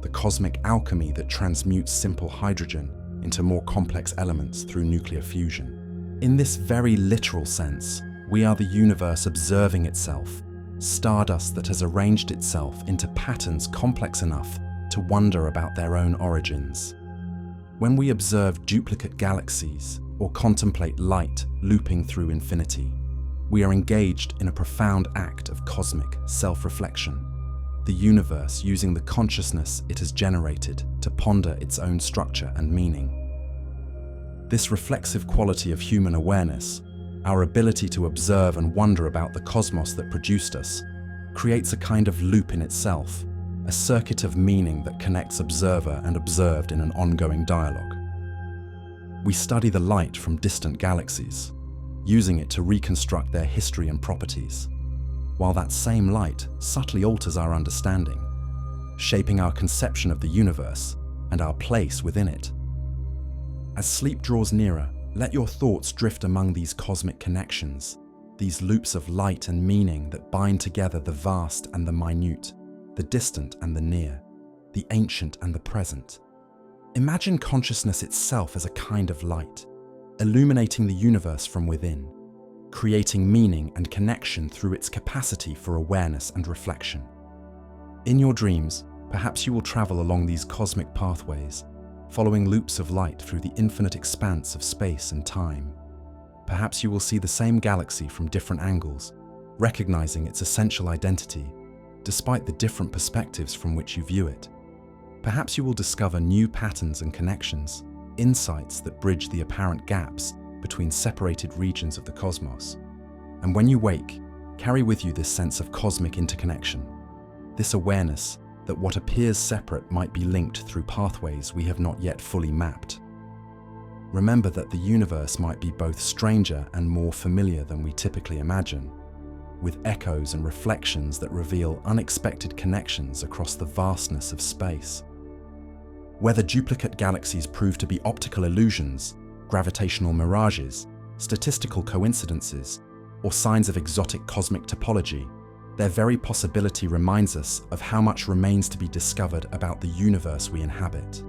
the cosmic alchemy that transmutes simple hydrogen into more complex elements through nuclear fusion. In this very literal sense, we are the universe observing itself, stardust that has arranged itself into patterns complex enough to wonder about their own origins. When we observe duplicate galaxies, or contemplate light looping through infinity. We are engaged in a profound act of cosmic self-reflection, the universe using the consciousness it has generated to ponder its own structure and meaning. This reflexive quality of human awareness, our ability to observe and wonder about the cosmos that produced us, creates a kind of loop in itself, a circuit of meaning that connects observer and observed in an ongoing dialogue. We study the light from distant galaxies, using it to reconstruct their history and properties, while that same light subtly alters our understanding, shaping our conception of the universe and our place within it. As sleep draws nearer, let your thoughts drift among these cosmic connections, these loops of light and meaning that bind together the vast and the minute, the distant and the near, the ancient and the present. Imagine consciousness itself as a kind of light, illuminating the universe from within, creating meaning and connection through its capacity for awareness and reflection. In your dreams, perhaps you will travel along these cosmic pathways, following loops of light through the infinite expanse of space and time. Perhaps you will see the same galaxy from different angles, recognizing its essential identity, despite the different perspectives from which you view it. Perhaps you will discover new patterns and connections, insights that bridge the apparent gaps between separated regions of the cosmos. And when you wake, carry with you this sense of cosmic interconnection, this awareness that what appears separate might be linked through pathways we have not yet fully mapped. Remember that the universe might be both stranger and more familiar than we typically imagine, with echoes and reflections that reveal unexpected connections across the vastness of space. Whether duplicate galaxies prove to be optical illusions, gravitational mirages, statistical coincidences, or signs of exotic cosmic topology, their very possibility reminds us of how much remains to be discovered about the universe we inhabit.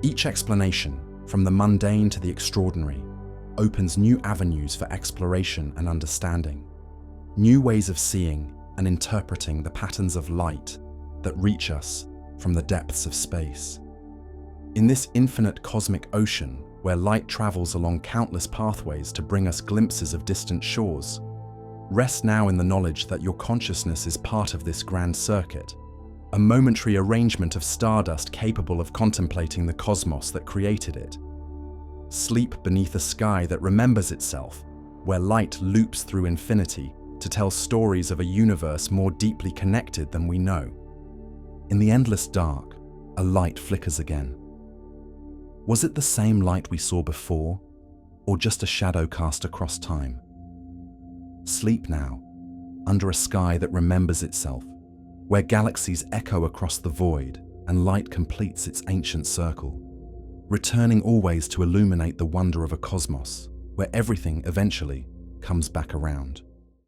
Each explanation, from the mundane to the extraordinary, opens new avenues for exploration and understanding, new ways of seeing and interpreting the patterns of light that reach us from the depths of space. In this infinite cosmic ocean, where light travels along countless pathways to bring us glimpses of distant shores, rest now in the knowledge that your consciousness is part of this grand circuit, a momentary arrangement of stardust capable of contemplating the cosmos that created it. Sleep beneath a sky that remembers itself, where light loops through infinity to tell stories of a universe more deeply connected than we know. In the endless dark, a light flickers again. Was it the same light we saw before, or just a shadow cast across time? Sleep now, under a sky that remembers itself, where galaxies echo across the void and light completes its ancient circle, returning always to illuminate the wonder of a cosmos where everything eventually comes back around.